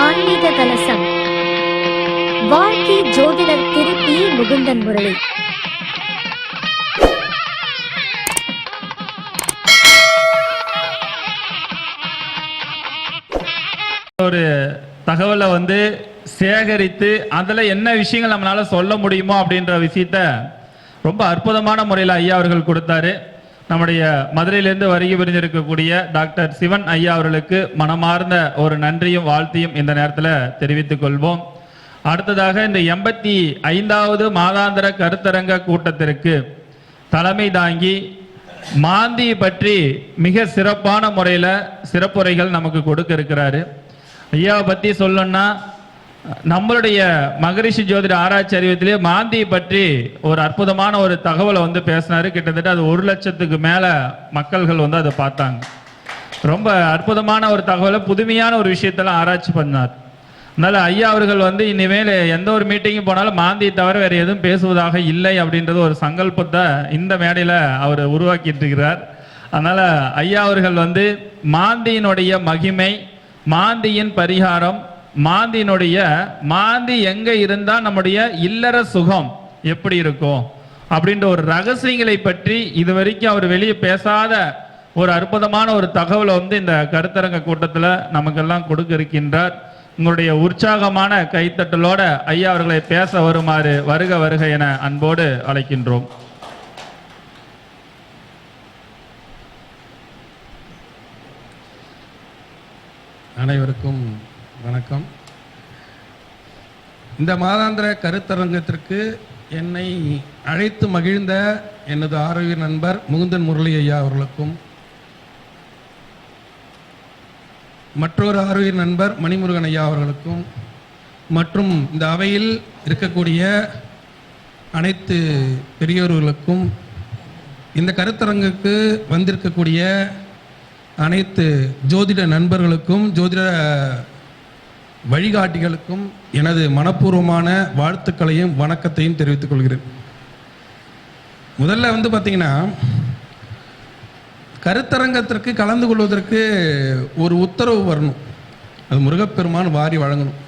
ஆன்மீக கலசம். வாழ்க்கை ஜோதிடர் திரு பி. முகுந்தன் முரளி. ஒரு தகவலை சேகரித்து அதில் என்ன விஷயங்கள் நம்மளால சொல்ல முடியுமோ அப்படின்ற விஷயத்த ரொம்ப அற்புதமான முறையில் ஐயா அவர்கள் கொடுத்தாரு. நம்முடைய மதுரையிலிருந்து வருகை புரிந்திருக்கக்கூடிய டாக்டர் சிவன் ஐயா அவர்களுக்கு மனமார்ந்த ஒரு நன்றியும் வாழ்த்தையும் இந்த நேரத்தில் தெரிவித்துக் கொள்வோம். அடுத்ததாக இந்த 85வது மாதாந்திர கருத்தரங்க கூட்டத்திற்கு தலைமை தாங்கி மாந்தி பற்றி மிக சிறப்பான முறையில் சிறப்புரைகள் நமக்கு கொடுக்க இருக்கிறாரு. ஐயாவை பற்றி சொல்லணும்னா நம்மளுடைய மகரிஷி ஜோதிட ஆராய்ச்சி அறிவியத்திலே மாந்தியை பற்றி ஒரு அற்புதமான ஒரு தகவலை பேசினாரு. கிட்டத்தட்ட அது 1 லட்சத்துக்கு மேல மக்கள்கள் அதை பார்த்தாங்க. ரொம்ப அற்புதமான ஒரு தகவலை, புதுமையான ஒரு விஷயத்தெல்லாம் ஆராய்ச்சி பண்ணார். அதனால ஐயா அவர்கள் இனிமேல் எந்த ஒரு மீட்டிங்கும் போனாலும் மாந்தியை தவிர வேற எதுவும் பேசுவதாக இல்லை அப்படின்றது ஒரு சங்கல்பத்தை இந்த மேடையில் அவர் உருவாக்கிட்டு இருக்கிறார். அதனால ஐயா அவர்கள் மாந்தியினுடைய மகிமை, மாந்தியின் பரிகாரம், மாந்தி எங்க இருந்தா நம்முடைய இல்லற சுகம் எப்படி இருக்கும் அப்படின்ற ஒரு ரகசியங்களை பற்றி இதுவரைக்கும் அவர் வெளியே பேசாத ஒரு அற்புதமான ஒரு தகவலை இந்த கருத்தரங்க கூட்டத்தில் நமக்கெல்லாம் கொடுக்க இருக்கின்றார். உங்களுடைய உற்சாகமான கைத்தட்டலோட ஐயா அவர்களை பேச வருமாறு வருக வருக என அன்போடு அழைக்கின்றோம். அனைவருக்கும் வணக்கம். இந்த மாதாந்திர கருத்தரங்கத்திற்கு என்னை அழைத்து மகிழ்ந்த எனது ஆரோக்கிய நண்பர் முகுந்தன் முரளி ஐயா அவர்களுக்கும், மற்றொரு ஆரோக்கிய நண்பர் மணிமுருகன் ஐயா அவர்களுக்கும், மற்றும் இந்த அவையில் இருக்கக்கூடிய அனைத்து பெரியோர்களுக்கும், இந்த கருத்தரங்குக்கு வந்திருக்கக்கூடிய அனைத்து ஜோதிட நண்பர்களுக்கும், ஜோதிட வழிகாட்டிகளுக்கும் எனது மனப்பூர்வமான வாழ்த்துக்களையும் வணக்கத்தையும் தெரிவித்துக் கொள்கிறேன். முதல்ல பார்த்தீங்கன்னா, கருத்தரங்கத்திற்கு கலந்து கொள்வதற்கு ஒரு உத்தரவு வரணும். அது முருகப்பெருமான் வாரி வழங்கணும்.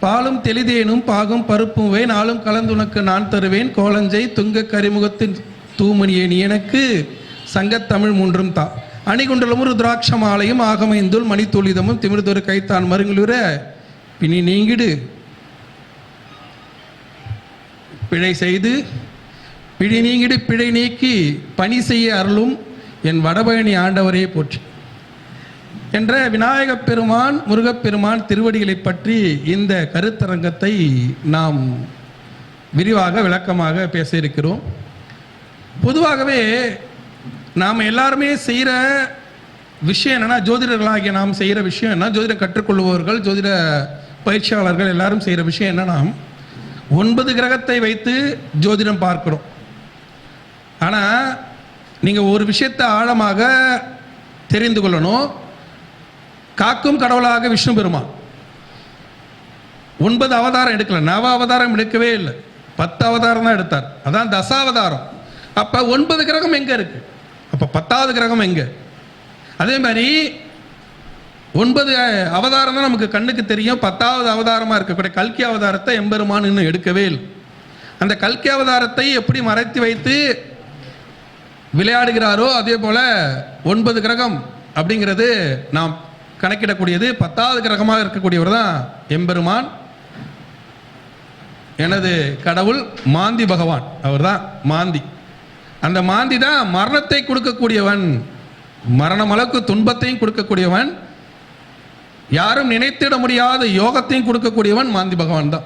பாலும் தெளிதேனும் பாகும் பருப்பும் நாளும் கலந்துனக்கு நான் தருவேன், கோலஞ்சை துங்க கரிமுகத்தின் தூமணியே நீ எனக்கு சங்கத்தமிழ் மூன்றும் தா, அணிகுண்டலமும் ருத்ராட்சமாலையும் ஆகமைந்துள் மணித்துளிதமும் திமிர்தொரு கைத்தான் மருங்குளுர பிணி நீங்கிடு பிழை செய்து பிழை நீங்கிடு பிழை நீக்கி பணி செய்ய அருளும் என் வடபழனி ஆண்டவரே போற்றி என்ற விநாயகப் பெருமான் முருகப்பெருமான் திருவடிகளை பற்றி இந்த கருத்தரங்கத்தை நாம் விரிவாக விளக்கமாக பேச இருக்கிறோம். பொதுவாகவே நாம் எல்லாருமே செய்கிற விஷயம் என்னென்னா, ஜோதிடர்களாகிய நாம் செய்கிற விஷயம் என்ன, ஜோதிடம் கற்றுக்கொள்பவர்கள், ஜோதிட பயிற்சியாளர்கள் எல்லாரும் செய்கிற விஷயம் என்னன்னா, 9 கிரகத்தை வைத்து ஜோதிடம் பார்க்கிறோம். ஆனால் நீங்கள் ஒரு விஷயத்தை ஆழமாக தெரிந்து கொள்ளணும். காக்கும் கடவுளாக விஷ்ணு பெருமான் 9 அவதாரம் எடுக்கல, நவ அவதாரம் எடுக்கவே இல்லை, 10 அவதாரம் தான் எடுத்தார். அதான் தசாவதாரம். அப்போ 9 கிரகம் எங்கே இருக்கு? அப்போ 10வது கிரகம் எங்க? அதே மாதிரி 9 அவதாரம் தான் நமக்கு கண்ணுக்கு தெரியும். 10வது அவதாரமாக இருக்கக்கூடிய கல்கி அவதாரத்தை எம்பெருமான் இன்னும் எடுக்கவே இல்லை. அந்த கல்கி அவதாரத்தை எப்படி மறைத்து வைத்து விளையாடுகிறாரோ அதே போல 9 கிரகம் அப்படிங்கிறது நாம் கணக்கிடக்கூடியது. 10வது கிரகமாக இருக்கக்கூடியவர் தான் எம்பெருமான், எனது கடவுள் மாந்தி பகவான். அவர் தான் மாந்தி. அந்த மாந்தி தான் மரணத்தை கொடுக்கக்கூடியவன், மரணமளவுக்கு துன்பத்தையும் கொடுக்கக்கூடியவன், யாரும் நினைத்திட முடியாத யோகத்தையும் கொடுக்கக்கூடியவன் மாந்தி பகவான் தான்.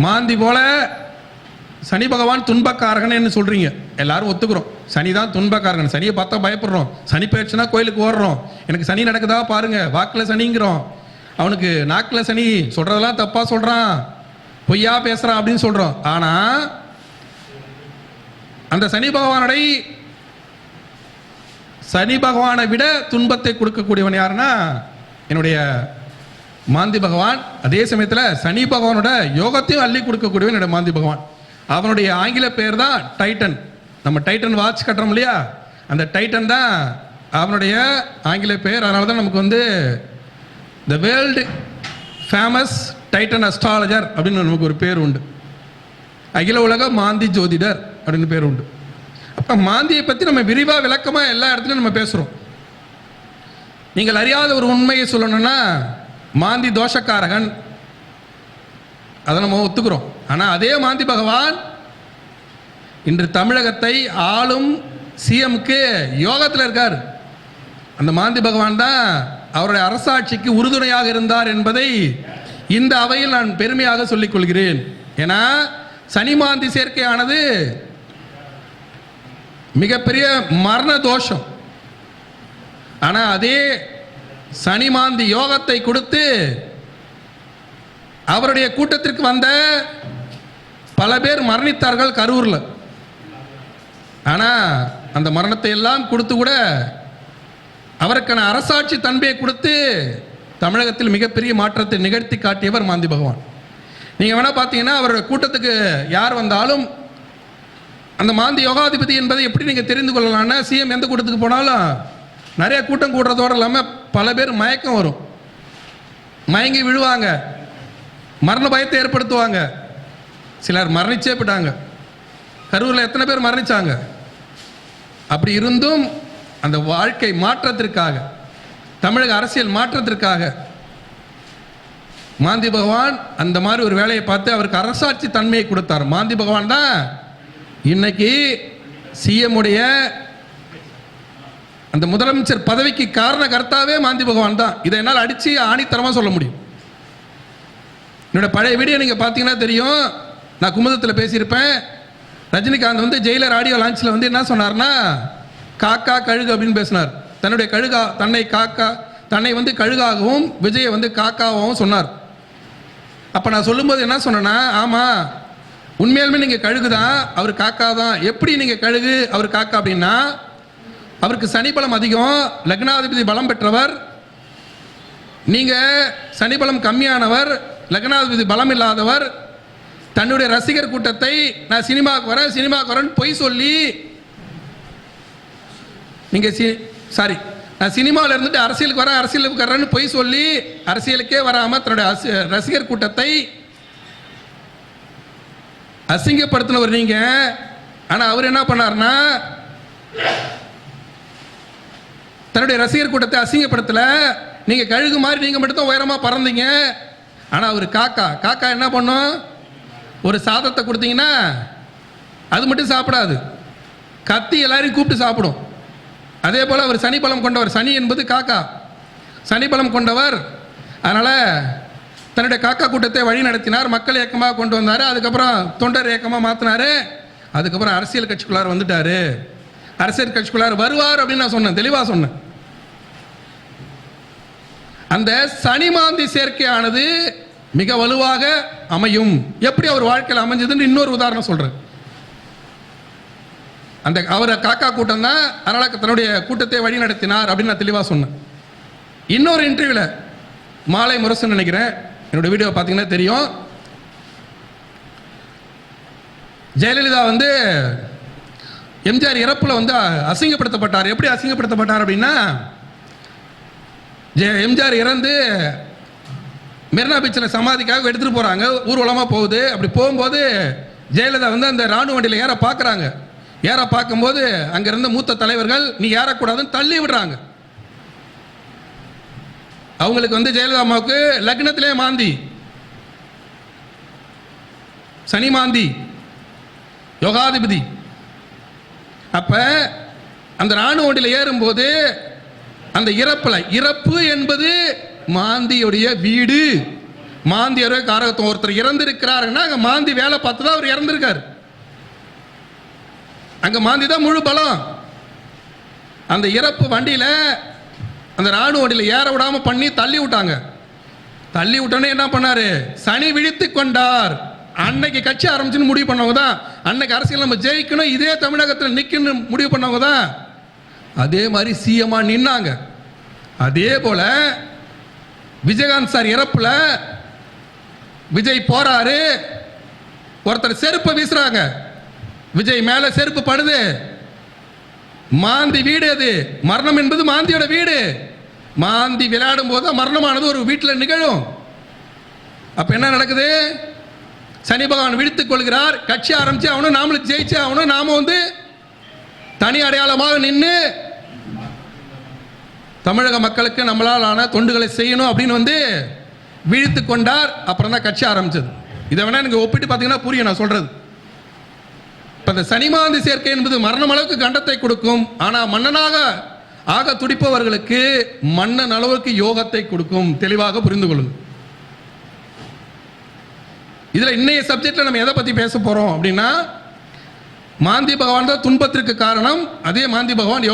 மாந்தி போல சனி பகவான் துன்பக்காரகன் சொல்றீங்க, எல்லாரும் ஒத்துக்கிறோம். சனி தான் துன்பக்காரகன். சனியை பார்த்தா பயப்படுறோம். சனி போயிடுச்சுன்னா கோயிலுக்கு ஓடுறோம். எனக்கு சனி நடக்குதா பாருங்க, வாக்கில் சனிங்கிறோம். அவனுக்கு நாக்கில் சனி, சொல்றதெல்லாம் தப்பா சொல்றான், பொய்யா பேசுறான் அப்படின்னு சொல்றோம். ஆனா அந்த சனி பகவானை விட துன்பத்தை கொடுக்கக்கூடியவன் யாருன்னா என்னுடைய மாந்தி பகவான். அதே சமயத்தில் சனி பகவானோட யோகத்தையும் அள்ளி கொடுக்கக்கூடியவன் என்னுடைய மாந்தி பகவான். அவனுடைய ஆங்கில பெயர் தான் டைட்டன். நம்ம டைட்டன் வாட்ச் கட்டுறோம் இல்லையா, அந்த டைட்டன் தான் அவனுடைய ஆங்கில பெயர். அதனால தான் நமக்கு வந்து the world famous Titan astrologer அப்படின்னு நமக்கு ஒரு பேர் உண்டு. அகில உலக மாந்தி ஜோதிடர் அப்படின்னு பேர் உண்டு. அப்போ மாந்தியை பற்றி நம்ம விரிவாக விளக்கமாக எல்லா இடத்துலையும் நம்ம பேசுகிறோம். நீங்கள் அறியாத ஒரு உண்மையை சொல்லணும்னா மாந்தி தோஷக்காரகன், அதை நம்ம ஒத்துக்கிறோம். ஆனால் அதே மாந்தி பகவான் இன்று தமிழகத்தை ஆளும் சிஎம்க்கு யோகத்தில் இருக்கார். அந்த மாந்தி பகவான் தான் அவருடைய அரசாட்சிக்கு உறுதுணையாக இருந்தார் என்பதை இந்த அவையில் நான் பெருமையாக சொல்லிக் கொள்கிறேன். ஏன்னா சனி மாந்தி சேர்க்கையானது மிகப்பெரிய மரண தோஷம். ஆனால் அதே சனி மாந்தி யோகத்தை கொடுத்து அவருடைய கூட்டத்திற்கு வந்த பல பேர் மரணித்தார்கள் கரூரில். ஆனால் அந்த மரணத்தை எல்லாம் கொடுத்து கூட அவருக்கான அரசாட்சி தன்மையை கொடுத்து தமிழகத்தில் மிகப்பெரிய மாற்றத்தை நிகழ்த்தி காட்டியவர் மாந்தி பகவான். நீங்கள் வேணால் பார்த்தீங்கன்னா அவருடைய கூட்டத்துக்கு யார் வந்தாலும் அந்த மாந்தி யோகாதிபதி என்பதை எப்படி நீங்கள் தெரிந்து கொள்ளலாம்னா, சிஎம் எந்த கூட்டத்துக்கு போனாலும் நிறைய கூட்டம் கூடுறதோடு இல்லாமல் பல பேர் மயக்கம் வரும், மயங்கி விழுவாங்க, மரண பயத்தை ஏற்படுத்துவாங்க. சிலர் மரணிச்சே போயிட்டாங்க. கரூரில் எத்தனை பேர் மரணிச்சாங்க? அப்படி இருந்தும் அந்த வாழ்க்கை மாற்றத்திற்காக, தமிழக அரசியல் மாற்றத்திற்காக மாந்தி பகவான் அந்த மாதிரி ஒரு வேலையை பார்த்து அவருக்கு அரசாட்சி தன்மையை கொடுத்தார். மாந்தி பகவான் தான் இன்னைக்கு சிஎம் உடைய அந்த முதலமைச்சர் பதவிக்கு காரண கர்த்தாவே மாந்தி பகவான் தான். இதை என்னால் அடிச்சு ஆணித்தரமாக சொல்ல முடியும். என்னோட பழைய வீடியோ நீங்கள் பார்த்தீங்கன்னா தெரியும். நான் குமுதத்தில் பேசியிருப்பேன். ரஜினிகாந்த் வந்து ஜெயிலர் ஆடியோ லான்ச்சில் வந்து என்ன சொன்னார்னா, காக்கா கழுகு அப்படின்னு பேசினார். தன்னுடைய தன்னை வந்து கழுகாகவும் விஜயை வந்து காக்காவும் சொன்னார். அப்போ நான் சொல்லும்போது என்ன சொன்னேன்னா, ஆமாம் உண்மையாலுமே நீங்கள் கழுகு தான், அவர் காக்கா தான். எப்படி நீங்கள் கழுகு அவர் காக்கா அப்படின்னா, அவருக்கு சனி பலம் அதிகம், லக்னாதிபதி பலம் பெற்றவர். நீங்கள் சனி பலம் கம்மியானவர், லக்னாதிபதி பலம் இல்லாதவர். தன்னுடைய ரசிகர் கூட்டத்தை நான் சினிமாவுக்கு வரேன்னு பொய் சொல்லி, நீங்கள் நான் சினிமாவில் இருந்துட்டு அரசியலுக்கு வரேன்னு பொய் சொல்லி அரசியலுக்கே வராமல் தன்னுடைய ரசிகர் கூட்டத்தை அசிங்கப்படுத்தினவர் நீங்க. ஆனால் அவர் என்ன பண்ணார்னா, தன்னுடைய ரசிகர் கூட்டத்தை அசிங்கப்படுத்தல. நீங்க கழுகு மாதிரி நீங்க மட்டும் தான் உயரமா பறந்தீங்க. ஆனால் அவர் காக்கா என்ன பண்ணும், ஒரு சாதத்தை கொடுத்தீங்கன்னா அது மட்டும் சாப்பிடாது, கத்தி எல்லாரையும் கூப்பிட்டு சாப்பிடும். அதே போல் அவர் சனி பலம் கொண்டவர். சனி என்பது காக்கா, சனி பலம் கொண்டவர். அதனால் தன்னுடைய காக்கா கூட்டத்தை வழி நடத்தினார், மக்கள் இயக்கமாக கொண்டு வந்தார். அதுக்கப்புறம் தொண்டர் இயக்கமாக மாற்றினார். அதுக்கப்புறம் அரசியல் கட்சிக்குள்ளார் வந்துட்டார். அரசியல் கட்சிக்குள்ளார் வருவார் அப்படின்னு நான் சொன்னேன், தெளிவாக சொன்னேன். அந்த சனி மாந்தி சேர்க்கையானது மிக வலுவாக அமையும். எப்படி அவர் வாழ்க்கையில் அமைஞ்சதுன்னு இன்னொரு உதாரணம் சொல்கிறேன். அந்த அவரை காக்கா கூட்டம் தான், அதனால் தன்னுடைய கூட்டத்தை வழி நடத்தினார் அப்படின்னு நான் தெளிவாக சொன்னேன். இன்னொரு இன்டர்வியூவில் மாலை முரசு நினைக்கிறேன், என்னோட வீடியோ பார்த்தீங்கன்னா தெரியும். ஜெயலலிதா வந்து எம்ஜிஆர் இறப்பில் வந்து அசிங்கப்படுத்தப்பட்டார். எப்படி அசிங்கப்படுத்தப்பட்டார் அப்படின்னா, எம்ஜிஆர் இறந்து மெரினா பீச்சில் சமாதிக்காக எடுத்துகிட்டு போகிறாங்க, ஊர்வலமாக போகுது. அப்படி போகும்போது ஜெயலலிதா வந்து அந்த ராணுவ வண்டியில் ஏற பார்க்குறாங்க. ஏற பார்க்கும்போது அங்கே இருந்த மூத்த தலைவர்கள் நீ ஏறக்கூடாதுன்னு தள்ளி விடுறாங்க. அவங்களுக்கு வந்து ஜெயலலிதா அம்மாவுக்கு லக்னத்திலே மாந்தி, சனி மாந்தி, யோகாதிபதி. அப்ப அந்த ராணுவ வண்டியில் ஏறும்போது அந்த இறப்பு என்பது மாந்தியுடைய வீடு, மாந்தியோட காரகத்துவம். ஒருத்தர் இறந்திருக்கிறாருன்னா அங்க மாந்தி வேலை பார்த்து தான் அவர் இறந்திருக்காரு. அங்க மாந்தி தான் முழு பலம். அந்த இறப்பு வண்டியில அந்த ராணுவ வண்டியில் ஏற விடாம பண்ணி தள்ளி விட்டாங்க. தள்ளி விட்டோன்னே என்ன பண்ணாரு, சனி விழித்து கொண்டார். அன்னைக்கு கட்சி ஆரம்பிச்சுன்னு முடிவு பண்ணவங்க தான், அன்னைக்கு அரசியல் நம்ம ஜெயிக்கணும், இதே தமிழகத்தில் நிற்கணும் முடிவு பண்ணவங்க தான் அதே மாதிரி சிஎம்மா நின்னாங்க. அதே போல விஜயகாந்த் சார் இறப்புல விஜய் போறாரு, ஒருத்தர் செருப்பை வீசுறாங்க, விஜய் மேல செருப்பு படுது, மாந்தி வீடு அது. மரணம் என்பது மாந்தியோட வீடு. மாந்தி விளையாடும் போது மரணமானது ஒரு வீட்டில் நிகழும். அப்ப என்ன நடக்குது? சனி பகவான் விடுத்துக் கொள்கிறார். கட்சி ஆரம்பிச்சு அவனும் நாமளும் ஜெயிச்சு அவனும் நாம தனி அடையாளமாக நின்று தமிழக மக்களுக்கு நம்மளால் ஆன தொண்டுகளை செய்யணும் அப்படின்னு விழித்து கொண்டார். அப்புறம் தான் கட்சி ஆரம்பிச்சது. இதை வேணா நீங்க ஒப்பிட்டு பார்த்தீங்கன்னா புரியும் நான் சொல்றது. இப்ப இந்த சனிமாந்தி சேர்க்கை என்பது மரணம் அளவுக்கு கண்டத்தை கொடுக்கும். ஆனா மன்னனாக ஆக துடிப்பவர்களுக்கு மன்னன் அளவுக்கு யோகத்தை கொடுக்கும். தெளிவாக புரிந்து கொள்ளுங்க. இதுல இன்னைய சப்ஜெக்ட்ல நம்ம எதை பத்தி பேச போறோம் அப்படின்னா, மாந்தி பகவான் தான் துன்பத்திற்கு காரணம், அதே மாந்தி பகவான்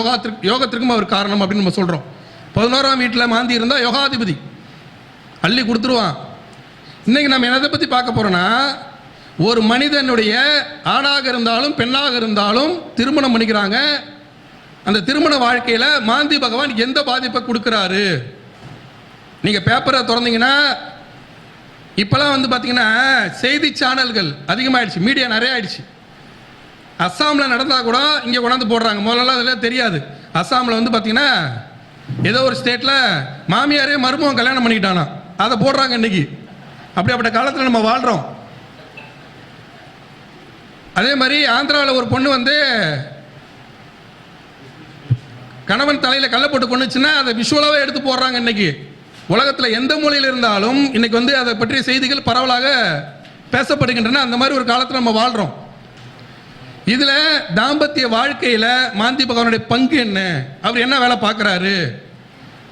யோகத்திற்கும் அவர் காரணம் அப்படின்னு நம்ம சொல்றோம். 11ஆம் வீட்டில் மாந்தி இருந்தா யோகாதிபதி அள்ளி கொடுத்துருவான். இன்னைக்கு நம்ம எதை பத்தி பார்க்க போறோம்னா, ஒரு மனிதனுடைய ஆணாக இருந்தாலும் பெண்ணாக இருந்தாலும் திருமணம் பண்ணிக்கிறாங்க. அந்த திருமண வாழ்க்கையில மாந்தி பகவான் எந்த பாதிப்பை கொடுக்கிறாரு? நீங்க பேப்பரை திறந்தீங்கன்னா இப்பெல்லாம் பாத்தீங்கன்னா செய்தி சேனல்கள் அதிகமாயிடுச்சு, மீடியா நிறைய ஆயிடுச்சு. அஸ்ஸாம்ல நடந்தா கூட இங்க கொண்டாந்து போடுறாங்க. முதல்ல அதெல்லாம் தெரியாது. அஸ்ஸாம்ல பாத்தீங்கன்னா ஏதோ ஒரு ஸ்டேட்ல மாமியாரே மருமகன் கல்யாணம் பண்ணிக்கிட்டானா, அதை போடுறாங்க இன்னைக்கு. அப்படிப்பட்ட காலத்தில் நம்ம வாழ்றோம். அதே மாதிரி ஆந்திராவில் ஒரு பொண்ணு கணவன் தலையில கல்லை போட்டு கொண்டுச்சுன்னா அதை விஷுவலாவே எடுத்து போடுறாங்க. இன்னைக்கு உலகத்தில் எந்த மூலையில் இருந்தாலும் இன்னைக்கு அதை பற்றிய செய்திகள் பரவலாக பேசப்படுகின்றன. அந்த மாதிரி ஒரு காலத்தில் நம்ம வாழ்றோம். இதுல தாம்பத்திய வாழ்க்கையில மாந்தி பகவானுடைய பங்கு என்ன? அவர் என்ன வேலை பார்க்கிறாரு?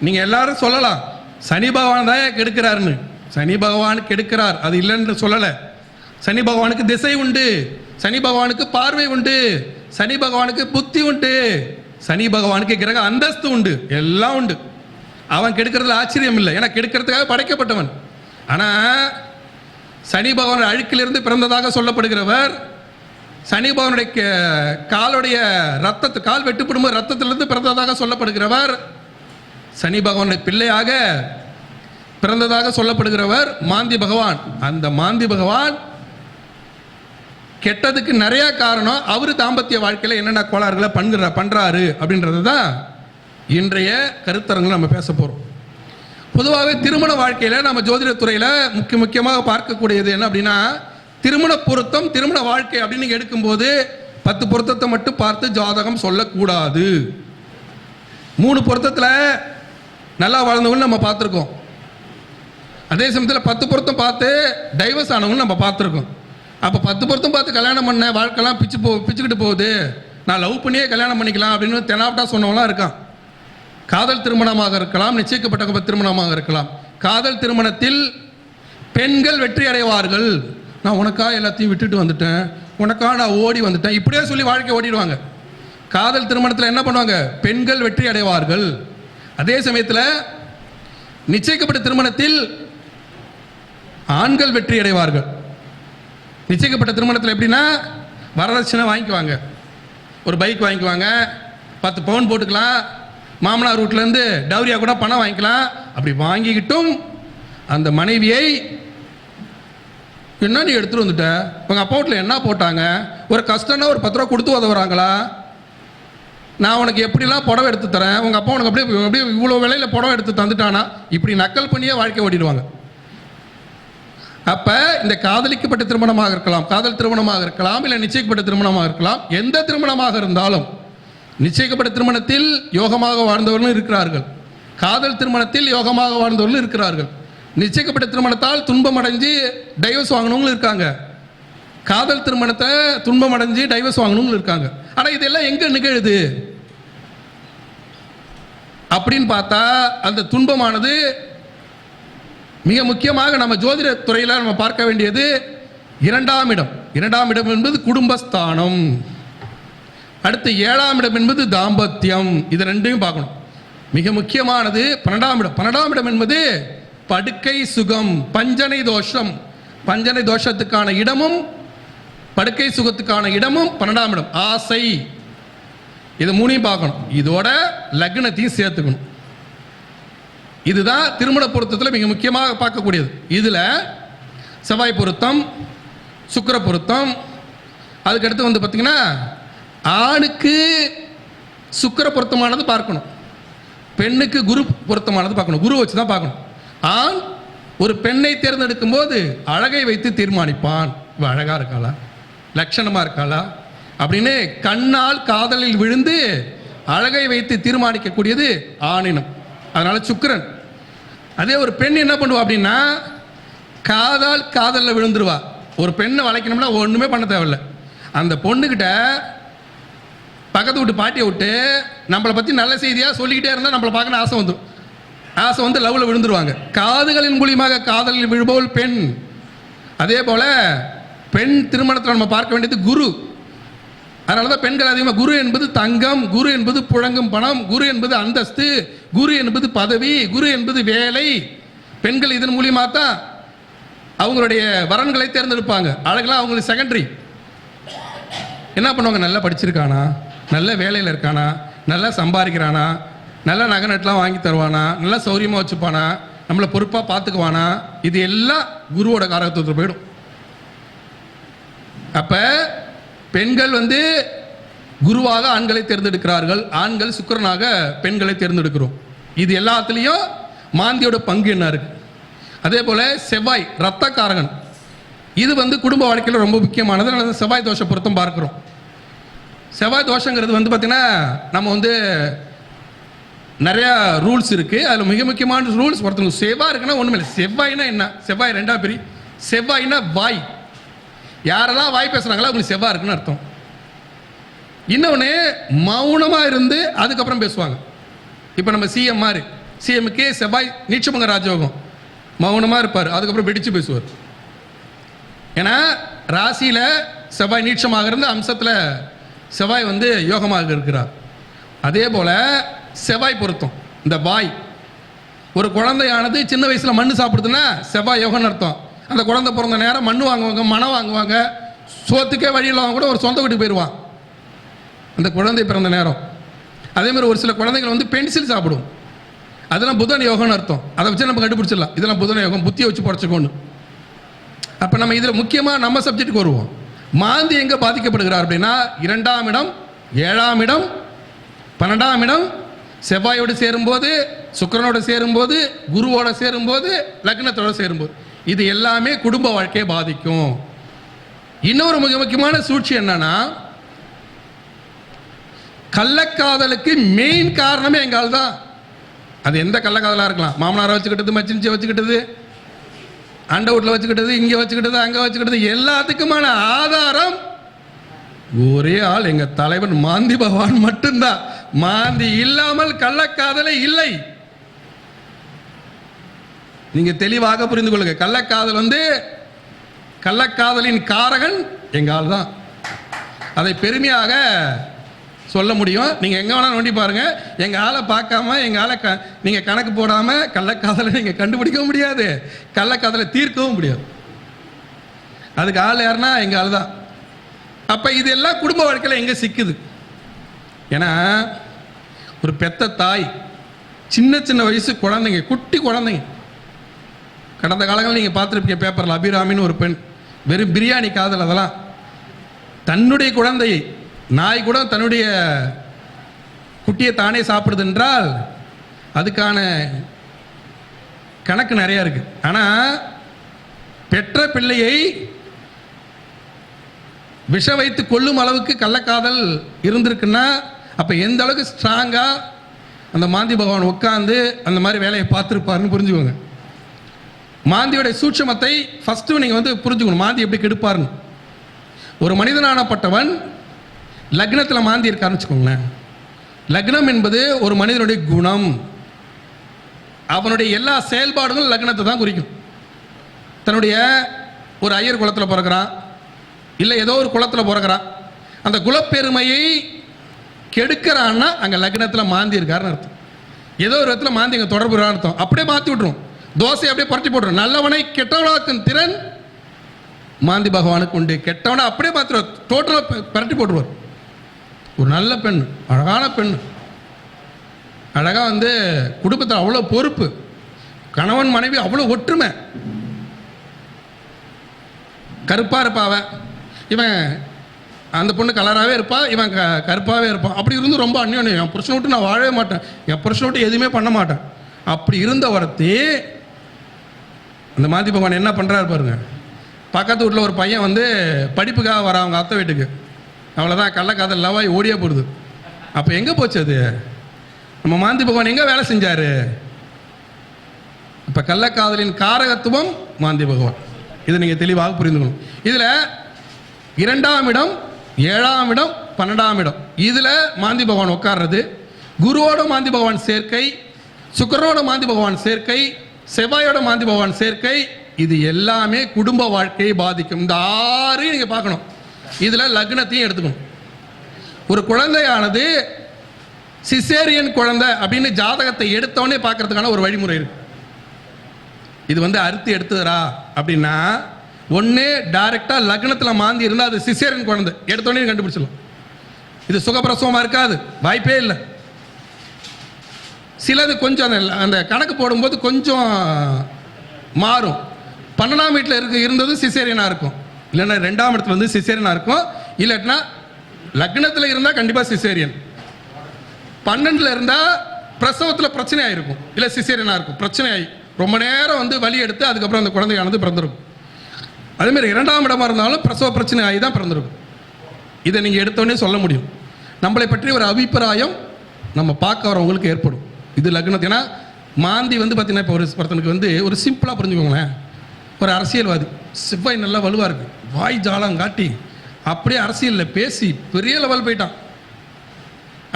நீங்க எல்லாரும் சொல்லலாம் சனி பகவான் தான் கெடுக்கிறாருன்னு. சனி பகவான் கெடுக்கிறார், அது இல்லைன்னு சொல்லல. சனி பகவானுக்கு திசை உண்டு, சனி பகவானுக்கு பார்வை உண்டு, சனி பகவானுக்கு புத்தி உண்டு, சனி பகவானுக்கு கிரக அந்தஸ்து உண்டு, எல்லாம் உண்டு. அவன் கெடுக்கிறதுல ஆச்சரியம் இல்லை, ஏன்னா கெடுக்கிறதுக்காக படைக்கப்பட்டவன். ஆனா சனி பகவான் அழுக்கிலிருந்து பிறந்ததாக சொல்லப்படுகிறவர், சனி பகவானுடைய காலுடைய ரத்தத்து கால் வெட்டுப்படும்போது ரத்தத்திலிருந்து பிறந்ததாக சொல்லப்படுகிறவர், சனி பகவானுடைய பிள்ளையாக பிறந்ததாக சொல்லப்படுகிறவர் மாந்தி பகவான். அந்த மாந்தி பகவான் கெட்டதுக்கு நிறைய காரணம். அவரு தாம்பத்திய வாழ்க்கையில என்னென்ன கோளாறுகளை பண்றாரு அப்படின்றது தான் இன்றைய கருத்தரங்கில் நம்ம பேச போறோம். பொதுவாகவே திருமண வாழ்க்கையில நம்ம ஜோதிடத்துறையில முக்கியமாக பார்க்கக்கூடியது என்ன அப்படின்னா, திருமண பொருத்தம், திருமண வாழ்க்கை அப்படின்னு நீங்க எடுக்கும்போது 10 பொருத்தத்தை மட்டும் பார்த்து ஜாதகம் சொல்லக்கூடாது. 3 பொருத்தத்தில் நல்லா வாழ்ந்தவங்க நம்ம பார்த்துருக்கோம். அதே சமயத்தில் 10 பொருத்தம் பார்த்து டைவர்ஸ் ஆனவங்க நம்ம பார்த்துருக்கோம். அப்போ 10 பொருத்தம் பார்த்து கல்யாணம் பண்ண வாழ்க்கைலாம் பிச்சுக்கிட்டு போகுது, நான் லவ் பண்ணியே கல்யாணம் பண்ணிக்கலாம் அப்படின்னு தெனாவட்டா சொன்னவங்களாம் இருக்கான். காதல் திருமணமாக இருக்கலாம், நிச்சயிக்கப்பட்ட திருமணமாக இருக்கலாம். காதல் திருமணத்தில் பெண்கள் வெற்றி அடைவார்கள். நான் உனக்கா எல்லாத்தையும் விட்டுட்டு வந்துட்டேன், உனக்கா நான் ஓடி வந்துட்டேன், இப்படியே சொல்லி வாழ்க்கை ஓடிடுவாங்க. காதல் திருமணத்தில் என்ன பண்ணுவாங்க? பெண்கள் வெற்றி அடைவார்கள். அதே சமயத்தில் நிச்சயிக்கப்பட்ட திருமணத்தில் ஆண்கள் வெற்றி அடைவார்கள். நிச்சயிக்கப்பட்ட திருமணத்தில் எப்படின்னா, வரதட்சணை வாங்கிக்குவாங்க, ஒரு பைக் வாங்கிக்குவாங்க, 10 பவுன் போட்டுக்கலாம், மாமனார் வீட்டிலேருந்து டவுரியா கூட பணம் வாங்கிக்கலாம். அப்படி வாங்கிக்கிட்டும் அந்த மனைவியை என்ன நீ எடுத்துட்டு வந்துட்ட, உங்க அப்பா வீட்டில் என்ன போட்டாங்க, ஒரு கஷ்டம்னா ஒரு 10 ரூபா கொடுத்து உதவுறாங்களா, நான் உனக்கு எப்படிலாம் புடவை எடுத்து தரேன், உங்க அப்பா உனக்கு அப்படியே இவ்வளோ விலையில புடவை எடுத்து தந்துட்டானா, இப்படி நக்கல் பண்ணியே வாழ்க்கை ஓடிடுவாங்க. அப்ப இந்த காதலிக்கப்பட்ட திருமணமாக இருக்கலாம், காதல் திருமணமாக இருக்கலாம், இல்லை நிச்சயிக்கப்பட்ட திருமணமாக இருக்கலாம், எந்த திருமணமாக இருந்தாலும் நிச்சயிக்கப்பட்ட திருமணத்தில் யோகமாக வாழ்ந்தவர்களும் இருக்கிறார்கள், காதல் திருமணத்தில் யோகமாக வாழ்ந்தவர்களும் இருக்கிறார்கள். நிச்சயிக்கப்பட்ட திருமணத்தால் துன்பம் அடைஞ்சு டைவர்ஸ் வாங்கினவங்களும் இருக்காங்க, காதல் திருமணத்தை துன்பம் அடைஞ்சு டைவர்ஸ் வாங்கினவங்களும் இருக்காங்க. ஆனா இதெல்லாம் எங்க நிகழுது அப்படின்னு பார்த்தா, அந்த துன்பமானது மிக முக்கியமாக நம்ம ஜோதிட துறையில் நம்ம பார்க்க வேண்டியது 2ஆம் இடம். 2ஆம் இடம் என்பது குடும்பஸ்தானம். அடுத்து 7ஆம் இடம் என்பது தாம்பத்தியம். இது ரெண்டையும் பார்க்கணும். மிக முக்கியமானது 12ஆம் இடம். 12ஆம் இடம் என்பது படுக்கை சுகம், பஞ்சனை தோஷம். பஞ்சனை தோஷத்துக்கான இடமும் படுக்கை சுகத்துக்கான இடமும் 12ஆம் இடம். ஆசை, இது 3ஐயும் பார்க்கணும். இதோட லக்னத்தையும் சேர்த்துக்கணும். இதுதான் திருமண பொருத்தத்தில் மிக முக்கியமாக பார்க்கக்கூடியது. இதுல செவ்வாய் பொருத்தம், சுக்கிர பொருத்தம், அதுக்கடுத்து பார்த்தீங்கன்னா ஆணுக்கு சுக்கிர பொருத்தமானது பார்க்கணும், பெண்ணுக்கு குரு பொருத்தமானது பார்க்கணும், குரு வச்சு தான் பார்க்கணும். ஆண் ஒரு பெண்ணை தேர்ந்தெடுக்கும் போது அழகை வைத்து தீர்மானிப்பான். இவ அழகா இருக்காளா, லட்சணமா இருக்காளா அப்படின்னு கண்ணால் காதலில் விழுந்து அழகை வைத்து தீர்மானிக்கக்கூடியது ஆணினம். அதனால சுக்கிரன். அதே ஒரு பெண் என்ன பண்ணுவா அப்படின்னா காதலில் விழுந்துருவா. ஒரு பெண்ணை வளைக்கணும்னா ஒன்றுமே பண்ண தேவையில்லை. அந்த பொண்ணுக்கிட்ட பக்கத்து விட்டு பாட்டியை விட்டு நம்மளை பற்றி நல்ல செய்தியாக சொல்லிக்கிட்டே இருந்தால் நம்மளை பார்க்கணும் ஆசை வந்துடும். ஆசை வந்து லவ்வில் விழுந்துருவாங்க. காதுகளின் மூலியமாக காதலில் விழுபவள் பெண். அதே போல் பெண் திருமணத்தில் நம்ம பார்க்க வேண்டியது குரு. அதனால தான் பெண்கள் அதிகமாக குரு என்பது தங்கம், குரு என்பது புழங்கும் பணம், குரு என்பது அந்தஸ்து, குரு என்பது பதவி, குரு என்பது வேலை. பெண்கள் இதன் மூலியமாக தான் அவங்களுடைய வரன்களை தேர்ந்தெடுப்பாங்க. அழகெல்லாம் அவங்களுக்கு செகண்டரி. என்ன பண்ணுவாங்க, நல்லா படிச்சிருக்கானா, நல்ல வேலையில் இருக்கானா, நல்லா சம்பாதிக்கிறானா, நல்ல நகை நட்டுலாம் வாங்கி தருவானா, நல்லா சௌரியமாக வச்சுப்பானா, நம்மளை பொறுப்பாக பார்த்துக்குவானா, இது எல்லாம் குருவோட காரகத்துவத்தில் போயிடும். அப்போ பெண்கள் வந்து குருவாக ஆண்களை தேர்ந்தெடுக்கிறார்கள், ஆண்கள் சுக்கிரனாக பெண்களை தேர்ந்தெடுக்கிறோம். இது எல்லாத்துலேயும் மாந்தியோட பங்கு என்ன இருக்கு. அதே போல் செவ்வாய் இரத்த காரகன். இது வந்து குடும்ப வாழ்க்கையில் ரொம்ப முக்கியமானது. செவ்வாய் தோஷ பொருத்தம் பார்க்குறோம். செவ்வாய் தோஷங்கிறது வந்து பார்த்தீங்கன்னா நம்ம வந்து நிறையா ரூல்ஸ் இருக்குது. அதில் மிக முக்கியமான ரூல்ஸ் ஒருத்தவங்க செவ்வாய் இருக்குன்னா ஒன்றுமே இல்லை. செவ்வாய்னா என்ன, செவ்வாய் ரெண்டா பிரி. செவ்வாய்னா வாய். யாரெல்லாம் வாய் பேசுகிறாங்களோ அவங்களுக்கு செவ்வாய் இருக்குன்னு அர்த்தம். இன்னொன்று மௌனமாக இருந்து அதுக்கப்புறம் பேசுவாங்க. இப்போ நம்ம சிஎம் மாதிரி, சிஎம்முக்கே செவ்வாய் நீச்சமங்க ராஜயோகம், மௌனமாக இருப்பார், அதுக்கப்புறம் வெடித்து பேசுவார். ஏன்னா ராசியில் செவ்வாய் நீச்சமாக இருந்து அம்சத்தில் செவ்வாய் வந்து யோகமாக இருக்கிறார். அதே போல் செவ்வாய் பொருத்தம் இந்த வாய். ஒரு குழந்தையானது சின்ன வயசில் மண் சாப்பிடுதுன்னா செவ்வாய் யோகம்னு அர்த்தம். அந்த குழந்தை பிறந்த நேரம் மண் வாங்குவாங்க, மனம் வாங்குவாங்க, சோத்துக்கே வழியில் கூட ஒரு சொந்த வீட்டுக்கு போயிடுவான் அந்த குழந்தை பிறந்த நேரம். அதே மாதிரி ஒரு சில குழந்தைகள் வந்து பென்சில் சாப்பிடும், அதெல்லாம் புதன் யோகம்னு அர்த்தம். அதை வச்சு நம்ம கண்டுபிடிச்சிடலாம் இதெல்லாம் புதன் யோகம், புத்தியை வச்சு புடச்சிக்கோன்னு. அப்போ நம்ம இதில் முக்கியமாக நம்ம சப்ஜெக்டுக்கு வருவோம். மாந்தி எங்கே பாதிக்கப்படுகிறார் அப்படின்னா 2ஆம் இடம், 7ஆம் இடம், 12ஆம் இடம், செவ்வாயோடு சேரும்போது, சுக்கிரனோட சேரும்போது, குருவோட சேரும்போது, லக்னத்தோட சேரும்போது, இது எல்லாமே குடும்ப வாழ்க்கையை பாதிக்கும். இன்னொரு மிக முக்கியமான சூழ்ச்சி என்னன்னா, கள்ளக்காதலுக்கு மெயின் காரணமே எங்கால் தான். அது எந்த கள்ளக்காதலாக இருக்கலாம், மாமனாரை வச்சுக்கிட்டது, மச்சினிச்சியை வச்சுக்கிட்டது, அண்டை வீட்டில் வச்சுக்கிட்டது, இங்கே வச்சுக்கிட்டது, அங்கே வச்சுக்கிட்டது, எல்லாத்துக்குமான ஆதாரம் ஒரே ஆள், எங்க தலைவன் மாந்தி பகவான் மட்டும்தான். மாந்தி இல்லாமல் கள்ளக்காதலே இல்லை. நீங்க தெளிவாக புரிந்து கொள்ளுங்க. கள்ளக்காதல் வந்து கள்ளக்காதலின் காரகன் எங்க ஆள் தான். அதை பெருமையாக சொல்ல முடியும். நீங்க எங்க வேணா நோண்டி பாருங்க, எங்க ஆளை பார்க்காம, எங்க ஆளை நீங்க கணக்கு போடாம கள்ளக்காதலை நீங்க கண்டுபிடிக்கவும் முடியாது, கள்ளக்காதலை தீர்க்கவும் முடியாது. அதுக்கு ஆள் யாருன்னா எங்க ஆள் தான். அப்ப இதெல்லாம் குடும்ப வாழ்க்கையில் எங்க சிக்குது. ஏன்னா ஒரு பெத்த தாய், சின்ன சின்ன வயசு குழந்தைங்க, குட்டி குழந்தைங்க, கடந்த காலங்களில் நீங்கள் பார்த்துருப்பீங்க பேப்பரில், அபிராமின்னு ஒரு பெண், வெறும் பிரியாணி காதல். அதெல்லாம் தன்னுடைய குழந்தையை, நாய் கூட தன்னுடைய குட்டியை தானே சாப்பிடுது என்றால் அதுக்கான கணக்கு நிறையா இருக்கு. ஆனால் பெற்ற பிள்ளையை விஷ வைத்து கொள்ளும் அளவுக்கு கள்ளக்காதல் இருந்திருக்குன்னா அப்போ எந்த அளவுக்கு ஸ்ட்ராங்காக அந்த மாந்தி பகவான் உட்காந்து அந்த மாதிரி வேலையை பார்த்துருப்பாருன்னு புரிஞ்சுக்கோங்க. மாந்தியோடைய சூட்சமத்தை ஃபஸ்ட்டு நீங்கள் வந்து புரிஞ்சுக்கணும். மாந்தி எப்படி கெடுப்பாருன்னு. ஒரு மனிதனானப்பட்டவன் லக்னத்தில் மாந்தி இருக்காருன்னு வச்சுக்கோங்களேன். லக்னம் என்பது ஒரு மனிதனுடைய குணம், அவனுடைய எல்லா செயல்பாடுகளும் லக்னத்தை தான் குறிக்கும். தன்னுடைய ஒரு ஐயர் குலத்தில் பிறக்கிறான், இல்லை ஏதோ ஒரு குலத்தில் பிறக்கிறான், அந்த குலப்பெருமையை கெடுக்கிறான்னா அங்கே லக்னத்தில் மாந்தி இருக்காருன்னு அர்த்தம். ஏதோ ஒரு இடத்துல மாந்தி அங்கே தொடர்பு அர்த்தம். அப்படியே மாற்றி விட்டுரும், தோசை அப்படியே புரட்டி போட்டுரும். நல்லவனை கெட்டவனாக்கும் திறன் மாந்தி பகவானுக்கு உண்டு. கெட்டவனை அப்படியே மாத்திரம் டோட்டலாக புரட்டி போட்டுருவார். ஒரு நல்ல பெண், அழகான பெண், அழகாக வந்து குடும்பத்தில் அவ்வளோ பொறுப்பு, கணவன் மனைவி அவ்வளோ ஒற்றுமை, கருப்பாக இருப்பாவ, இவன் அந்த பொண்ணு கலராகவே இருப்பா, இவன் கருப்பாகவே இருப்பான். அப்படி இருந்து ரொம்ப அந்யோன்யம். என் புருஷனை விட்டு நான் வாழவே மாட்டேன், என் புருஷனை விட்டு எதுவுமே பண்ண மாட்டேன். அப்படி இருந்த ஒருத்தி அந்த மாந்தி பகவான் என்ன பண்ணுறாரு பாருங்க. பக்கத்து வீட்டில் ஒரு பையன் வந்து படிப்புக்காக வர அவங்க அத்தை வீட்டுக்கு, அவ்வளோதான் கள்ளக்காதல் லவாய் ஓடியே போடுது. அப்போ எங்கே போச்சு அது? நம்ம மாந்தி பகவான் எங்கே வேலை செஞ்சார்? இப்போ கள்ளக்காதலின் காரகத்துவம் மாந்தி பகவான். இதை நீங்கள் தெளிவாக புரிந்துக்கணும். இதில் 2ஆம் இடம், 7ஆம் இடம், 12ஆம் இடம், இதில் மாந்தி பகவான் உட்கார்றது. குருவோட மாந்தி பகவான் சேர்க்கை, சுக்கிரனோட மாந்தி பகவான் சேர்க்கை, செவ்வாயோட மாந்தி பகவான் சேர்க்கை, இது எல்லாமே குடும்ப வாழ்க்கையை பாதிக்கும். இந்த 6 நீங்கள் பார்க்கணும். இதில் லக்னத்தையும் எடுத்துக்கணும். ஒரு குழந்தையானது சிசேரியன் குழந்தை அப்படின்னு ஜாதகத்தை எடுத்தோடனே பார்க்கறதுக்கான ஒரு வழிமுறை இருக்கு. இது வந்து அறுத்து எடுத்துறா அப்படின்னா, ஒன்று டைரெக்டாக லக்னத்தில் மாந்தி இருந்தால் அது சிசேரியன் குழந்தை, எடுத்தோடனே கண்டுபிடிச்சிடலாம். இது சுகப்பிரசவமாக இருக்காது, வாய்ப்பே இல்லை. சிலது கொஞ்சம் அந்த கணக்கு போடும்போது கொஞ்சம் மாறும். 12ஆம் வீட்டில் இருந்தது சிசேரியனாக இருக்கும், இல்லைன்னா 2ஆம் இடத்துல வந்து சிசேரியனாக இருக்கும், இல்லாட்டினா லக்னத்தில் இருந்தால் கண்டிப்பாக சிசேரியன், 12ல் இருந்தால் பிரசவத்தில் பிரச்சனையாக இருக்கும், இல்லை சிசேரியனாக இருக்கும். பிரச்சனையாகி ரொம்ப நேரம் வந்து வலி எடுத்து அதுக்கப்புறம் அந்த குழந்தையானது பிறந்திருக்கும். அதேமாதிரி 2ஆம் இடமாக இருந்தாலும் பிரசவ பிரச்சனை ஆகி தான் பிறந்திருக்கும். இதை நீங்கள் எடுத்தோடனே சொல்ல முடியும். நம்மளை பற்றி ஒரு அபிப்பிராயம் நம்ம பார்க்க வரவங்களுக்கு ஏற்படும். இது லக்னத்து. ஏன்னா மாந்தி வந்து பார்த்தீங்கன்னா, இப்போ ஒருத்தனுக்கு வந்து ஒரு சிம்பிளாக புரிஞ்சுக்கோங்களேன். ஒரு அரசியல்வாதி, செவ்வாய் நல்லா வலுவாக இருக்குது, வாய் ஜாலம் காட்டி அப்படியே அரசியலில் பேசி பெரிய லெவல் போயிட்டான்.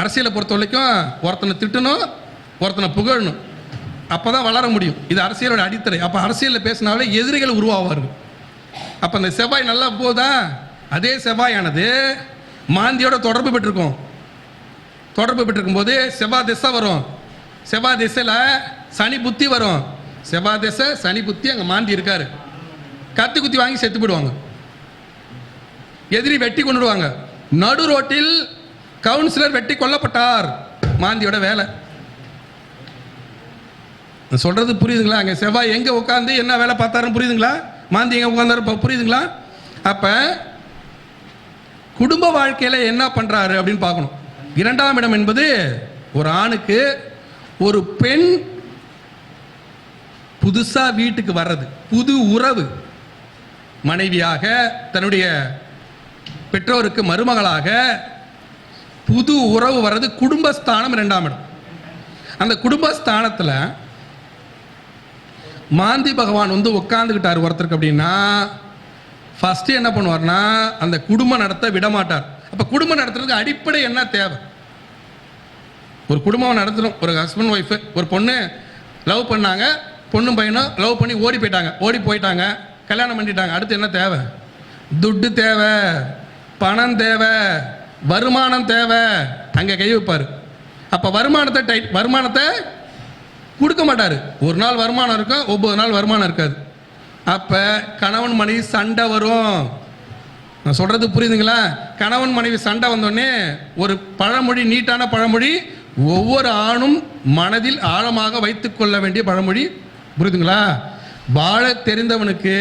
அரசியலை பொறுத்த வரைக்கும் ஒருத்தனை திட்டணும், ஒருத்தனை புகழணும், அப்போ தான் வளர முடியும். இது அரசியலோட அடித்தடை. அப்போ அரசியலில் பேசினாலே எதிரிகள் உருவாவார்கள். அப்போ அந்த செவ்வாய் நல்லா போதா, அதே செவ்வாயானது மாந்தியோட தொடர்பு பெற்றிருக்கும். தொடர்பு பெற்றிருக்கும் போது செவ்வாய் திசை வரும், செவ்வாய் திசையில் சனி புத்தி வரும். செவ்வாய் திசை சனி புத்தி அங்கே மாந்தி இருக்காரு, கத்தி குத்தி வாங்கி செத்து போயிடுவாங்க, எதிரி வெட்டி கொண்டுடுவாங்க. நடு ரோட்டில் கவுன்சிலர் வெட்டி கொல்லப்பட்டார், மாந்தியோட வேலை. சொல்றது புரியுதுங்களா? அங்கே செவ்வாய் எங்கே உட்காந்து என்ன வேலை பார்த்தாருன்னு புரியுதுங்களா? மாந்தி எங்கே உட்காந்தாரு புரியுதுங்களா? அப்போ குடும்ப வாழ்க்கையில் என்ன பண்ணுறாரு அப்படின்னு பார்க்கணும். 2ஆம் இடம் என்பது ஒரு ஆணுக்கு ஒரு பெண் புதுசாக வீட்டுக்கு வர்றது, புது உறவு, மனைவியாக, தன்னுடைய பெற்றோருக்கு மருமகளாக புது உறவு வர்றது குடும்பஸ்தானம் 2ஆம் இடம். அந்த குடும்பஸ்தானத்தில் மாந்தி பகவான் வந்து உட்காந்துக்கிட்டார் ஒருத்தருக்கு அப்படின்னா, ஃபஸ்ட்டு என்ன பண்ணுவார்னா அந்த குடும்பம் நடத்த விட மாட்டார். அப்போ குடும்பம் நடத்துறதுக்கு அடிப்படை என்ன தேவை? ஒரு குடும்பம் நடத்தணும். ஒரு ஹஸ்பண்ட் ஒய்ஃபு, ஒரு பொண்ணு லவ் பண்ணாங்க, பொண்ணும் பையனும் லவ் பண்ணி ஓடி போயிட்டாங்க, கல்யாணம் பண்ணிட்டாங்க. அடுத்து என்ன தேவை? துட்டு தேவை, பணம் தேவை, வருமானம் தேவை. அங்கே கை வைப்பார். அப்போ வருமானத்தை கொடுக்க மாட்டார். ஒரு நாள் வருமானம் இருக்கும், 9 நாள் வருமானம் இருக்காது. அப்போ கணவன் மனைவி சண்டை வரும். நான் சொல்கிறது புரியுதுங்களா? கணவன் மனைவி சண்டை வந்தோடனே ஒரு பழமொழி, நீட்டான பழமொழி, ஒவ்வொரு ஆணும் மனதில் ஆழமாக வைத்துக் கொள்ள வேண்டிய பழமொழி, புரியுதுங்களா? வாழ தெரிந்தவனுக்கு,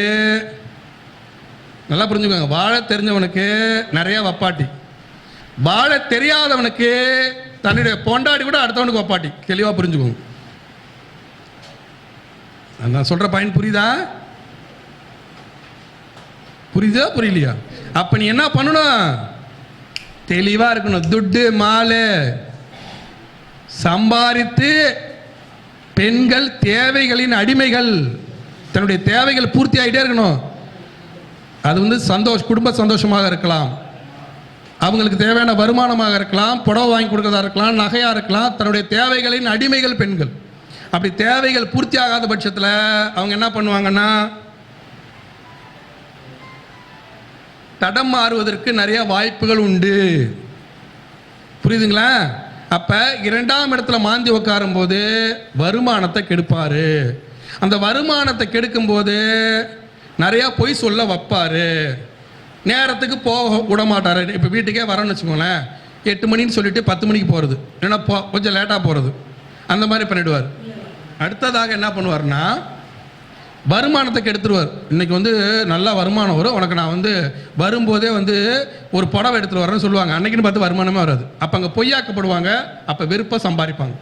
நல்லா புரிஞ்சுக்கோங்க, வாழ தெரிஞ்சவனுக்கு நிறைய வப்பாட்டி, வாழ தெரியாதவனுக்கு தன்னுடைய பொண்டாடி கூட அடுத்தவனுக்கு வப்பாட்டி. தெளிவாக புரிஞ்சுக்கோங்க. நான் சொல்ற பாயிண்ட் புரியுதா? புரியலையா? அப்ப நீ என்ன பண்ணணும்? தெளிவா இருக்கணும். துட்டு மாலு சம்பாதித்து பெண்கள் தேவைகளின் அடிமைகள், தன்னுடைய தேவைகள் பூர்த்தி ஆகிட்டே இருக்கணும். அது வந்து குடும்ப சந்தோஷமாக இருக்கலாம், அவங்களுக்கு தேவையான வருமானமாக இருக்கலாம், புடவை வாங்கி கொடுக்கறதா இருக்கலாம், நகையா இருக்கலாம். தன்னுடைய தேவைகளின் அடிமைகள் பெண்கள். அப்படி தேவைகள் பூர்த்தி ஆகாத பட்சத்தில் அவங்க என்ன பண்ணுவாங்கன்னா தடம் மாறுவதற்கு நிறைய வாய்ப்புகள் உண்டு. புரியுதுங்களா? அப்ப 2ஆம் இடத்துல மாந்தி உட்காரும் போது வருமானத்தை கெடுப்பாரு. அந்த வருமானத்தை கெடுக்கும் போது நிறைய பொய் சொல்ல வைப்பாரு, நேரத்துக்கு போக விட மாட்டாரு. இப்போ வீட்டுக்கே வரணும்னு வச்சுக்கோங்களேன், 8 மணின்னு சொல்லிட்டு 10 மணிக்கு போகிறது, இல்லைன்னா கொஞ்சம் லேட்டாக போகிறது, அந்த மாதிரி பண்ணிடுவார். அடுத்ததாக என்ன பண்ணுவார்னா வருமானத்தை கெடுத்துருவார். இன்னைக்கு வந்து நல்லா வருமானம் வரும், உனக்கு நான் வந்து வரும்போதே வந்து ஒரு புடவை எடுத்துட்டு வரேன்னு சொல்லுவாங்க. அன்னைக்குன்னு பார்த்து வருமானமே வராது. அப்போ அங்கே பொய்யாக்கப்படுவாங்க. அப்போ வெறுப்பாக சம்பாதிப்பாங்க.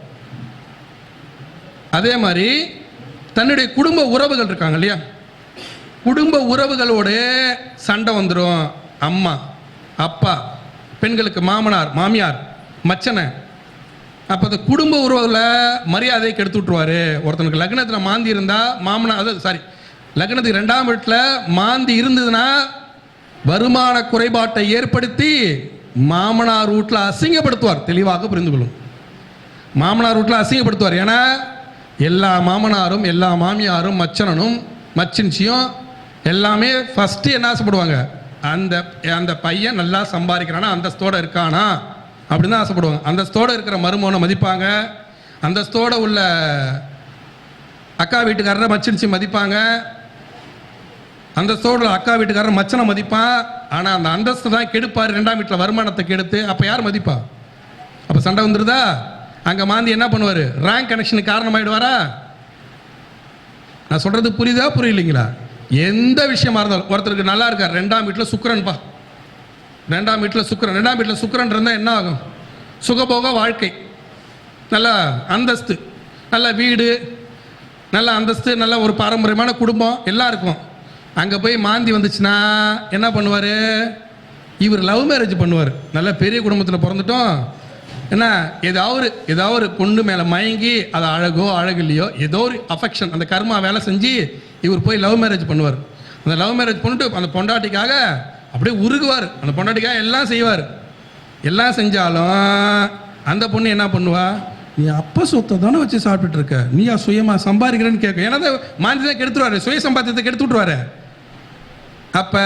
அதே மாதிரி தன்னுடைய குடும்ப உறவுகள் இருக்காங்க இல்லையா, குடும்ப உறவுகளோட சண்டை வந்துடும். அம்மா அப்பா, பெண்களுக்கு மாமனார் மாமியார் மச்சனை. அப்போ அந்த குடும்ப உறவுல மரியாதையை கெடுத்து விட்டுருவாரு. ஒருத்தனுக்கு லக்னத்தில் மாந்தி இருந்தால் மாமனார், அதாவது சாரி, லக்னத்துக்கு 2ஆம் வீட்டில் மாந்தி இருந்ததுன்னா வருமான குறைபாட்டை ஏற்படுத்தி மாமனார் வீட்டில் அசிங்கப்படுத்துவார். தெளிவாக புரிந்து கொள்ளும். மாமனார் வீட்டில் அசிங்கப்படுத்துவார். ஏன்னா எல்லா மாமனாரும் எல்லா மாமியாரும் மச்சனனும் மச்சின்ச்சியும் எல்லாமே ஃபஸ்ட்டு என்ன ஆசைப்படுவாங்க, அந்த அந்த பையன் நல்லா சம்பாதிக்கிறானா, அந்தஸ்தோடு இருக்கானா அப்படின்னு தான் ஆசைப்படுவாங்க. அந்தஸ்தோடு இருக்கிற மருமகனை மதிப்பாங்க, அந்தஸ்தோடு உள்ள அக்கா வீட்டுக்காரரை மச்சின்ச்சி மதிப்பாங்க, அந்தஸ்தோடு அக்கா வீட்டுக்காரர் மச்சனை மதிப்பான். ஆனால் அந்த அந்தஸ்து தான் கெடுப்பார் 2ஆம் வீட்டில் வருமானத்தை கெடுத்து. அப்போ யார் மதிப்பா? அப்போ சண்டை வந்துடுதா? அங்கே மாந்தி என்ன பண்ணுவார்? ரேங்க் கனெக்ஷனுக்கு காரணமாயிடுவாரா? நான் சொல்கிறது புரியுதா புரியலைங்களா? எந்த விஷயமா இருந்தாலும் ஒருத்தருக்கு நல்லா இருக்கார், 2ஆம் வீட்டில் சுக்கிரன்பா, 2ஆம் வீட்டில் சுக்கிரன், 2ஆம் வீட்டில் சுக்கிரன் இருந்தால் என்ன ஆகும்? சுகபோக வாழ்க்கை, நல்ல அந்தஸ்து, நல்ல வீடு, நல்ல அந்தஸ்து, நல்ல ஒரு பாரம்பரியமான குடும்பம் எல்லாம் இருக்கும். அங்கே போய் மாந்தி வந்துச்சுன்னா என்ன பண்ணுவார்? இவர் லவ் மேரேஜ் பண்ணுவார். நல்ல பெரிய குடும்பத்தில் பிறந்துட்டோம், என்ன ஏதாவது ஒரு பொண்ணு மேலே மயங்கி, அது அழகோ அழகு இல்லையோ ஏதோ ஒரு அஃபெக்ஷன், அந்த கர்மா வேலை செஞ்சு இவர் போய் லவ் மேரேஜ் பண்ணுவார். அந்த லவ் மேரேஜ் பண்ணிட்டு அந்த பொண்டாட்டிக்காக அப்படியே உருகுவார். அந்த பொண்டாட்டிக்காக எல்லாம் செய்வார். எல்லாம் செஞ்சாலும் அந்த பொண்ணு என்ன பண்ணுவா? நீ அப்போ சொத்தை தானே வச்சு சாப்பிட்டுட்டு இருக்க, நீயா சுயமாக சம்பாதிக்கிறேன்னு கேட்க. ஏன்னா மாந்தி தான் கெடுத்துருவாரு, சுய சம்பாத்தியத்தை கெடுத்து விட்டுருவாரு. அப்போ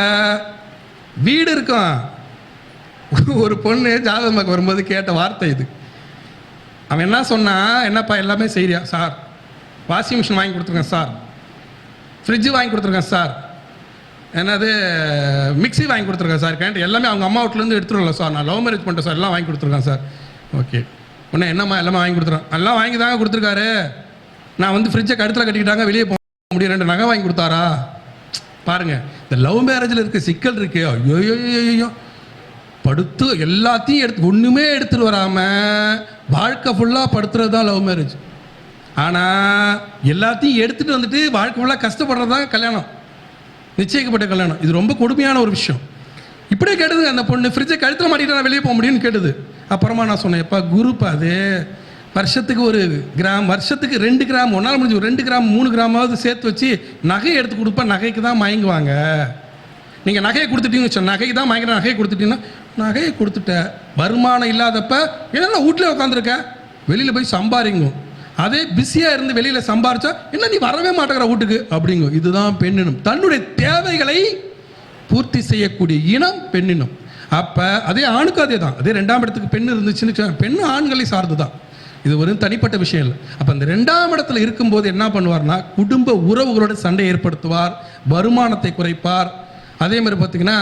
வீடு இருக்கும். ஒரு பொண்ணு ஜாதகமாக வரும்போது கேட்ட வார்த்தை இது. அவன் என்ன சொன்னான்? என்னப்பா எல்லாமே செய்றியா சார்? வாஷிங் மிஷின் வாங்கி கொடுத்துருக்கேன் சார், ஃப்ரிட்ஜு வாங்கி கொடுத்துருக்கேன் சார், என்னது மிக்சி வாங்கி கொடுத்துருக்கேன் சார், கேட்டு எல்லாமே அவங்க அம்மா வீட்டிலேருந்து எடுத்துருவல சார், நான் லவ் மேரேஜ் பண்ணிட்டேன் சார், எல்லாம் வாங்கி கொடுத்துருக்கேன் சார். ஓகே, உடனே என்னம்மா எல்லாமே வாங்கி கொடுத்துருவேன்? எல்லாம் வாங்கி தாங்க கொடுத்துருக்காரு. நான் வந்து ஃப்ரிட்ஜை கழுத்தில் கட்டிக்கிட்டாங்க, வெளியே போக முடியும், 2 நகை வாங்கி கொடுத்தாரா? பாருங்க, இந்த லவ் மேரேஜில் இருக்க சிக்கல் இருக்கு. ஐயோ, படுத்து எல்லாத்தையும் எடுத்து ஒன்றுமே எடுத்துட்டு வராமல் வாழ்க்கை ஃபுல்லாக படுத்துறது தான் லவ் மேரேஜ். ஆனால் எல்லாத்தையும் எடுத்துகிட்டு வந்துட்டு வாழ்க்கை ஃபுல்லாக கஷ்டப்படுறது தான் கல்யாணம், நிச்சயிக்கப்பட்ட கல்யாணம். இது ரொம்ப கொடுமையான ஒரு விஷயம். இப்படியே கேட்டது அந்த பொண்ணு, ஃப்ரிட்ஜை கழுத்தில் மாட்டிட்டு நான் வெளியே போக முடியும்னு கேட்டது. அப்புறமா நான் சொன்னேன், எப்பா குரூப் அது வருஷத்துக்கு 1 கிராம், வருஷத்துக்கு 2 கிராம், ஒன்றால் முடிஞ்சு 2 கிராம் 3 கிராமாவது சேர்த்து வச்சு நகையை எடுத்து கொடுப்பா, நகைக்கு தான் மயங்குவாங்க. நீங்கள் நகையை கொடுத்துட்டீங்கன்னு சொன்ன, நகைக்கு தான் மயங்கிற, நகையை கொடுத்துட்டீங்கன்னா, நகையை கொடுத்துட்ட வருமானம் இல்லாதப்ப என்ன வீட்டில் உட்காந்துருக்க, வெளியில் போய் சம்பாதிங்க. அதே பிஸியாக இருந்து வெளியில் சம்பாரிச்சா என்ன நீ வரவே மாட்டேங்கிற வீட்டுக்கு அப்படிங்க. இதுதான் பெண்ணினம், தன்னுடைய தேவைகளை பூர்த்தி செய்யக்கூடிய இனம் பெண்ணினம். அப்போ அதே ஆணுக்கு அதே தான். அதே 2ஆம் இடத்துக்கு பெண் இருந்துச்சுன்னு, பெண்ணு ஆண்களை சார்ந்து தான், இது ஒரு தனிப்பட்ட விஷயம் இல்லை. அப்போ அந்த 2ஆம் இடத்துல இருக்கும்போது என்ன பண்ணுவார்னா, குடும்ப உறவுகளோட சண்டை ஏற்படுத்துவார், வருமானத்தை குறைப்பார். அதே மாதிரி பார்த்தீங்கன்னா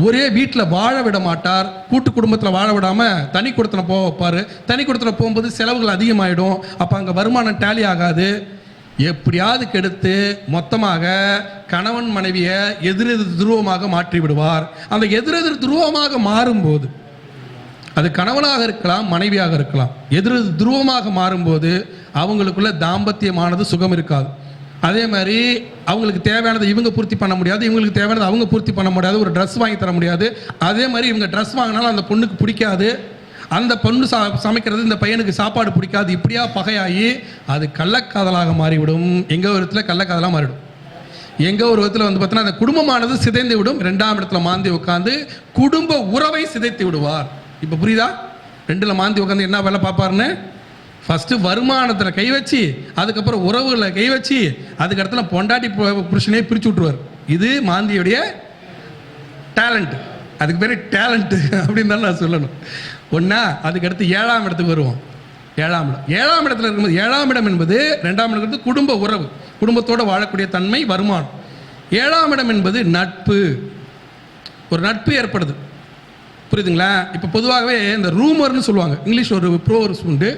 ஒரே வீட்டில் வாழ விட மாட்டார், கூட்டு குடும்பத்தில் வாழ விடாமல் தனி குடுத்தனம் போக வைப்பார். தனி குடுத்தனம் போகும்போது செலவுகள் அதிகமாகிடும். அப்போ அங்கே வருமானம் டேலி ஆகாது. எப்படியாவது கெடுத்து மொத்தமாக கணவன் மனைவியை எதிரெதிர் துருவமாக மாற்றி விடுவார். அந்த எதிரெதிர் துருவமாக மாறும்போது, அது கணவனாக இருக்கலாம் மனைவியாக இருக்கலாம், எதிரெதிர் துருவமாக மாறும்போது அவங்களுக்குள்ள தாம்பத்தியமானது சுகம் இருக்காது. அதே மாதிரி அவங்களுக்கு தேவையானதை இவங்க பூர்த்தி பண்ண முடியாது, இவங்களுக்கு தேவையானதை அவங்க பூர்த்தி பண்ண முடியாது. ஒரு ட்ரெஸ் வாங்கி தர முடியாது. அதே மாதிரி இவங்க ட்ரெஸ் வாங்கினாலும் அந்த பொண்ணுக்கு பிடிக்காது, அந்த பொண்ணு சமைக்கிறது இந்த பையனுக்கு சாப்பாடு பிடிக்காது. இப்படியா பகையாகி அது கள்ளக்காதலாக மாறிவிடும். எங்கே ஒரு இடத்துல கள்ளக்காதலாக மாறிவிடும். எங்கே ஒரு விதத்தில் வந்து பார்த்தீங்கன்னா அந்த குடும்பமானது சிதைந்து விடும். 2ஆம் இடத்துல மாந்தி உட்காந்து குடும்ப உறவை சிதைத்து விடுவார். இப்போ புரியுதா? 2ல் மாந்தி உட்காந்து என்ன வேலை பார்ப்பாருன்னு? ஃபஸ்ட்டு வருமானத்தில் கை வச்சு, அதுக்கப்புறம் உறவுகளில் கை வச்சு, அதுக்கு இடத்துல பொண்டாட்டி புருஷனே பிரித்து விட்ருவார். இது மாந்தியுடைய டேலண்ட். அதுக்கு பேர் டேலண்ட்டு அப்படின்னு தான் நான் சொல்லணும். ஒன்றா அதுக்கடுத்து 7ஆம் இடத்துக்கு வருவோம். 7ஆம் இடத்துல இருக்கும்போது, 7ஆம் இடம் என்பது 2ஆம் இடம் குடும்ப உறவு, குடும்பத்தோடு வாழக்கூடிய தன்மை, வருமானம். 7ஆம் இடம் என்பது நட்பு. ஒரு நட்பு ஏற்படுது, புரியுதுங்களா? இப்போ பொதுவாகவே இந்த ரூமர்னு சொல்லுவாங்க, இங்கிலீஷ் ஒரு ப்ரோவர்ஸ் உண்டு.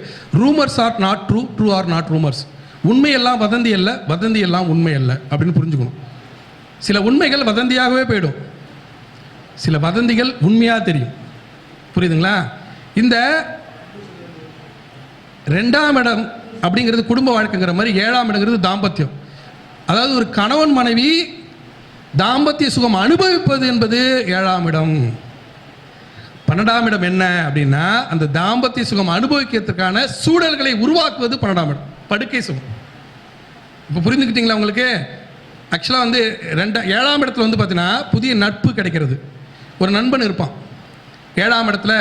Rumours are not true, true are not rumours. உண்மையெல்லாம் வதந்தி அல்ல, வதந்தி எல்லாம் உண்மை அல்ல அப்படின்னு புரிஞ்சுக்கணும். சில உண்மைகள் வதந்தியாகவே போயிடும், சில வதந்திகள் உண்மையாக தெரியும். புரியுதுங்களா? இந்த 2ஆம் இடம் அப்படிங்கிறது குடும்ப வாழ்க்கைங்கிற மாதிரி 7ஆம் இடங்கிறது தாம்பத்தியம். அதாவது ஒரு கணவன் மனைவி தாம்பத்திய சுகம் அனுபவிப்பது என்பது 7ஆம் இடம். 12ஆம் இடம் என்ன அப்படின்னா அந்த தாம்பத்திய சுகம் அனுபவிக்கிறதுக்கான சூழல்களை உருவாக்குவது 12ஆம் இடம், படுக்கை சுகம். இப்போ புரிந்துக்கிட்டீங்களா உங்களுக்கு? ஆக்சுவலாக வந்து 7ஆம் இடத்துல வந்து பார்த்தீங்கன்னா புதிய நட்பு கிடைக்கிறது. ஒரு நண்பன் இருப்பான், 7ஆம் இடத்துல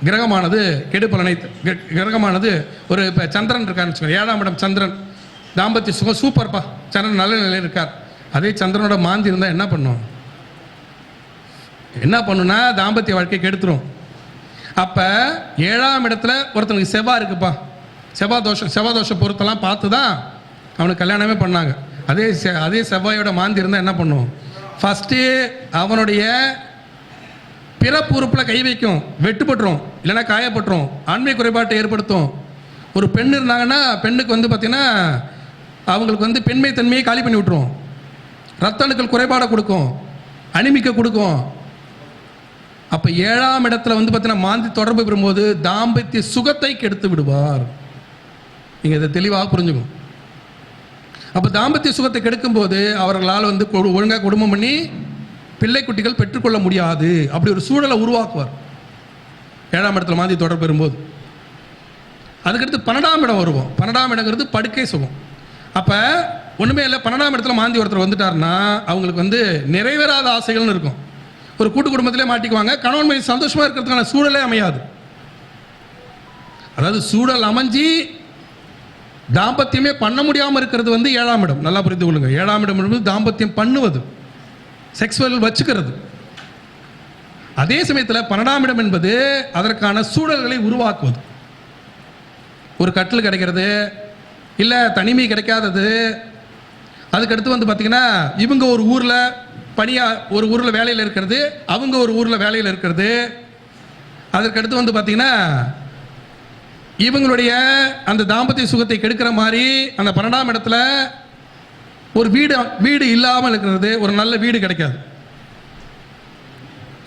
கிரகமானது கெடுபலனை, கிரகமானது ஒரு இப்போ சந்திரன் இருக்கான்னு வச்சுக்கோங்க, 7ஆம் இடம் சந்திரன், தாம்பத்திய சுகம் சூப்பர்ப்பா, சந்திரன் நல்ல நிலையில் இருக்கார். அதே சந்திரனோட மாந்தி இருந்தால் என்ன பண்ணும்? என்ன பண்ணுன்னா தாம்பத்திய வாழ்க்கை கெடுத்துரும். அப்போ 7ஆம் இடத்துல ஒருத்தனுக்கு செவ்வாய் இருக்குப்பா, செவ்வாய் தோஷம் பொறுத்தெல்லாம் பார்த்து தான் அவனுக்கு கல்யாணமே பண்ணாங்க. அதே செவ்வாயோட மாந்தி இருந்தால் என்ன பண்ணும்? ஃபஸ்ட்டு அவனுடைய பிறப்பு உறுப்பில் கை வைக்கும், வெட்டுப்பட்டுரும், இல்லைன்னா காயப்பட்டுரும், ஆண்மை குறைபாட்டை ஏற்படுத்தும். ஒரு பெண் இருந்தாங்கன்னா பெண்ணுக்கு வந்து பார்த்திங்கன்னா அவங்களுக்கு வந்து பெண்மை தன்மையை காலி பண்ணி விட்டுரும், ரத்த அணுக்கள் குறைபாடை கொடுக்கும், அனிமிக்க கொடுக்கும். அப்போ 7ஆம் இடத்துல வந்து பார்த்தீங்கன்னா மாந்தி தொடர்பு பெறும்போது தாம்பத்திய சுகத்தை கெடுத்து விடுவார். நீங்கள் இதை தெளிவாக புரிஞ்சுக்கணும். அப்போ தாம்பத்திய சுகத்தை கெடுக்கும் போது அவர்களால் வந்து ஒழுங்காக குடும்பம் பண்ணி பிள்ளை குட்டிகள் பெற்றுக்கொள்ள முடியாது. அப்படி ஒரு சூழலை உருவாக்குவார் 7ஆம் இடத்துல மாந்தி தொடர்பு பெறும்போது. அதுக்கடுத்து 12ஆம் இடம் வருவோம். 12ஆம் இடங்கிறது படுக்கை சுகம். அப்போ ஒன்றுமே இல்லை, 12ஆம் இடத்துல மாந்தி ஒருத்தர் வந்துட்டார்னா அவங்களுக்கு வந்து நிறைவேறாத ஆசைகள்னு இருக்கும். ஒரு கூட்டு குடும்பத்திலே மாட்டிக்குவாங்க, கணவன் மனைவி சந்தோஷமாக இருக்கிறதுக்கான சூழலே அமையாது. அதாவது சூழல் அமைஞ்சி தாம்பத்தியமே பண்ண முடியாமல் இருக்கிறது வந்து 7ஆம் இடம். நல்லா புரிந்து கொள்ளுங்க. 7ஆம் இடம் என்பது தாம்பத்தியம் பண்ணுவது, செக்ஸுவல் வச்சுக்கிறது. அதே சமயத்தில் 12ஆம் இடம் என்பது அதற்கான சூழல்களை உருவாக்குவது. ஒரு கட்டில் கிடைக்கிறது, இல்லை தனிமை கிடைக்காதது. அதுக்கடுத்து வந்து பார்த்திங்கன்னா இவங்க ஒரு ஊரில் ஒரு ஊரில் வேலையில் இருக்கிறது, அவங்க ஒரு ஊரில் வேலையில் இருக்கிறது. அதற்கடுத்து வந்து பார்த்திங்கன்னா இவங்களுடைய அந்த தாம்பத்திய சுகத்தை கெடுக்கிற மாதிரி அந்த 12ஆம் இடத்துல ஒரு வீடு இல்லாமல் இருக்கிறது. ஒரு நல்ல வீடு கிடைக்காது,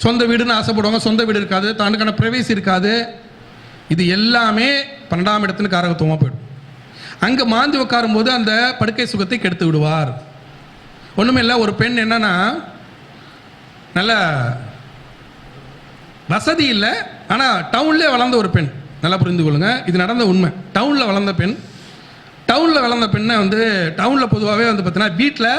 சொந்த வீடுன்னு ஆசைப்படுவாங்க, சொந்த வீடு இருக்காது, தனக்கான பிரைவேசி இருக்காது. இது எல்லாமே 12ஆம் இடத்துக்கு காரகத்துவமாக போயிடும். அங்கே மாந்தி உட்காரும் போது அந்த படுக்கை சுகத்தை கெடுத்து விடுவார். ஒன்றுமே இல்லை, ஒரு பெண் என்னன்னா நல்ல வசதி இல்லை, ஆனால் டவுன்லேயே வளர்ந்த ஒரு பெண். நல்லா புரிந்து கொள்ளுங்க, இது நடந்த உண்மை. டவுனில் வளர்ந்த பெண்ணை வந்து டவுனில் பொதுவாகவே வந்து பார்த்தீங்கன்னா வீட்டில்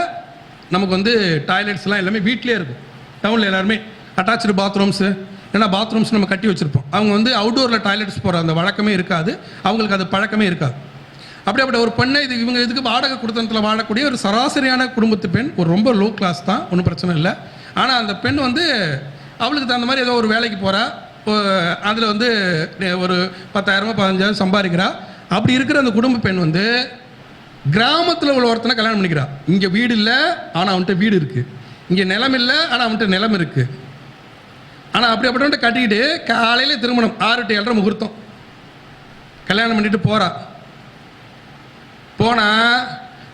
நமக்கு வந்து டாய்லெட்ஸ்லாம் எல்லாமே வீட்டிலே இருக்கும். டவுனில் எல்லாருமே அட்டாச்சு பாத்ரூம்ஸு, ஏன்னா பாத்ரூம்ஸ் நம்ம கட்டி வச்சுருப்போம். அவங்க வந்து அவுட்டோரில் டாய்லெட்ஸ் போகிற அந்த வழக்கமே இருக்காது, அவங்களுக்கு அது பழக்கமே இருக்காது. அப்படிப்பட்ட ஒரு பெண்ணை இதுக்கு வாடகை குடும்பத்தில் வாழக்கூடிய ஒரு சராசரியான குடும்பத்து பெண், ஒரு ரொம்ப லோ கிளாஸ் தான், ஒன்றும் பிரச்சனை இல்லை. ஆனால் அந்த பெண் வந்து அவளுக்கு தகுந்த மாதிரி ஏதோ ஒரு வேலைக்கு போகிறா, அதில் வந்து ஒரு 10,000 15,000 சம்பாதிக்கிறா. அப்படி இருக்கிற அந்த குடும்ப பெண் வந்து கிராமத்தில் உள்ள ஒருத்தனை கல்யாணம் பண்ணிக்கிறா. இங்கே வீடு இல்லை, ஆனால் அவன்கிட்ட வீடு இருக்குது. இங்கே நிலம் இல்லை, ஆனால் அவன்கிட்ட நிலம் இருக்குது. ஆனால் அப்படிப்பட்ட கட்டிக்கிட்டு காலையில் திருமணம் 6 to 7:30 முகூர்த்தம் கல்யாணம் பண்ணிட்டு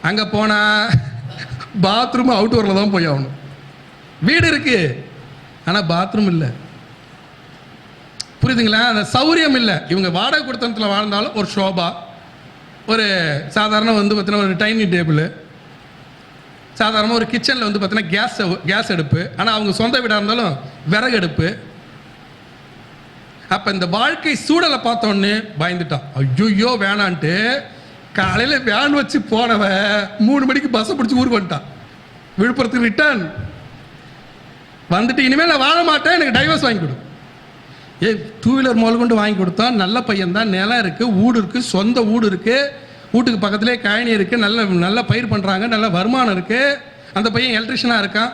அங்கே போனால் பாத்ரூம் அவுட்டோரில் தான் போய் ஆகணும். வீடு இருக்கு, ஆனால் பாத்ரூம் இல்லை. புரியுதுங்களா? அந்த சௌரியம் இல்லை. இவங்க வாடகை கொடுத்தனத்தில் வாழ்ந்தாலும் ஒரு ஷோபா, ஒரு சாதாரண வந்து பார்த்தீங்கன்னா ஒரு டைனிங் டேபிள், சாதாரணமாக ஒரு கிச்சனில் வந்து பார்த்தீங்கன்னா கேஸ் அடுப்பு, ஆனால் அவங்க சொந்த வீடாக இருந்தாலும் விறகு அடுப்பு. அப்போ இந்த வாழ்க்கை சூழலை பார்த்தோன்னே பயந்துட்டான். ஐயோ வேணான்ட்டு காலையில் வேன் வச்சு போனவன் 3 மணிக்கு பஸ்ஸை பிடிச்சி ஊருக்கு வந்துட்டான். விழுப்புரத்துக்கு ரிட்டர்ன் வந்துட்டு இனிமேல் நான் வாழ மாட்டேன், எனக்கு டைவர்ஸ் வாங்கி கொடு. 2 வீலர் முதல் கொண்டு வாங்கி கொடுத்தான். நல்ல பையன் தான், நிலம் இருக்குது, வீடு இருக்குது, சொந்த வீடு இருக்குது, வீட்டுக்கு பக்கத்துலேயே கழனி இருக்குது, நல்ல பயிர் பண்ணுறாங்க, நல்ல வருமானம் இருக்குது. அந்த பையன் எலக்ட்ரிஷனாக இருக்கான்.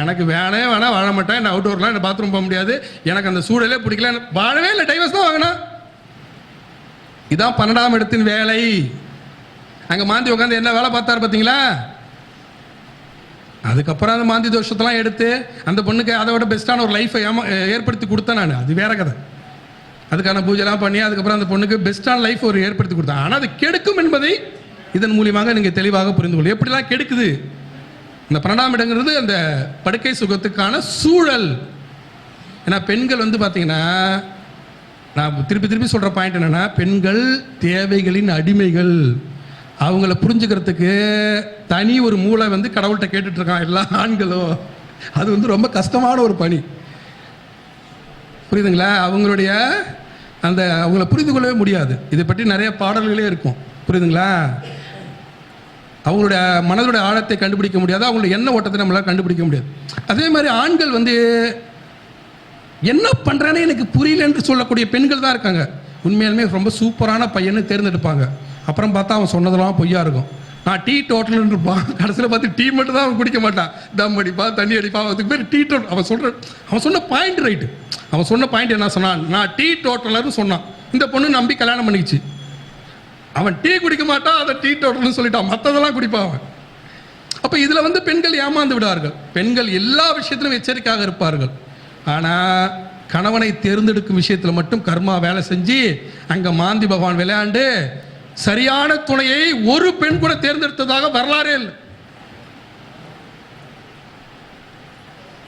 எனக்கு வேணாம் வாழ மாட்டேன், நான் அவுட்டோர்லாம் எனக்கு பாத்ரூம் போக முடியாது, எனக்கு அந்த சூழலே பிடிக்கல, வாழவே இல்லை, டைவர்ஸ் தான் வாங்கினா. இதான் 12ஆம் இடத்தின் வேலை. அங்கே மாந்தி உட்காந்து என்ன வேலை பார்த்தாரு பார்த்தீங்களா? அதுக்கப்புறம் அந்த மாந்தி தோஷத்தெல்லாம் எடுத்து அந்த பொண்ணுக்கு அதை விட பெஸ்ட்டான ஒரு லைஃப்பை ஏற்படுத்தி கொடுத்தேன் நான். அது வேற கதை. அதுக்கான பூஜைலாம் பண்ணி அதுக்கப்புறம் அந்த பொண்ணுக்கு பெஸ்ட்டான லைஃப் ஒரு ஏற்படுத்தி கொடுத்தேன். ஆனால் அது கெடுக்கும் என்பதை இதன் மூலியமாக நீங்கள் தெளிவாக புரிந்து கொள்ளும். எப்படிலாம் கெடுக்குது இந்த 12ஆம் இடங்கிறது அந்த படுக்கை சுகத்துக்கான சூழல். ஏன்னா பெண்கள் வந்து பார்த்தீங்கன்னா, நான் திருப்பி திருப்பி சொல்கிற பாயிண்ட் என்னென்னா, பெண்கள் தேவைகளின் அடிமைகள். அவங்கள புரிஞ்சுக்கிறதுக்கு தனி ஒரு மூளை வந்து கடவுள்கிட்ட கேட்டுட்ருக்கான் எல்லா ஆண்களும். அது வந்து ரொம்ப கஷ்டமான ஒரு பணி, புரியுதுங்களா? அவங்களுடைய அவங்கள புரிந்து கொள்ளவே முடியாது. இதை பற்றி நிறைய பாடல்களே இருக்கும், புரியுதுங்களா? அவங்களுடைய மனதுடைய ஆழத்தை கண்டுபிடிக்க முடியாது, அவங்களுடைய எண்ண ஓட்டத்தை நம்மளால் கண்டுபிடிக்க முடியாது. அதே மாதிரி ஆண்கள் வந்து என்ன பண்ணுறேன்னு எனக்கு புரியல என்று சொல்லக்கூடிய பெண்கள் தான் இருக்காங்க. உண்மையாலுமே ரொம்ப சூப்பரான பையனை தேர்ந்தெடுப்பாங்க. அப்புறம் பார்த்தா அவன் சொன்னதெல்லாம் பொய்யா இருக்கும். நான் டீ டோட்டல்னு இருப்பான், கடைசியில் பார்த்து டீ மட்டும் தான் அவன் குடிக்க மாட்டான், தம் அடிப்பா தண்ணி அடிப்பா. அதுக்கு பேர் டீ டோட்டல். அவன் சொன்ன பாயிண்ட் ரைட்டு. அவன் சொன்ன பாயிண்ட் என்ன சொன்னான், நான் டீ டோட்டலர்னு சொன்னான். இந்த பொண்ணு நம்பி கல்யாணம் பண்ணிக்கிச்சு. அவன் டீ குடிக்க மாட்டான், அதை டீ டோட்டல்னு சொல்லிட்டான், மற்றதெல்லாம் குடிப்பான் அவன். அப்போ இதில் வந்து பெண்கள் ஏமாந்து விடார்கள். பெண்கள் எல்லா விஷயத்திலும் எச்சரிக்கையாக இருப்பார்கள். ஆனால் கணவனை தேர்ந்தெடுக்கும் விஷயத்தில் மட்டும் கர்மா வேலை செஞ்சு அங்கே மாந்தி பகவான் விளையாண்டு சரியான துணையை ஒரு பெண் கூட தேர்ந்தெடுத்ததாக வரலாறே இல்லை.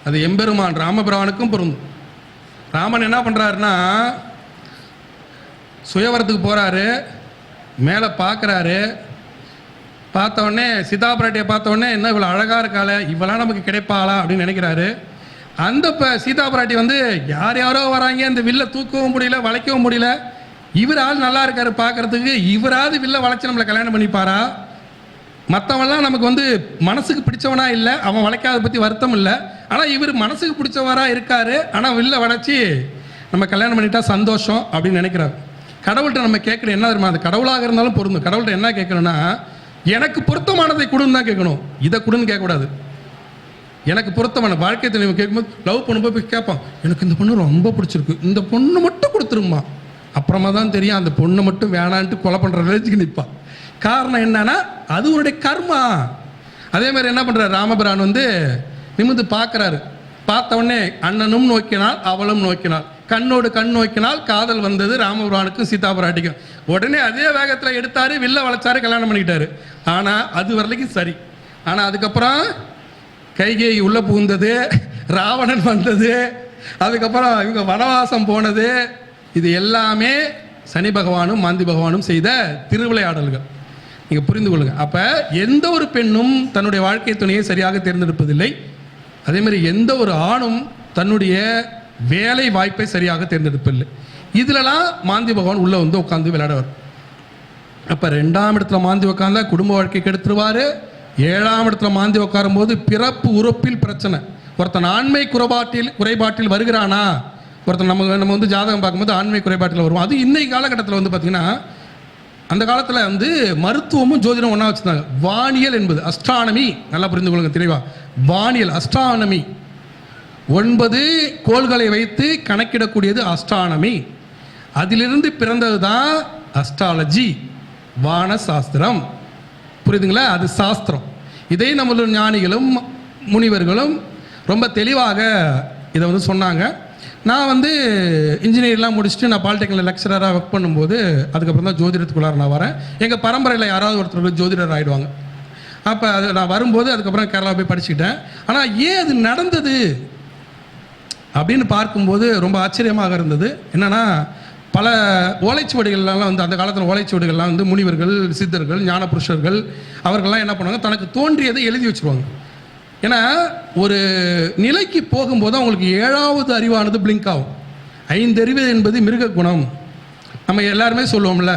அது எம்பெருமான் ராமபிரானுக்கும் பொருந்தும். ராமன் என்ன பண்ணுறாருன்னா, சுயவரத்துக்கு போகிறாரு, மேலே பார்க்குறாரு. பார்த்தவொடனே சீதா பிராட்டியை பார்த்தவொடனே என்ன இவ்வளோ அழகாக இருக்காளே, இவெல்லாம் நமக்கு கிடைப்பாளா அப்படின்னு நினைக்கிறாரு. அந்த சீதா பிராட்டி வந்து யாரோ வராங்க, இந்த வில்லை தூக்கவும் முடியல, வளைக்கவும் முடியல, இவர் ஆள் நல்லா இருக்காரு பார்க்கறதுக்கு, இவராது வில்லை வளைச்சு நம்மளை கல்யாணம் பண்ணிப்பாரா? மற்றவன்லாம் நமக்கு வந்து மனசுக்கு பிடிச்சவனா இல்லை, அவன் வளைக்காத பற்றி வருத்தம் இல்லை. ஆனால் இவர் மனசுக்கு பிடிச்சவரா இருக்காரு, ஆனால் வில்லை வளைச்சி நம்ம கல்யாணம் பண்ணிட்டா சந்தோஷம் அப்படின்னு நினைக்கிறார். கடவுள்கிட்ட நம்ம கேட்கணும் என்ன தெரியுமா, அது கடவுளாக இருந்தாலும் பொருந்தும். கடவுள்கிட்ட என்ன கேட்கணும்னா, எனக்கு பொருத்தமானதை கொடுன்னு தான் கேட்கணும், இதை கொடுன்னு கேட்கக்கூடாது. எனக்கு பொருத்தமான வாழ்க்கை தெளிவு கேட்கும்போது, லவ் பண்ணும்போது போய் கேட்பான், எனக்கு இந்த பொண்ணு ரொம்ப பிடிச்சிருக்கு, இந்த பொண்ணு மட்டும் கொடுத்துருமா. அப்புறமா தான் தெரியும் அந்த பொண்ணை மட்டும் வேணான்ட்டு கொலை பண்ணுற ரேஞ்சுக்கு நிற்பான். காரணம் என்னன்னா, அது உன்னுடைய கர்மா. அதே மாதிரி என்ன பண்ணுறாரு ராமபிரான் வந்து நிமிர்ந்து பார்க்குறாரு. பார்த்த உடனே அண்ணனும் நோக்கினாள் அவளும் நோக்கினாள், கண்ணோடு கண் நோக்கினால் காதல் வந்தது ராமபிரானுக்கும் சீதா பிராட்டிக்கும். உடனே அதே வேகத்தில் எடுத்தாரு, வில்ல வளைச்சாரு, கல்யாணம் பண்ணிக்கிட்டாரு. ஆனால் அது வரலைக்கும் சரி. ஆனால் அதுக்கப்புறம் கைகேயி உள்ள புகுந்தது, ராவணன் வந்தது, அதுக்கப்புறம் இவங்க வனவாசம் போனது, இது எல்லாமே சனி பகவானும் மாந்தி பகவானும் செய்த திருவிளையாடல்கள். நீங்கள் புரிந்து கொள்ளுங்க. அப்போ எந்த ஒரு பெண்ணும் தன்னுடைய வாழ்க்கை துணையை சரியாக தேர்ந்தெடுப்பதில்லை. அதே மாதிரி எந்த ஒரு ஆணும் தன்னுடைய வேலை வாய்ப்பை சரியாக தேர்ந்தெடுப்பதில்லை. இதிலலாம் மாந்தி பகவான் உள்ளே வந்து உட்காந்து விளையாடுவார். அப்போ 2ஆம் இடத்துல மாந்தி உட்காந்தா குடும்ப வாழ்க்கை கெடுத்துருவார். 7ஆம் இடத்துல மாந்தி உட்காரும் போது பிறப்பு உறுப்பில் பிரச்சனை. ஒருத்தன் ஆண்மை குறைபாட்டில் வருகிறானா, ஒருத்தன் நம்ம வந்து ஜாதகம் பார்க்கும்போது ஆண்மை குறைபாட்டில் வருவோம். அது இன்னைக்கு காலகட்டத்தில் வந்து பார்த்திங்கன்னா, அந்த காலத்தில் வந்து மருத்துவமும் ஜோதிடம் ஒன்றா வச்சுருந்தாங்க. வானியல் என்பது அஸ்ட்ரானமி, நல்லா புரிந்து கொள்ளுங்க தெளிவா. வானியல் அஸ்ட்ரானமி 9 கோள்களை வைத்து கணக்கிடக்கூடியது அஸ்ட்ரானமி. அதிலிருந்து பிறந்தது தான் அஸ்ட்ராலஜி, வான சாஸ்திரம். புரியுதுங்களா? அது சாஸ்திரம். இதை நம்மளோட ஞானிகளும் முனிவர்களும் ரொம்ப தெளிவாக இதை வந்து சொன்னாங்க. நான் வந்து இன்ஜினியரிங்லாம் முடிச்சுட்டு நான் பாலிடெக்னிக் லெக்சராக ஒர்க் பண்ணும்போது அதுக்கப்புறம் தான் ஜோதிடத்துக்குள்ளார நான் வரேன். எங்கள் பரம்பரையில் யாராவது ஒருத்தர் ஜோதிடர் ஆகிடுவாங்க. அப்போ அது நான் வரும்போது அதுக்கப்புறம் கேரளா போய் படிச்சுக்கிட்டேன். ஆனால் ஏன் அது நடந்தது அப்படின்னு பார்க்கும்போது ரொம்ப ஆச்சரியமாக இருந்தது. என்னென்னா, பல ஓலைச்சுவடிகள்லாம் வந்து அந்த காலத்தில் ஓலைச்சுவடிகள்லாம் வந்து முனிவர்கள், சித்தர்கள், ஞான புருஷர்கள் அவர்கள்லாம் என்ன பண்ணுவாங்க, தனக்கு தோன்றியதை எழுதி வச்சுருவாங்க. ஏன்னா ஒரு நிலைக்கு போகும்போது அவங்களுக்கு 7வது அறிவானது பிளிங்க் ஆகும். 5 அறிவு என்பது மிருக குணம். நம்ம எல்லாருமே சொல்லுவோம்ல,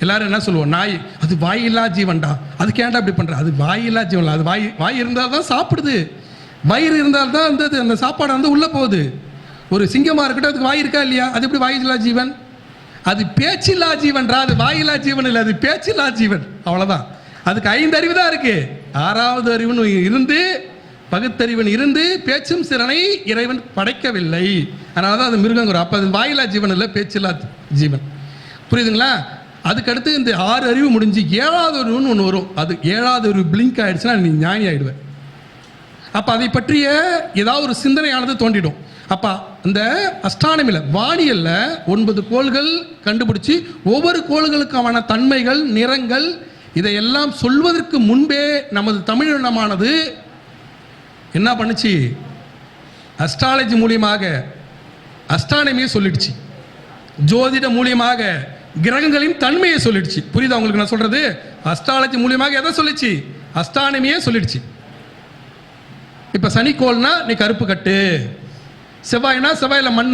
எல்லாரும் என்ன சொல்லுவோம், நாய் அது வாயில்லா ஜீவன்டா, அது கேண்டா அப்படி பண்ணுற, அது வாயில்லா ஜீவன், அது வாய் இருந்தால் தான் சாப்பிடுது, வயிறு இருந்தால் தான் அந்த சாப்பாடு வந்து உள்ளே போகுது. ஒரு சிங்கமாக இருக்கட்டும், அதுக்கு வாய் இருக்கா இல்லையா, அது எப்படி வாயில்லா ஜீவன்? அது பேச்சில்லா ஜீவன்ரா, அது வாயில்லா ஜீவன் இல்லை, அது பேச்சில்லா ஜீவன். அவ்வளோதான். அதுக்கு 5 அறிவு தான் இருக்கு. 6வது அறிவுன்னு இருந்து, பகுத்தறிவன் இருந்து பேச்சும் திறனை இறைவன் படைக்கவில்லை. அதனால தான் அது மிருகங்கிற. அப்போ அது வாயில்லா ஜீவன் இல்லை, பேச்சில்லா ஜீவன். புரியுதுங்களா? அதுக்கடுத்து இந்த 6 அறிவு முடிஞ்சு 7வது அறிவுன்னு ஒன்று வரும். அது 7வது அறிவு பிளிங்க் ஆகிடுச்சுன்னா நீ ஞானி ஆகிடுவேன். அப்போ அதை பற்றிய ஏதாவது ஒரு சிந்தனையானது தோண்டிடும். அப்போ இந்த அஸ்ட்ரானமியில் வானியலில் 9 கோள்கள் கண்டுபிடிச்சி ஒவ்வொரு கோள்களுக்கான தன்மைகள், நிறங்கள், இதையெல்லாம் சொல்வதற்கு முன்பே நமது தமிழினமானது என்ன பண்ணுச்சு? அஸ்ட்ராலஜி மூலியமாக அஸ்ட்ரானமியை சொல்லிடுச்சு, ஜோதிட மூலியமாக கிரகங்களின் தன்மையை சொல்லிடுச்சு. புரியுதா உங்களுக்கு நான் சொல்றது? அஸ்ட்ராலஜி மூலியமாக எதை சொல்லிச்சு? அஸ்ட்ரானமியே சொல்லிடுச்சு. இப்போ சனிக்கோள்னா நீ கருப்பு கட்டு, செவ்வாய்னா செவ்வாயில் மண்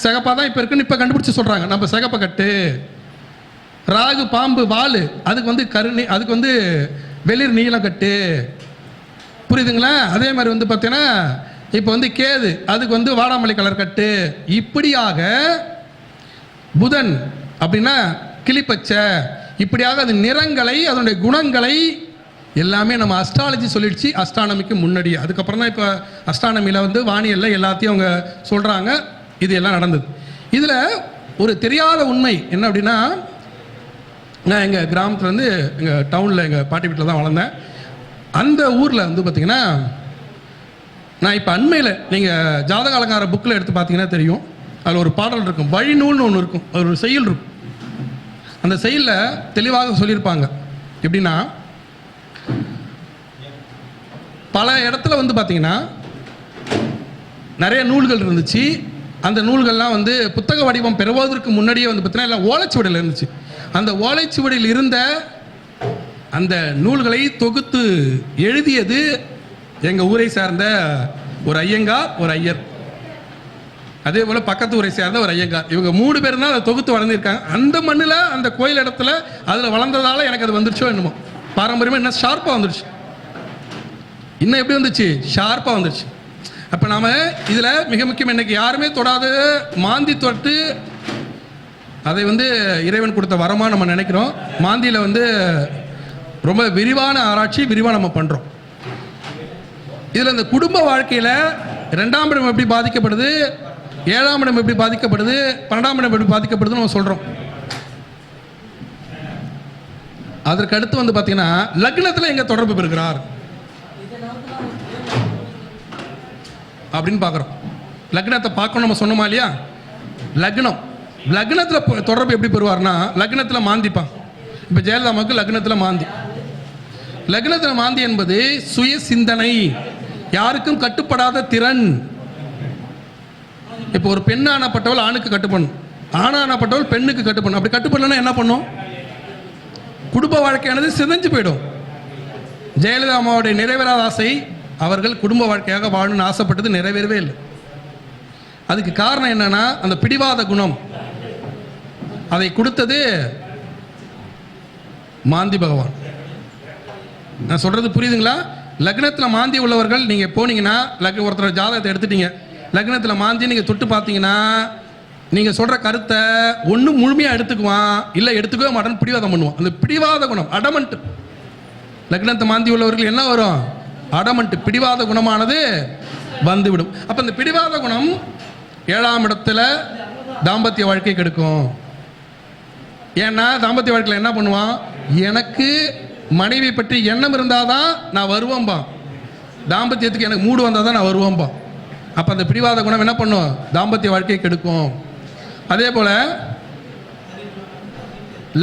சிகப்பாக தான் இப்போ இருக்குன்னு இப்போ கண்டுபிடிச்சி சொல்கிறாங்க, நம்ம சிகப்பை கட்டு. ராகு பாம்பு வால், அதுக்கு வந்து அதுக்கு வந்து வெளிர் நீளம் கட்டு. புரியுதுங்களா? அதே மாதிரி வந்து பார்த்தீங்கன்னா இப்போ வந்து கேது, அதுக்கு வந்து வாடாமல்லி கலர் கட்டு. இப்படியாக புதன் அப்படின்னா கிளிப்பச்சை, இப்படியாக அது நிறங்களை அதனுடைய குணங்களை எல்லாமே நம்ம அஸ்ட்ராலஜி சொல்லிடுச்சு அஸ்ட்ரானமிக்கு முன்னாடி. அதுக்கப்புறம் தான் இப்போ அஸ்ட்ரானமியில் வந்து வானியல்ல எல்லாத்தையும் அவங்க சொல்கிறாங்க. இது எல்லாம் நடந்தது. இதில் ஒரு தெரியாத உண்மை என்ன அப்படின்னா, நான் எங்கள் கிராமத்துலேருந்து எங்கள் டவுனில் எங்கள் பாட்டி வீட்டில் தான் வளர்ந்தேன். அந்த ஊரில் வந்து பார்த்திங்கன்னா, நான் இப்போ அண்மையில் நீங்கள் ஜாதக அலங்கார புக்கில் எடுத்து பார்த்தீங்கன்னா தெரியும், அதில் ஒரு பாடல் இருக்கும், வழிநூல்னு ஒன்று இருக்கும், அது ஒரு செயல் இருக்கும். அந்த செயலில் தெளிவாக சொல்லியிருப்பாங்க. எப்படின்னா, பல இடத்துல வந்து பார்த்தீங்கன்னா நிறைய நூல்கள் இருந்துச்சு. அந்த நூல்கள்லாம் வந்து புத்தக வடிவம் பெறுவதற்கு முன்னாடியே வந்து பார்த்தீங்கன்னா எல்லாம் ஓலைச்சுவடியில் இருந்துச்சு. அந்த ஓலைச்சுவடியில் இருந்த அந்த நூல்களை தொகுத்து எழுதியது எங்கள் ஊரை சார்ந்த ஒரு ஐயங்கார், ஒரு ஐயர், அதே போல் பக்கத்து ஊரை சேர்ந்த ஒரு ஐயங்கார். இவங்க 3 பேர் தான் அதை தொகுத்து வளர்ந்துருக்காங்க. அந்த மண்ணில் அந்த கோயில் இடத்துல அதில் வளர்ந்ததால் எனக்கு அது வந்துருச்சோ என்னமோ, பாரம்பரியமாக இன்னும் ஷார்ப்பாக வந்துருச்சு. இன்னும் எப்படி வந்துச்சு? ஷார்ப்பாக வந்துருச்சு. அப்போ நாம் இதில் மிக முக்கியம், இன்னைக்கு யாருமே தொடாத மாந்தி தொட்டு அதை வந்து இறைவன் கொடுத்த வரமாக நம்ம நினைக்கிறோம். மாந்தியில் வந்து ரொம்ப விரிவான ஆராய்ச்சி, விரிவாக நம்ம பண்ணுறோம். இதில் இந்த குடும்ப வாழ்க்கையில் 2ஆம் இடம் எப்படி பாதிக்கப்படுது, 7ஆம் இடம் எப்படி பாதிக்கப்படுது, 12ஆம் இடம் எப்படி பாதிக்கப்படுதுன்னு நம்ம சொல்கிறோம். அதற்கு அடுத்து வந்து பார்த்தீங்கன்னா லக்னத்தில் எங்கே தொடர்பு பெறுகிறார் அப்படின்னு பார்க்குறோம். லக்னத்தை பார்க்கணும் நம்ம சொன்னோமா இல்லையா? லக்னத்தில் தொடர்பு எப்படி பெறுவார்னா, லக்னத்தில் மாந்திப்பான். இப்போ ஜெயலலிதாவுக்கு லக்னத்தில் மாந்தி. லக்னத்தில் மாந்தி என்பது சுய சிந்தனை, யாருக்கும் கட்டுப்படாத திறன். இப்போ ஒரு பெண்ணானப்பட்டவள் ஆணுக்கு கட்டுப்படணும், ஆணானப்பட்டவள் பெண்ணுக்கு கட்டுப்படணும். அப்படி கட்டுப்படலன்னா என்ன பண்ணும்? குடும்ப வாழ்க்கையானது சிதைஞ்சு போயிடும். ஜெயலலிதா அம்மாவுடைய நிறைவேறாத ஆசை, அவர்கள் குடும்ப வாழ்க்கையாக வாழணும்னு ஆசைப்பட்டது நிறைவேறவே இல்லை. அதுக்கு காரணம் என்னன்னா, அந்த பிடிவாத குணம் அதை கொடுத்தது மாந்தி பகவான். நான் சொல்றது புரியுதுங்களா? லக்னத்தில் மாந்தி உள்ளவர்கள் நீங்கள் போனீங்கன்னா, ஒருத்தர் ஜாதகத்தை எடுத்துட்டீங்க, லக்னத்தில் மாந்தி நீங்கள் தொட்டு பார்த்தீங்கன்னா, நீங்கள் சொல்கிற கருத்தை ஒன்று முழுமையாக எடுத்துக்குவான், இல்லை எடுத்துக்கவே மாட்டான்னு பிடிவாதம் பண்ணுவான். அந்த பிடிவாத குணம் அடமண்ட். லக்னத்தை மாந்தி உள்ளவர்கள் என்ன வரும்? அடமண்ட், பிடிவாத குணமானது வந்துவிடும். அப்போ இந்த பிடிவாத குணம் 7ஆம் இடத்துல தாம்பத்திய வாழ்க்கை கெடுக்கும். ஏன்னா தாம்பத்திய வாழ்க்கையில் என்ன பண்ணுவான்? எனக்கு மனைவி பற்றி எண்ணம் இருந்தால் தான் நான் வருவேன்பா, தாம்பத்தியத்துக்கு எனக்கு மூடு வந்தால் தான் நான் வருவேன்பா. அப்போ அந்த பிடிவாத குணம் என்ன பண்ணும்? தாம்பத்திய வாழ்க்கையை கெடுக்கும். அதே போல்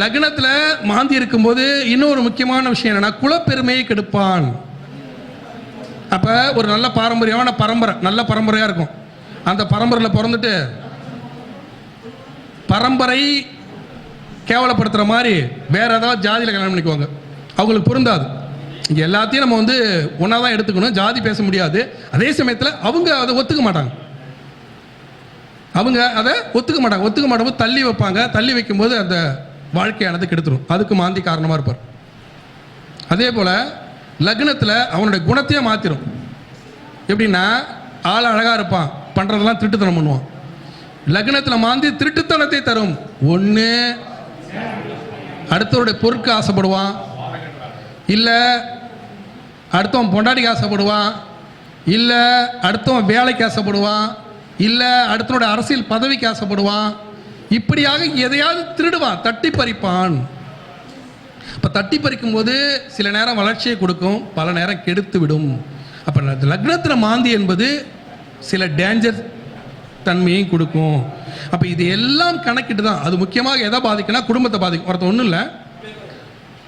லக்னத்தில் மாந்தி இருக்கும்போது இன்னொரு முக்கியமான விஷயம் என்னன்னா, குலப்பெருமையை கெடுப்பான். அப்போ ஒரு நல்ல பாரம்பரியமான பரம்பரை, நல்ல பரம்பரையாக இருக்கும், அந்த பரம்பரையில் பிறந்துட்டு பரம்பரை கேவலப்படுத்துகிற மாதிரி வேற ஏதாவது ஜாதியில் கல்யாணம் பண்ணிக்குவாங்க. அவங்களுக்கு பொருந்தாது. இங்கே எல்லாத்தையும் நம்ம வந்து ஒன்றா தான் எடுத்துக்கணும், ஜாதி பேச முடியாது. அதே சமயத்தில் அவங்க அதை ஒத்துக்க மாட்டாங்க. ஒத்துக்க மாட்டோம் தள்ளி வைப்பாங்க. தள்ளி வைக்கும்போது அந்த வாழ்க்கையானது கெடுத்துரும். அதுக்கு மாந்தி காரணமாக இருப்பார். அதே போல் லக்னத்தில் அவனுடைய குணத்தையே மாற்றிடும். எப்படின்னா, ஆள் அழகாக இருப்பான், பண்ணுறதெல்லாம் திருட்டுத்தனம் பண்ணுவான். லக்னத்தில் மாந்தி திருட்டுத்தனத்தை தரும். ஒன்று, அடுத்தவருடைய பொருட்கு ஆசைப்படுவான், இல்லை அடுத்தவன் பொண்டாட்டிக்கு ஆசைப்படுவான், இல்லை அடுத்தவன் வேலைக்கு ஆசைப்படுவான், இல்லை அடுத்தவனுடைய அரசியல் பதவிக்கு ஆசைப்படுவான். இப்படியாக எதையாவது திருடுவான், தட்டி பறிப்பான். இப்போ தட்டி பறிக்கும் போது சில நேரம் வளர்ச்சியை கொடுக்கும், பல நேரம் கெடுத்து விடும். அப்போ லக்னத்தில் மாந்தி என்பது சில டேஞ்சர் தன்மையும் கொடுக்கும். அப்போ இது எல்லாம் கணக்கிட்டு தான் அது முக்கியமாக எதை பாதிக்குன்னா குடும்பத்தை பாதிக்கும். ஒருத்தர் ஒன்றும் இல்லை,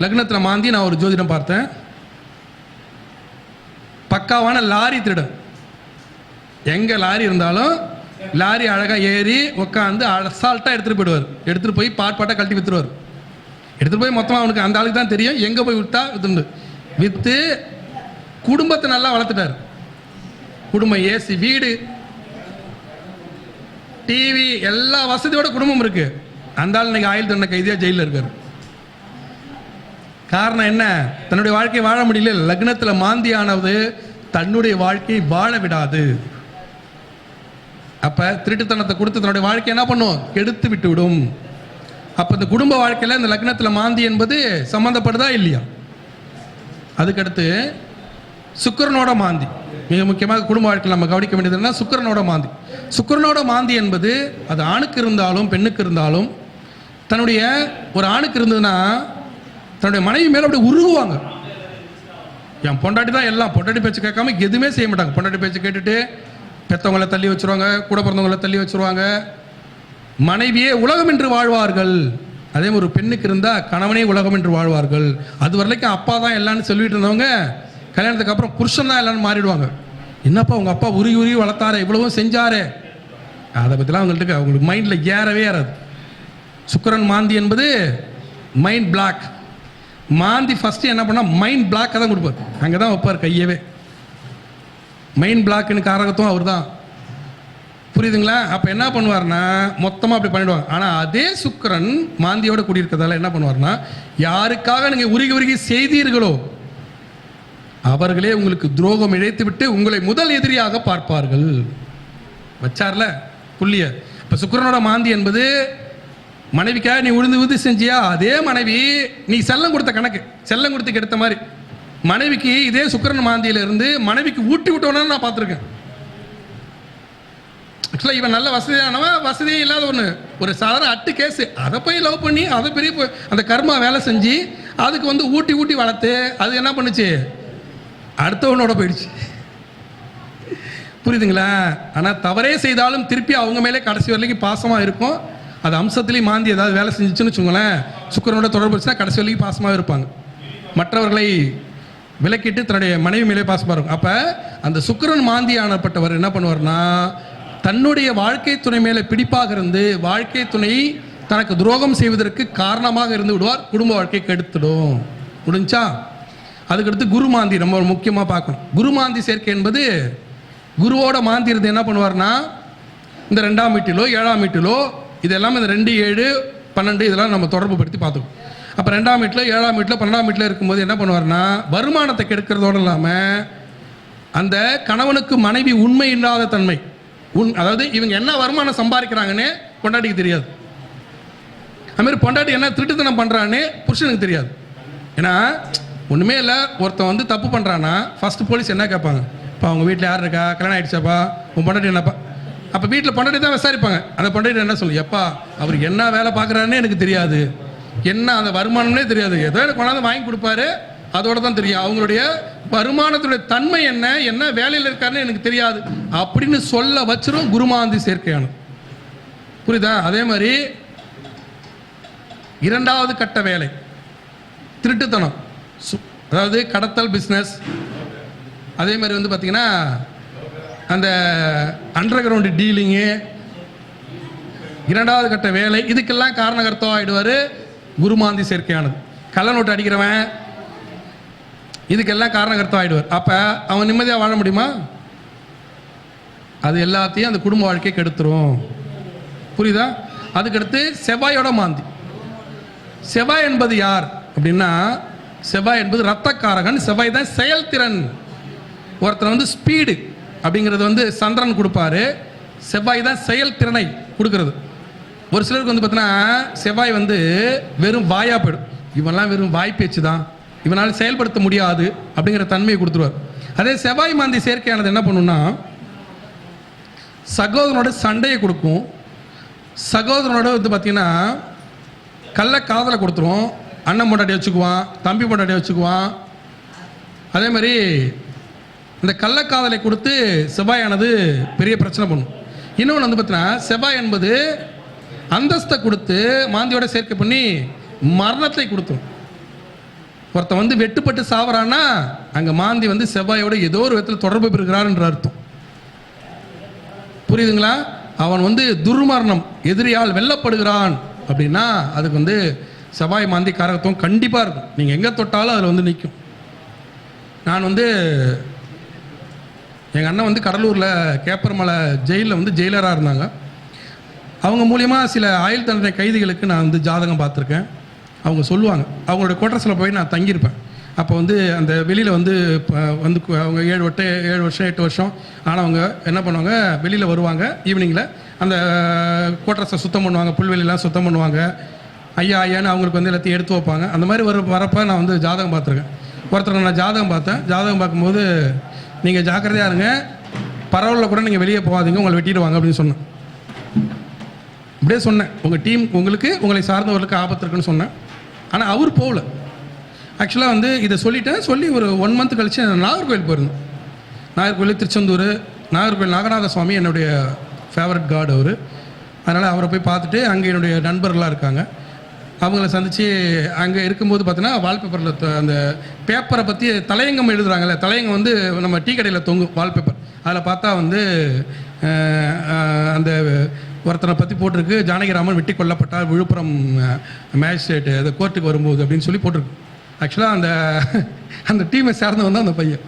லக்னத்தில் மாந்தி நான் ஒரு ஜோதிடம் பார்த்தேன். பக்காவான லாரி திருடன். எங்கே லாரி இருந்தாலும் லாரி அழகாக ஏறி உட்காந்து அசால்ட்டாக எடுத்துகிட்டு போயிடுவார். எடுத்துகிட்டு போய் பாட்டாக கழட்டி விற்றுருவார். எடுத்துகிட்டு போய் மொத்தமாக அவனுக்கு அந்த ஆளுக்கு தான் தெரியும் எங்கே போய் விற்றா விற்றுண்டு விற்று குடும்பத்தை நல்லா வளர்த்துட்டார். குடும்பம், ஏசி, வீடு, டிவி, எல்லா வசதியோட குடும்பம் இருக்கு. அந்த ஆள் இன்னைக்கு ஆயுள் தண்டனை கைதியாக ஜெயிலில் இருக்கார். காரணம் என்ன? தன்னுடைய வாழ்க்கையை வாழ முடியல. லக்னத்தில் மாந்தியானது தன்னுடைய வாழ்க்கையை வாழ விடாது. அப்ப திருட்டுத்தனத்தை கொடுத்து தன்னுடைய வாழ்க்கை என்ன பண்ணும்? கெடுத்து விட்டு விடும். அப்ப இந்த குடும்ப வாழ்க்கையில் இந்த லக்னத்தில் மாந்தி என்பது சம்பந்தப்படுதா இல்லையா? அதுக்கடுத்து சுக்கிரனோட மாந்தி, மிக முக்கியமாக குடும்ப வாழ்க்கையில் நம்ம கவனிக்க வேண்டியது என்ன? சுக்கிரனோட மாந்தி. சுக்கிரனோட மாந்தி என்பது அது ஆணுக்கு இருந்தாலும் பெண்ணுக்கு இருந்தாலும், தன்னுடைய ஒரு ஆணுக்கு இருந்ததுன்னா தன்னுடைய மனைவி மேலே அப்படி உருகுவாங்க. என் பொண்டாட்டி தான் எல்லாம், பொண்டாட்டி பேச்சு கேட்காம எதுவுமே செய்ய மாட்டாங்க. பொண்டாட்டி பேச்சு கேட்டுட்டு பெற்றவங்களை தள்ளி வச்சுருவாங்க, கூட பிறந்தவங்களை தள்ளி வச்சுருவாங்க. மனைவியே உலகம் என்று வாழ்வார்கள். அதே மாதிரி ஒரு பெண்ணுக்கு இருந்தால் கணவனே உலகம் என்று வாழ்வார்கள். அது வரைக்கும் அப்பா தான் எல்லான்னு சொல்லிட்டு இருந்தவங்க கல்யாணத்துக்கு அப்புறம் புருஷன் தான் எல்லான்னு மாறிடுவாங்க. என்னப்பா உங்கள் அப்பா உருகி உருகி வளர்த்தாரே, இவ்வளவும் செஞ்சாரே, அதை பற்றிலாம் அவங்களுக்கு மைண்டில் ஏறவே ஏறாது. சுக்கிரன் மாந்தி என்பது மைண்ட் பிளாக். மாந்தி ஃபஸ்ட்டு என்ன பண்ணால் மைண்ட் பிளாக்காக தான் கொடுப்பார். அங்கே தான் வைப்பார் கையவே. மைண்ட் பிளாக்குன்னு காரகத்தும் அவர் தான். புரியுதுங்களா? அப்போ என்ன பண்ணுவார்னா மொத்தமாக அப்படி பண்ணிடுவாங்க. ஆனால் அதே சுக்கிரன் மாந்தியோட கூடியிருக்கிறதால என்ன பண்ணுவார்னா, யாருக்காக நீங்கள் உருகி உருகி செய்தீர்களோ அவர்களே உங்களுக்கு துரோகம் இழைத்து விட்டு உங்களை முதல் எதிரியாக பார்ப்பார்கள். வச்சார்ல புள்ளிய. இப்போ சுக்கிரனோட மாந்தி என்பது மனைவிக்காக நீ உழுந்து உழுது செஞ்சியா, அதே மனைவி நீ செல்லம் கொடுத்த கணக்கு, செல்லம் கொடுத்து கெடுத்த மாதிரி மனைவிக்கு இதே சுக்கிரன் மாந்தியில இருந்து மனைவிக்கு ஊட்டி விட்டோன்னு நான் பார்த்துருக்கேன். ஆக்சுவலாக இவன் நல்ல வசதியானவன், வசதியே இல்லாத ஒன்று, ஒரு சாதாரண அட்டு கேஸு, அதை போய் லவ் பண்ணி அதை பெரிய அந்த கர்மா வேலை செஞ்சு அதுக்கு வந்து ஊட்டி ஊட்டி வளர்த்து அது என்ன பண்ணுச்சு, அடுத்தவனோட போயிடுச்சு. புரியுதுங்களா? ஆனால் தவறே செய்தாலும் திருப்பி அவங்க மேலே கடைசி வரைக்கும் பாசமாக இருக்கும். அது அம்சத்துலேயும் மாந்தி ஏதாவது வேலை செஞ்சுச்சுன்னு வச்சுக்கோங்களேன், சுக்கிரனோட தொடர்பு வச்சுன்னா கடைசி வரைக்கும் பாசமாக இருப்பாங்க. மற்றவர்களை விலக்கிட்டு தன்னுடைய மனைவி மேலே பாசமாக இருக்கும். அப்போ அந்த சுக்கிரன் மாந்தி ஆனப்பட்டவர் என்ன பண்ணுவார்னா, தன்னுடைய வாழ்க்கை துணை மேலே பிடிப்பாக இருந்து வாழ்க்கை துணை தனக்கு துரோகம் செய்வதற்கு காரணமாக இருந்து விடுவார். குடும்ப வாழ்க்கை கெடுத்துடும். முடிஞ்சா? அதுக்கடுத்து குரு மாந்தி நம்ம முக்கியமாக பார்க்கணும். குரு மாந்தி சேர்க்கை என்பது குருவோட மாந்தி இருந்து என்ன பண்ணுவார்னா, இந்த 2ஆம் வீட்டிலோ 7ஆம் வீட்டிலோ இதெல்லாம் இந்த 2, 7, 12 இதெல்லாம் நம்ம தொடர்பு படுத்தி பார்த்துக்கணும். அப்போ 2ஆம் வீட்டில் 7ஆம் வீட்டில் 12ஆம் வீட்டில் இருக்கும்போது என்ன பண்ணுவார்னா, வருமானத்தை கெடுக்கிறதோடு இல்லாமல் அந்த கணவனுக்கு மனைவி உண்மை இல்லாத தன்மை, அதாவது இவங்க என்ன வருமானம் சம்பாதிக்கிறாங்கன்னு பொண்டாட்டிக்கு தெரியாது. அதுமாதிரி பொண்டாட்டி என்ன திருட்டுத்தனம் பண்ணுறான்னு புருஷனுக்கு தெரியாது. ஏன்னா ஒன்றுமே இல்லை, ஒருத்தன் வந்து தப்பு பண்ணுறான்னா ஃபஸ்ட்டு போலீஸ் என்ன கேட்பாங்க, இப்போ அவங்க வீட்டில் யார் இருக்கா, கல்யாணம் ஆகிடுச்சாப்பா, உன் பொண்டாட்டி என்னப்பா. அப்போ வீட்டில் பொண்டாட்டி தான் விசாரிப்பாங்க. அந்த பொண்டாட்டி என்ன சொல்லு, எப்பா அவர் என்ன வேலை பார்க்குறாருன்னே எனக்கு தெரியாது, என்ன அந்த வருமானம்னே தெரியாது, ஏதோ எனக்கு கொண்டாந்து வாங்கி கொடுப்பாரு, அதோட தான் தெரியும், அவங்களுடைய வருமானத்துடைய தன்மை என்ன, என்ன வேலையில் இருக்காருன்னு எனக்கு தெரியாது அப்படின்னு சொல்ல வச்சிரும் குருமாந்தி சேர்க்கையானது. புரியுதா? அதே மாதிரி 2வது கட்ட வேலை திருட்டுத்தனம், அதாவது கடத்தல் பிஸ்னஸ். அதே மாதிரி வந்து பார்த்தீங்கன்னா அந்த அண்டர் கிரவுண்டு டீலிங்கு, 2வது கட்ட வேலை, இதுக்கெல்லாம் காரணகர்த்தம் ஆகிடுவார் குருமாந்தி சேர்க்கையானது. கள்ள நோட்டு அடிக்கிறவன் இதுக்கெல்லாம் காரணகர்த்தம் ஆகிடுவார். அப்போ அவன் நிம்மதியாக வாழ முடியுமா? அது எல்லாத்தையும் அந்த குடும்ப வாழ்க்கையை கெடுத்துரும். புரியுதா? அதுக்கடுத்து செவ்வாயோட மாந்தி. செவ்வாய் என்பது யார் அப்படின்னா, செவ்வாய் என்பது இரத்தக்காரகன். செவ்வாய் தான் செயல்திறன். ஒருத்தர் வந்து ஸ்பீடு அப்படிங்கிறது வந்து சந்திரன் கொடுப்பாரு, செவ்வாய் தான் செயல்திறனை கொடுக்கறது. ஒரு சிலருக்கு வந்து பார்த்தீங்கன்னா செவ்வாய் வந்து வெறும் வாயா போயிடும், இவெல்லாம் வெறும் வாய் பேச்சு தான், இவனால் செயல்படுத்த முடியாது அப்படிங்கிற தன்மையை கொடுத்துருவார். அதே செவ்வாய் மாந்தி சேர்க்கையானது என்ன பண்ணுன்னா, சகோதரனோட சண்டையை கொடுக்கும். சகோதரனோட வந்து பார்த்தீங்கன்னா கள்ள காதலை கொடுத்துரும். அண்ணன் பொண்டாட்டி வச்சுக்குவான், தம்பி பொண்டாட்டி வச்சுக்குவான். அதே மாதிரி இந்த கள்ளக்காதலை கொடுத்து செவ்வாயானது பெரிய பிரச்சனை பண்ணும். இன்னொன்று வந்து பார்த்தீங்கன்னா செவ்வாய் என்பது அந்தஸ்தை கொடுத்து மாந்தியோட சேர்க்கை பண்ணி மரணத்தை கொடுத்துரும். ஒருத்தன் வந்து வெட்டுப்பட்டு சாவறான்னா அங்கே மாந்தி வந்து செவ்வாயோட ஏதோ ஒரு விதத்தில் தொடர்பு பெறுகிறார்ன்ற அர்த்தம். புரியுதுங்களா? அவன் வந்து துர்மரணம், எதிரியால் வெல்லப்படுகிறான் அப்படின்னா அதுக்கு வந்து செவ்வாய் மாந்தி காரகத்துவம் கண்டிப்பாக இருக்கும். நீங்கள் எங்கே தொட்டாலும் அதில் வந்து நிற்கும். நான் வந்து எங்கள் அண்ணன் வந்து கடலூரில் கேப்பரமலை ஜெயிலில் வந்து ஜெயிலராக இருந்தாங்க. அவங்க மூலியமாக சில ஆயுள் தண்டனை கைதிகளுக்கு நான் வந்து ஜாதகம் பார்த்துருக்கேன். அவங்க சொல்லுவாங்க, அவங்களோட குவார்டர்ஸில் போய் நான் தங்கியிருப்பேன். அப்போ வந்து அந்த வெளியில் வந்து வந்து அவங்க 7 வருஷம் 8 வருஷம் ஆனவங்க என்ன பண்ணுவாங்க, வெளியில் வருவாங்க ஈவினிங்கில், அந்த குவார்டர்ஸை சுத்தம் பண்ணுவாங்க, புல்வெளியெலாம் சுத்தம் பண்ணுவாங்க, ஐயா ஐயான்னு அவங்களுக்கு வந்து எல்லாத்தையும் எடுத்து வைப்பாங்க. அந்த மாதிரி வரப்போ நான் வந்து ஜாதகம் பார்த்துருக்கேன். ஒருத்தர் நான் ஜாதகம் பார்த்தேன். ஜாதகம் பார்க்கும்போது நீங்கள் ஜாக்கிரதையாக இருங்க, பரவாயில்ல கூட நீங்கள் வெளியே போகாதீங்க, உங்களை வெட்டிடுவாங்க அப்படின்னு சொன்னேன். அப்படியே சொன்னேன், உங்கள் டீம் உங்களுக்கு உங்களை சார்ந்தவர்களுக்கு ஆபத்து இருக்குன்னு சொன்னேன். ஆனால் அவர் போகல. ஆக்சுவலாக வந்து இதை சொல்லிட்டேன். சொல்லி ஒரு 1 மந்த் கழிச்சு நாகர்கோவில் போயிருந்தேன். நாகர்கோவில் திருச்செந்தூர், நாகர்கோவில் நாகநாத சுவாமி என்னுடைய ஃபேவரட் காட் அவர். அதனால் அவரை போய் பார்த்துட்டு அங்கே என்னுடைய நண்பர்களாக இருக்காங்க, அவங்கள சந்தித்து அங்கே இருக்கும்போது பார்த்தீங்கன்னா வால்பேப்பரில் அந்த பேப்பரை பற்றி தலையங்கம் எழுதுகிறாங்கல்ல, தலையங்கம் வந்து நம்ம டீ கடையில் தொங்கும் வால்பேப்பர். அதில் பார்த்தா வந்து அந்த ஒருத்தனை பற்றி போட்டிருக்கு, ஜானகிராமன் வெட்டி கொல்லப்பட்டார் விழுப்புரம் மேஜிஸ்ட்ரேட்டு அது கோர்ட்டுக்கு வரும்போது அப்படின்னு சொல்லி போட்டிருக்கு. ஆக்சுவலாக அந்த டீமை சேர்ந்தவன் தான் அந்த பையன்.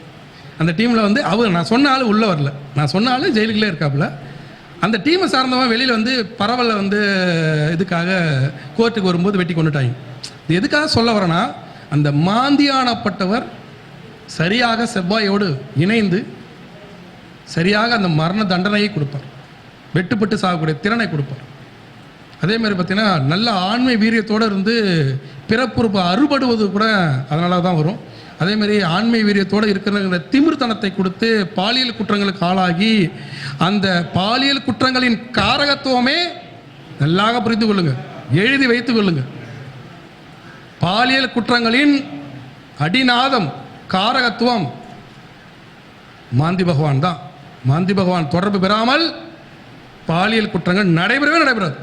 அந்த டீமில் வந்து அவர் நான் சொன்ன ஆள் உள்ளே வரல, நான் சொன்ன ஆள் ஜெயிலுக்குள்ளே இருக்காப்புல. அந்த டீமை சார்ந்தவன் வெளியில் வந்து பரவலில் வந்து இதுக்காக கோர்ட்டுக்கு வரும்போது வெட்டி கொண்டுட்டாங்க. இது எதுக்காக சொல்ல வரேன்னா, அந்த மாந்தியானப்பட்டவர் சரியாக செவ்வாயோடு இணைந்து சரியாக அந்த மரண தண்டனையை கொடுப்பார், வெட்டுப்பட்டு சாகக்கூடிய திறனை கொடுப்பார். அதே மாதிரி பார்த்தீங்கன்னா நல்ல ஆண்மை வீரியத்தோடு இருந்து பிறப்புறுப்பு அறுபடுவது கூட அதனால தான் வரும். அதேமாதிரி ஆண்மை வீரியத்தோடு இருக்கிற திமிர்த்தனத்தை கொடுத்து பாலியல் குற்றங்களுக்கு ஆளாகி அந்த பாலியல் குற்றங்களின் காரகத்துவமே நல்லாக புரிந்து கொள்ளுங்க, எழுதி வைத்துக் கொள்ளுங்க. பாலியல் குற்றங்களின் அடிநாதம் காரகத்துவம் மாந்தி பகவான் தான். மாந்தி பகவான் தொடர்பு பெறாமல் பாலியல் குற்றங்கள் நடைபெறாது.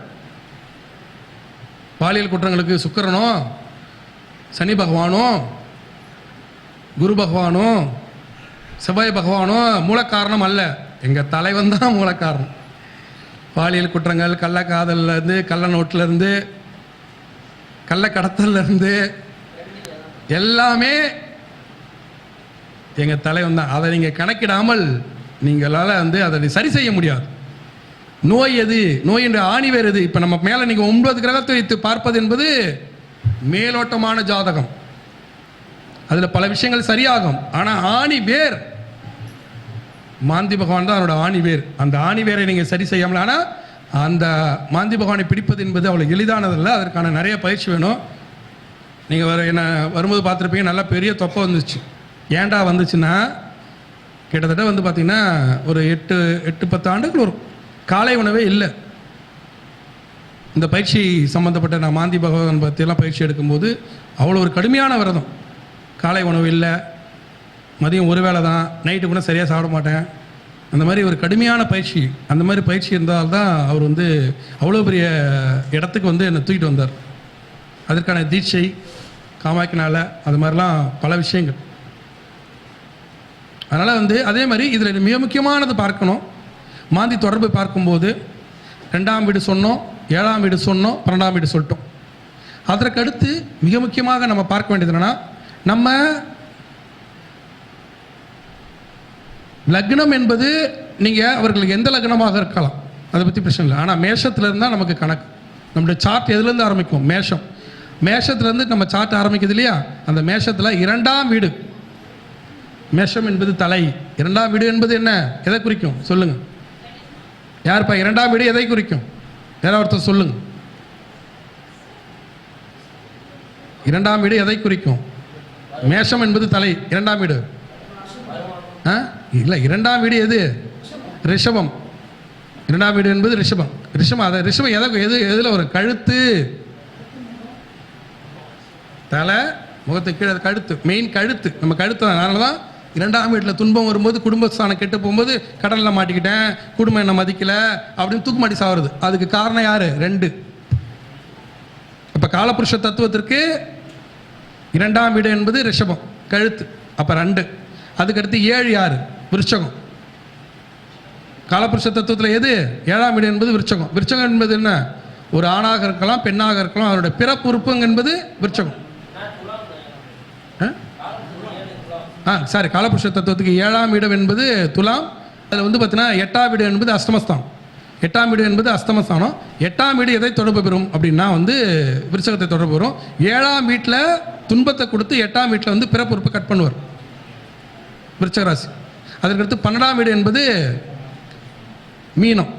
பாலியல் குற்றங்களுக்கு சுக்கிரனோ சனி பகவானோ குரு பகவானோ செவ்வாய் பகவானோ மூல காரணம் அல்ல, எங்கள் தலைவன் தான் மூல காரணம். பாலியல் குற்றங்கள், கள்ளக்காதல்லேருந்து, கள்ள நோட்டிலேருந்து, கள்ள கடத்தல்லேருந்து எல்லாமே எங்கள் தலைவன் தான். அதை நீங்கள் கணக்கிடாமல் நீங்களால் வந்து அதை சரி செய்ய முடியாது. நோய் எது, நோயின்ற ஆணி வேறு எது? இப்போ நம்ம மேலே நீங்கள் 9 கிரகத்தை வைத்து பார்ப்பது என்பது மேலோட்டமான ஜாதகம், அதில் பல விஷயங்கள் சரியாகும். ஆனால் ஆணி வேர் மாந்தி பகவான் தான் அதனோட ஆணி வேர். அந்த ஆணி வேரை நீங்கள் சரி செய்யாமல், ஆனால் அந்த மாந்தி பகவானை பிடிப்பது என்பது அவ்வளோ எளிதானதில்லை, அதற்கான நிறைய பயிற்சி வேணும். நீங்கள் என்ன வரும்போது பார்த்துருப்பீங்க, நல்லா பெரிய தொப்பை வந்துச்சு. ஏண்டா வந்துச்சுன்னா கிட்டத்தட்ட வந்து பார்த்திங்கன்னா ஒரு 8-10 ஆண்டுகள் ஒரு காலை உணவே இல்லை. இந்த பயிற்சி சம்மந்தப்பட்ட நான் மாந்தி பகவான் பற்றியெல்லாம் பயிற்சி எடுக்கும்போது அவ்வளோ ஒரு கடுமையான விரதம். காலை உணவு இல்லை, மதியம் ஒரு வேளை தான், நைட்டு கூட சரியாக சாப்பிட மாட்டேன். அந்த மாதிரி ஒரு கடுமையான பயிற்சி. அந்த மாதிரி பயிற்சி இருந்தால்தான் அவர் வந்து அவ்வளோ பெரிய இடத்துக்கு வந்து என்னை தூக்கிட்டு வந்தார். அதற்கான தீட்சை காமாக்கினால அது மாதிரிலாம் பல விஷயங்கள். அதனால் வந்து அதே மாதிரி இதில் மிக முக்கியமானது பார்க்கணும். மாந்தி தொடர்பு பார்க்கும்போது 2ஆம் வீடு சொன்னோம், 7ஆம் வீடு சொன்னோம், 12ஆம் வீடு சொல்லிட்டோம். அதற்கு அடுத்து மிக முக்கியமாக நம்ம பார்க்க வேண்டியது என்னன்னா, நம்ம லக்னம் என்பது நீங்கள் அவர்களுக்கு எந்த லக்னமாக இருக்கலாம், அதை பற்றி பிரச்சனை இல்லை. ஆனால் மேஷத்தில் இருந்தால் நமக்கு கணக்கு. நம்மளுடைய சார்ட் எதுலேருந்து ஆரம்பிக்கும்? மேஷம். மேஷத்துலேருந்து நம்ம சார்ட் ஆரம்பிக்குது இல்லையா? அந்த மேஷத்தில் 2ஆம் வீடு, மேஷம் என்பது தலை, 2ஆம் வீடு என்பது என்ன, எதை குறிக்கும் சொல்லுங்கள்? யாருப்பா 2ஆம் வீடு எதை குறிக்கும்? யாராவது ஒருத்தர் சொல்லுங்க. 2ஆம் வீடு எதை குறிக்கும்? மேஷம் என்பது தலை, 2ஆம் வீடு இல்லை, 2ஆம் வீடு எது? ரிஷபம். 2ஆம் வீடு என்பது ரிஷபம். அதை ரிஷபம் எதில் ஒரு கழுத்து, தலை, முகத்துக்கு கீழே கழுத்து, மெயின் கழுத்து, நம்ம கழுத்து. அதனால தான் 2ஆம் வீட்டில் துன்பம் வரும்போது, குடும்பஸ்தானம் கெட்டு போகும்போது, கடலில் மாட்டிக்கிட்டேன், குடும்பம் என்ன மதிக்கலை அப்படின்னு தூக்கு மாட்டி சாவுறது. அதுக்கு காரணம் யார்? 2. இப்போ காலபுருஷ தத்துவத்திற்கு 2ஆம் வீடு என்பது ரிஷபம், கழுத்து, அப்போ 2. அதுக்கடுத்து 7 யார்? விருச்சகம். காலபுருஷ தத்துவத்தில் எது? 7ஆம் வீடு என்பது விருச்சகம். விருச்சகம் என்பது என்ன? ஒரு ஆணாக இருக்கலாம், பெண்ணாக இருக்கலாம், அவருடைய பிறப்பு உறுப்பு என்பது விருச்சகம். சாரி, காலபுருஷ தத்துவத்துக்கு 7ஆம் வீடு என்பது துலாம். அதில் வந்து பார்த்தீங்கன்னா 8ஆம் வீடு என்பது அஷ்டமஸ்தானம். 8ஆம் வீடு என்பது அஷ்டமஸ்தானம். 8ஆம் வீடு எதை தொடர்பு பெறும் அப்படின்னா வந்து விருச்சகத்தை தொடர்பு பெறும். 7ஆம் வீட்டில் துன்பத்தை கொடுத்து 8ஆம் வீட்டில் வந்து பிறப்பு உறுப்பு கட் பண்ணுவார் விருச்சக ராசி. அதற்கடுத்து 12ஆம் வீடு என்பது மீனம்.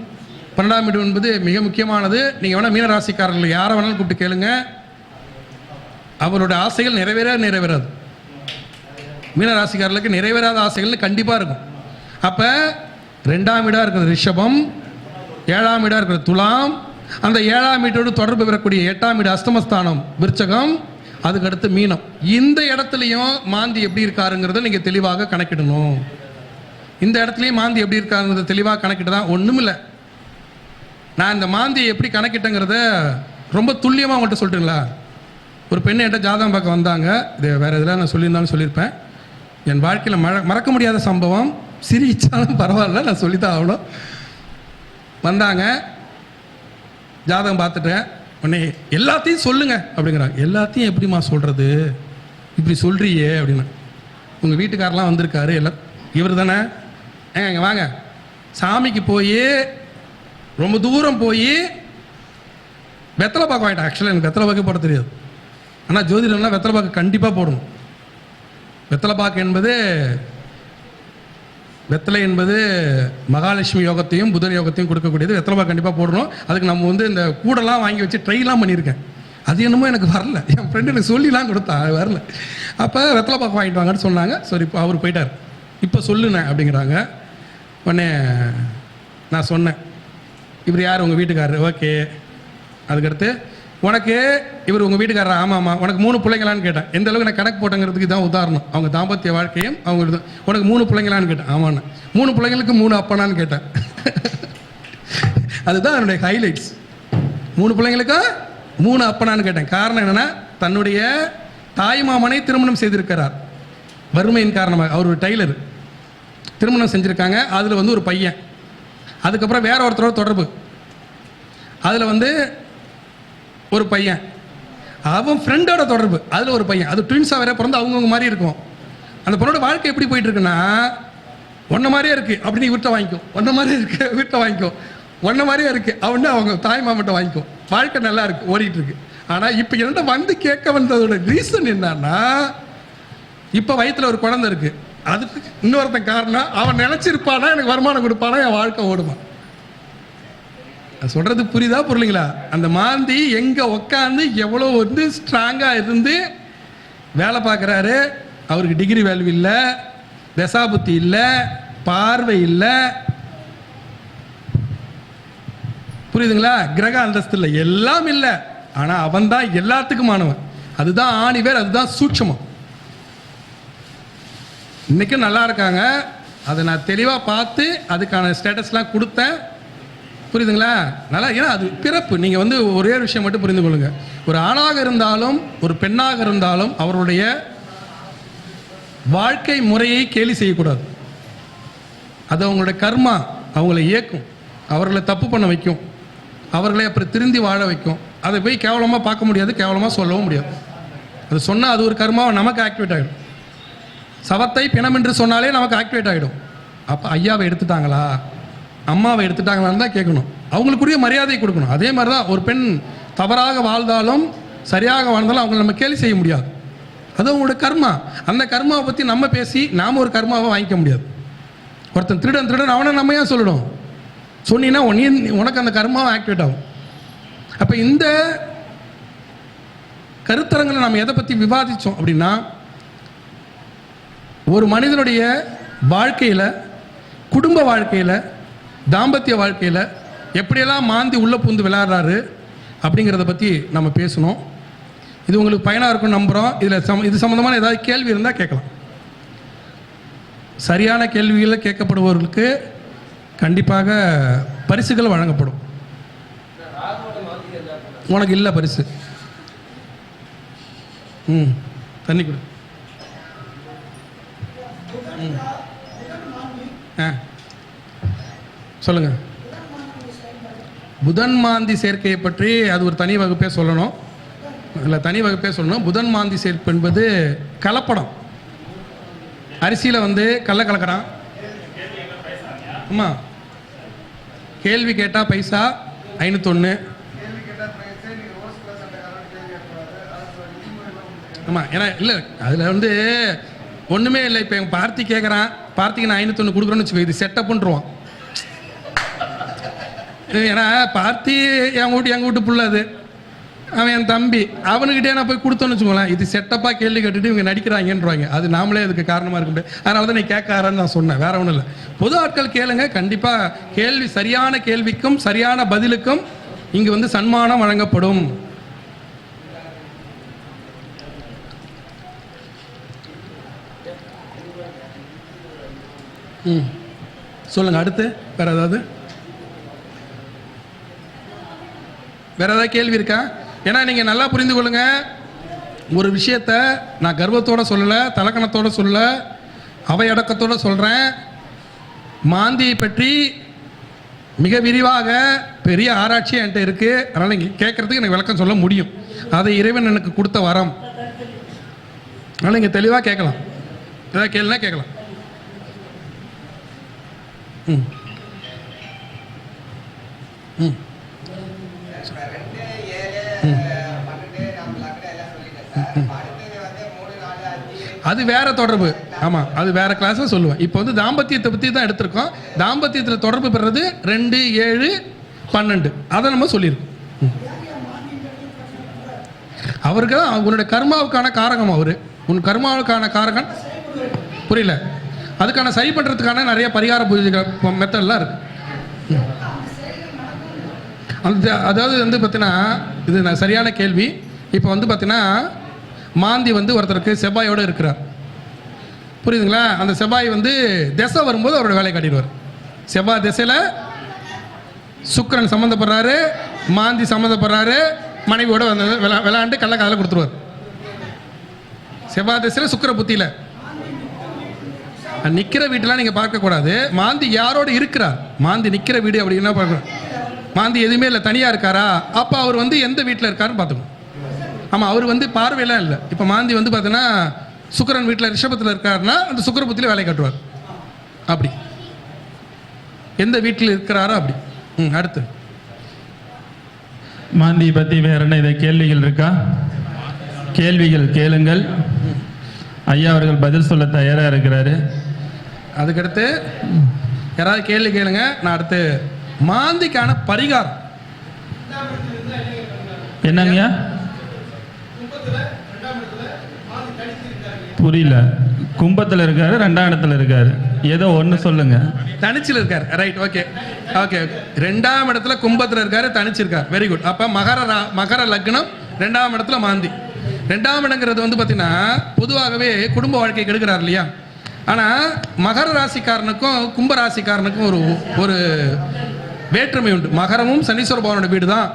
12ஆம் வீடு என்பது மிக முக்கியமானது. நீங்கள் வேணால் மீன ராசிக்காரர்கள் யாரை வேணாலும் கூப்பிட்டு கேளுங்க, அவருடைய ஆசைகள் நிறைவேறாது. மீன ராசிக்காரர்களுக்கு நிறைவேறாத ஆசைகள் கண்டிப்பாக இருக்கும். அப்போ 2ஆம் வீடாக இருக்கிறது ரிஷபம், 7ஆம் வீடாக இருக்கிறது துலாம், அந்த 7ஆம் வீட்டோடு தொடர்பு பெறக்கூடிய 8ஆம் வீடு அஷ்டமஸ்தானம் விருச்சகம், அதுக்கடுத்து மீனம். இந்த இடத்துலையும் மாந்தி எப்படி இருக்காருங்கிறத நீங்கள் தெளிவாக கணக்கிடணும். இந்த இடத்துலையும் மாந்தி எப்படி இருக்காருங்கிறத தெளிவாக கணக்கிட்டு தான் ஒன்றும் இல்லை. நான் இந்த மாந்தியை எப்படி கணக்கிட்டேங்கிறத ரொம்ப துல்லியமாக அவங்கள்ட்ட சொல்லிட்டுங்களா. ஒரு பெண்ணு என்கிட்ட ஜாதகம் பார்க்க வந்தாங்க. இது வேறு எதில் நான் சொல்லியிருந்தாலும் சொல்லியிருப்பேன். என் வாழ்க்கையில் மறக்க முடியாத சம்பவம். சிரிச்சாலும் பரவாயில்ல, நான் சொல்லித்தான் ஆகணும். வந்தாங்க, ஜாதகம் பார்த்துட்டேன். உடனே எல்லாத்தையும் சொல்லுங்க அப்படிங்கிறாங்க. எல்லாத்தையும் எப்படிமா சொல்கிறது, இப்படி சொல்கிறியே அப்படின்னா. உங்கள் வீட்டுக்காரெலாம் வந்திருக்காரு, எல்லாம் இவர் தானே, இங்கே வாங்க. சாமிக்கு போய் ரொம்ப தூரம் போய் வெத்தலை பாக்கு வாங்கிட்டேன். ஆக்சுவலாக எனக்கு வெத்தலை பாக்கு போட தெரியாது, ஆனால் ஜோதிடம்லாம் வெத்தலை பாக்கு கண்டிப்பாக போடணும். வெத்தலை பாக்கு என்பது, வெத்தலை என்பது மகாலட்சுமி யோகத்தையும் புதன் யோகத்தையும் கொடுக்கக்கூடியது. வெத்தலை பாக்கு கண்டிப்பாக போடணும். அதுக்கு நம்ம வந்து இந்த கூடெல்லாம் வாங்கி வச்சு ட்ரைலாம் பண்ணியிருக்கேன். அது என்னமோ எனக்கு வரல, என் ஃப்ரெண்டு எனக்கு சொல்லிலாம் கொடுத்தா, வரல. அப்போ வெத்தலை பாக்கு வாங்கிட்டு வாங்கன்னு சொன்னாங்க. சரி, இப்போ அவர் போயிட்டார். இப்போ சொல்லுண்ணே அப்படிங்கிறாங்க. உடனே நான் சொன்னேன், இவர் யார்? உங்கள் வீட்டுக்காரர். ஓகே. அதுக்கடுத்து, உனக்கு இவர் உங்கள் வீட்டுக்காரர்? ஆமாம்மா. உனக்கு 3 பிள்ளைங்களான்னு கேட்டேன். எந்த அளவுக்கு நான் கணக்கு போட்டேங்கிறதுக்கு தான் உதாரணம். அவங்க தாம்பத்திய வாழ்க்கையும் அவங்க. உனக்கு 3 பிள்ளைங்களான்னு கேட்டேன். ஆமாண்ணா. 3 பிள்ளைங்களுக்கு 3 அப்பனான்னு கேட்டேன். அதுதான் என்னுடைய ஹைலைட்ஸ். 3 பிள்ளைங்களுக்கு 3 அப்பனான்னு கேட்டேன். காரணம் என்னென்னா, தன்னுடைய தாய் மாமனை திருமணம் செய்திருக்கிறார். வறுமையின் காரணமாக அவர் ஒரு டைலர், திருமணம் செஞ்சுருக்காங்க. அதில் வந்து ஒரு பையன். அதுக்கப்புறம் வேற ஒருத்தரோட தொடர்பு, அதில் வந்து ஒரு பையன். அவன் ஃப்ரெண்டோட தொடர்பு, அதில் ஒரு பையன். அது ட்வின்ஸாக வேற பிறந்து அவங்கவுங்க மாதிரி இருக்கும். அந்த பொண்ணோட வாழ்க்கை எப்படி போயிட்டு இருக்குன்னா, ஒன்றை மாதிரியே இருக்குது அப்படின்னு வீட்டை வாங்கிக்கும், ஒன்றை மாதிரியே இருக்கு வீட்டை வாங்கிக்கும், ஒன்றை மாதிரியே இருக்குது அப்படின்னு அவங்க தாய் மாமன்ட்ட வாங்கிக்கும். வாழ்க்கை நல்லா இருக்கு, ஓடிட்டு இருக்கு. ஆனால் இப்போ என்னட்ட வந்து கேட்க வந்ததோட ரீசன் என்னன்னா, இப்போ வயிற்றில் ஒரு குழந்தை இருக்கு. அதுக்கு இன்னொருத்தன் காரணம், அவன் நினைச்சிருப்பானா எனக்கு வருமானம் கொடுப்பானா, என் வாழ்க்கை ஓடுமா. சொல்றது புரியுதா புரியலைங்களா? அந்த மாந்தி எங்க உட்காந்து எவ்வளோ வந்து ஸ்ட்ராங்கா இருந்து வேலை பார்க்குறாரு. அவருக்கு டிகிரி வேல்யூ இல்லை, தசாபுத்தி இல்லை, பார்வை இல்லை, புரியுதுங்களா? கிரக அந்தஸ்து இல்லை, எல்லாம் இல்லை. ஆனால் அவன் தான் எல்லாத்துக்குமானவன். அதுதான் ஆணிவேர், அதுதான் சூட்சமம். இன்றைக்கும் நல்லா இருக்காங்க. அதை நான் தெளிவாக பார்த்து அதுக்கான ஸ்டேட்டஸ்லாம் கொடுத்தேன். புரியுதுங்களா? நல்லா, ஏன்னா அது பிறப்பு. நீங்கள் வந்து ஒரே விஷயம் மட்டும் புரிந்து கொள்ளுங்கள். ஒரு ஆணாக இருந்தாலும் ஒரு பெண்ணாக இருந்தாலும் அவருடைய வாழ்க்கை முறையை கேலி செய்யக்கூடாது. அது அவங்களுடைய கர்மா அவங்களை இயக்கும், அவர்களை தப்பு பண்ண வைக்கும், அவர்களை அப்புறம் திருந்தி வாழ வைக்கும். அதை போய் கேவலமாக பார்க்க முடியாது, கேவலமாக சொல்லவும் முடியாது. அது சொன்னால் அது ஒரு கர்மாவை நமக்கு ஆக்டிவேட் ஆகிடும். சவத்தை பிணம் என்று சொன்னாலே நமக்கு ஆக்டிவேட் ஆகிடும். அப்போ ஐயாவை எடுத்துட்டாங்களா, அம்மாவை எடுத்துட்டாங்களான்னு தான் கேட்கணும். அவங்களுக்குரிய மரியாதை கொடுக்கணும். அதே மாதிரி தான் ஒரு பெண் தவறாக வாழ்ந்தாலும் சரியாக வாழ்ந்தாலும் அவங்களை நம்ம கேலி செய்ய முடியாது. அது அவங்களோட கர்மா. அந்த கர்மாவை பற்றி நம்ம பேசி நாம் ஒரு கர்மாவை வாங்கிக்க முடியாது. ஒருத்தன் திருடன் அவனை நம்ம ஏன் சொல்லணும்? சொன்னீங்கன்னா உனக்கு அந்த கர்மாவை ஆக்டிவேட் ஆகும். அப்போ இந்த கருத்தரங்களை நம்ம எதை பற்றி விவாதித்தோம் அப்படின்னா, ஒரு மனிதனுடைய வாழ்க்கையில், குடும்ப வாழ்க்கையில், தாம்பத்திய வாழ்க்கையில் எப்படியெல்லாம் மாந்தி உள்ளே பூந்து விளையாடுறாரு அப்படிங்கிறத பற்றி நம்ம பேசணும். இது உங்களுக்கு பயனாக இருக்கும்னு நம்புகிறோம். இது சம்மந்தமான ஏதாவது கேள்வி இருந்தால் கேட்கலாம். சரியான கேள்விகளில் கேட்கப்படுபவர்களுக்கு கண்டிப்பாக பரிசுகள் வழங்கப்படும். உனக்கு இல்லை பரிசு. தண்ணி கொடு. சொல்லுங்க. புதன் மாந்தி சேர்க்கையை பற்றி அது ஒரு தனி வகுப்பே சொல்லணும். இல்லை, தனி வகுப்பே சொல்லணும். புதன் மாந்தி சேர்ப்பு என்பது கலப்படம். அரிசியில் வந்து கல்ல கலக்கிறான். ஆமாம், கேள்வி கேட்டால் பைசா 501. ஆமாம், ஏன்னா இல்லை அதில் வந்து ஒன்றுமே இல்லை. இப்போ எங்கள் பார்த்தி கேட்குறான், பார்த்திக்கு நான் 501 கொடுக்குறேன்னு வச்சுக்கோ, இது செட்டப்புன்றுவான். ஏன்னா பார்த்தி என் வீட்டு புள்ள, அது அவன் என் தம்பி, அவனுக்கிட்டே நான் போய் கொடுத்தோன்னு வச்சுக்கோங்களேன், இது செட்டப்பாக கேள்வி கேட்டுட்டு இவங்க நடிக்கிறாங்கன்றாங்க. அது நாமளே அதுக்கு காரணமாக இருக்க முடியாது. அதனால தான் நீ கேட்காரன்னு நான் சொன்னேன், வேற ஒன்றும் இல்லை. பொது ஆட்கள் கேளுங்க, கண்டிப்பாக கேள்வி சரியான கேள்விக்கும் சரியான பதிலுக்கும் இங்கே வந்து சன்மானம் வழங்கப்படும். சொல்லுங்க. அடுத்து வேற ஏதாவது கேள்வி இருக்கா? ஏன்னா நீங்க நல்லா புரிந்து கொள்ளுங்க, ஒரு விஷயத்த நான் கர்வத்தோட சொல்லல, தலக்கணத்தோட சொல்லல, அவை அடக்கத்தோட சொல்றேன். மாந்தியை பற்றி மிக விரிவாக பெரிய ஆராய்ச்சி என்கிட்ட இருக்கு. அதனால நீங்க கேட்கறதுக்கு எனக்கு விளக்கம் சொல்ல முடியும். அதை இறைவன் எனக்கு கொடுத்த வரம். அதனால நீங்க தெளிவாக கேட்கலாம். ஏதாவது கேள்வினா கேட்கலாம். அது வேற தொடர்பு. ஆமா, அது வேற கிளாஸ்ல சொல்லுவேன். இப்போ வந்து தாம்பத்தியத்தை பத்தி தான் எடுத்திருக்கோம். தாம்பத்தியத்தில் தொடர்பு பெறுறது 2, 7, 12 அதை நம்ம சொல்லியிருக்கோம். அவருக்கு உன்னுடைய கர்மாவுக்கான காரகம். அவரு உன் கர்மாவுக்கான காரகன். புரியல? அதுக்கான சரி பண்றதுக்கான நிறைய பரிகார பூஜைகள் மெத்தட்லாம் இருக்கு. அதாவது வந்து பார்த்தீங்கன்னா, இது நான் சரியான கேள்வி. இப்போ வந்து பார்த்தீங்கன்னா, மாந்தி வந்து ஒருத்தருக்கு செவ்வாயோடு இருக்கிறார், புரியுதுங்களா? அந்த செவ்வாய் வந்து திசை வரும்போது அவரோட வேலையை காட்டிடுவார். செவ்வாய் திசையில் சுக்கிரன் சம்மந்தப்படுறாரு, மாந்தி சம்மந்தப்படுறாரு, மனைவியோட வந்து விளையாண்டு கள்ள காதில் கொடுத்துருவார். செவ்வாய் திசையில் சுக்கிர புத்தியில் நிற்கிற வீட்டெல்லாம் நீங்கள் பார்க்கக்கூடாது. மாந்தி யாரோடு இருக்கிறார், மாந்தி நிற்கிற வீடு அப்படின்னா பார்க்கணும். மாந்தி எதுவுமே இல்லை, தனியாக இருக்காரா, அப்போ அவர் வந்து எந்த வீட்டில் இருக்காருன்னு பார்த்துக்கணும். ஆமாம், அவர் வந்து பார்வையெல்லாம் இல்லை. இப்போ மாந்தி வந்து பார்த்தீங்கன்னா சுக்கிரன் வீட்டில் ரிஷபத்தில் இருக்காருன்னா அந்த சுக்கிர புத்தியில் வேலை காட்டுவார். அப்படி எந்த வீட்டில் இருக்கிறாரோ அப்படி. அடுத்து மாந்தியை பற்றி வேற என்ன இதை கேள்விகள் இருக்கா? கேள்விகள் கேளுங்கள். ஐயா அவர்கள் பதில் சொல்ல தயாராக இருக்கிறாரு. அதுக்கடுத்து யாராவது கேள்வி கேளுங்க. நான் அடுத்து மாந்திக்கான பரிகாரம் என்னங்கய்யா? புரியல. கும்பத்தில் இருக்காரு, 2ஆம் இடத்துல இருக்காரு, ஏதோ ஒன்று சொல்லுங்க. தனிச்சில் இருக்காரு. Right, okay okay. 2ஆம் இடத்துல கும்பத்தில் இருக்காரு, தனிச்சிருக்காரு. Very good. அப்போ மகர லக்னம், 2ஆம் இடத்துல மாந்தி. 2ஆம் இடங்கிறது வந்து பார்த்தீங்கன்னா பொதுவாகவே குடும்ப வாழ்க்கை கெடுக்கிறார் இல்லையா? ஆனால் மகர ராசிக்காரனுக்கும் கும்ப ராசிக்காரனுக்கும் ஒரு வேற்றுமை உண்டு. மகரமும் சனீஸ்வர பகவானோட வீடு தான்,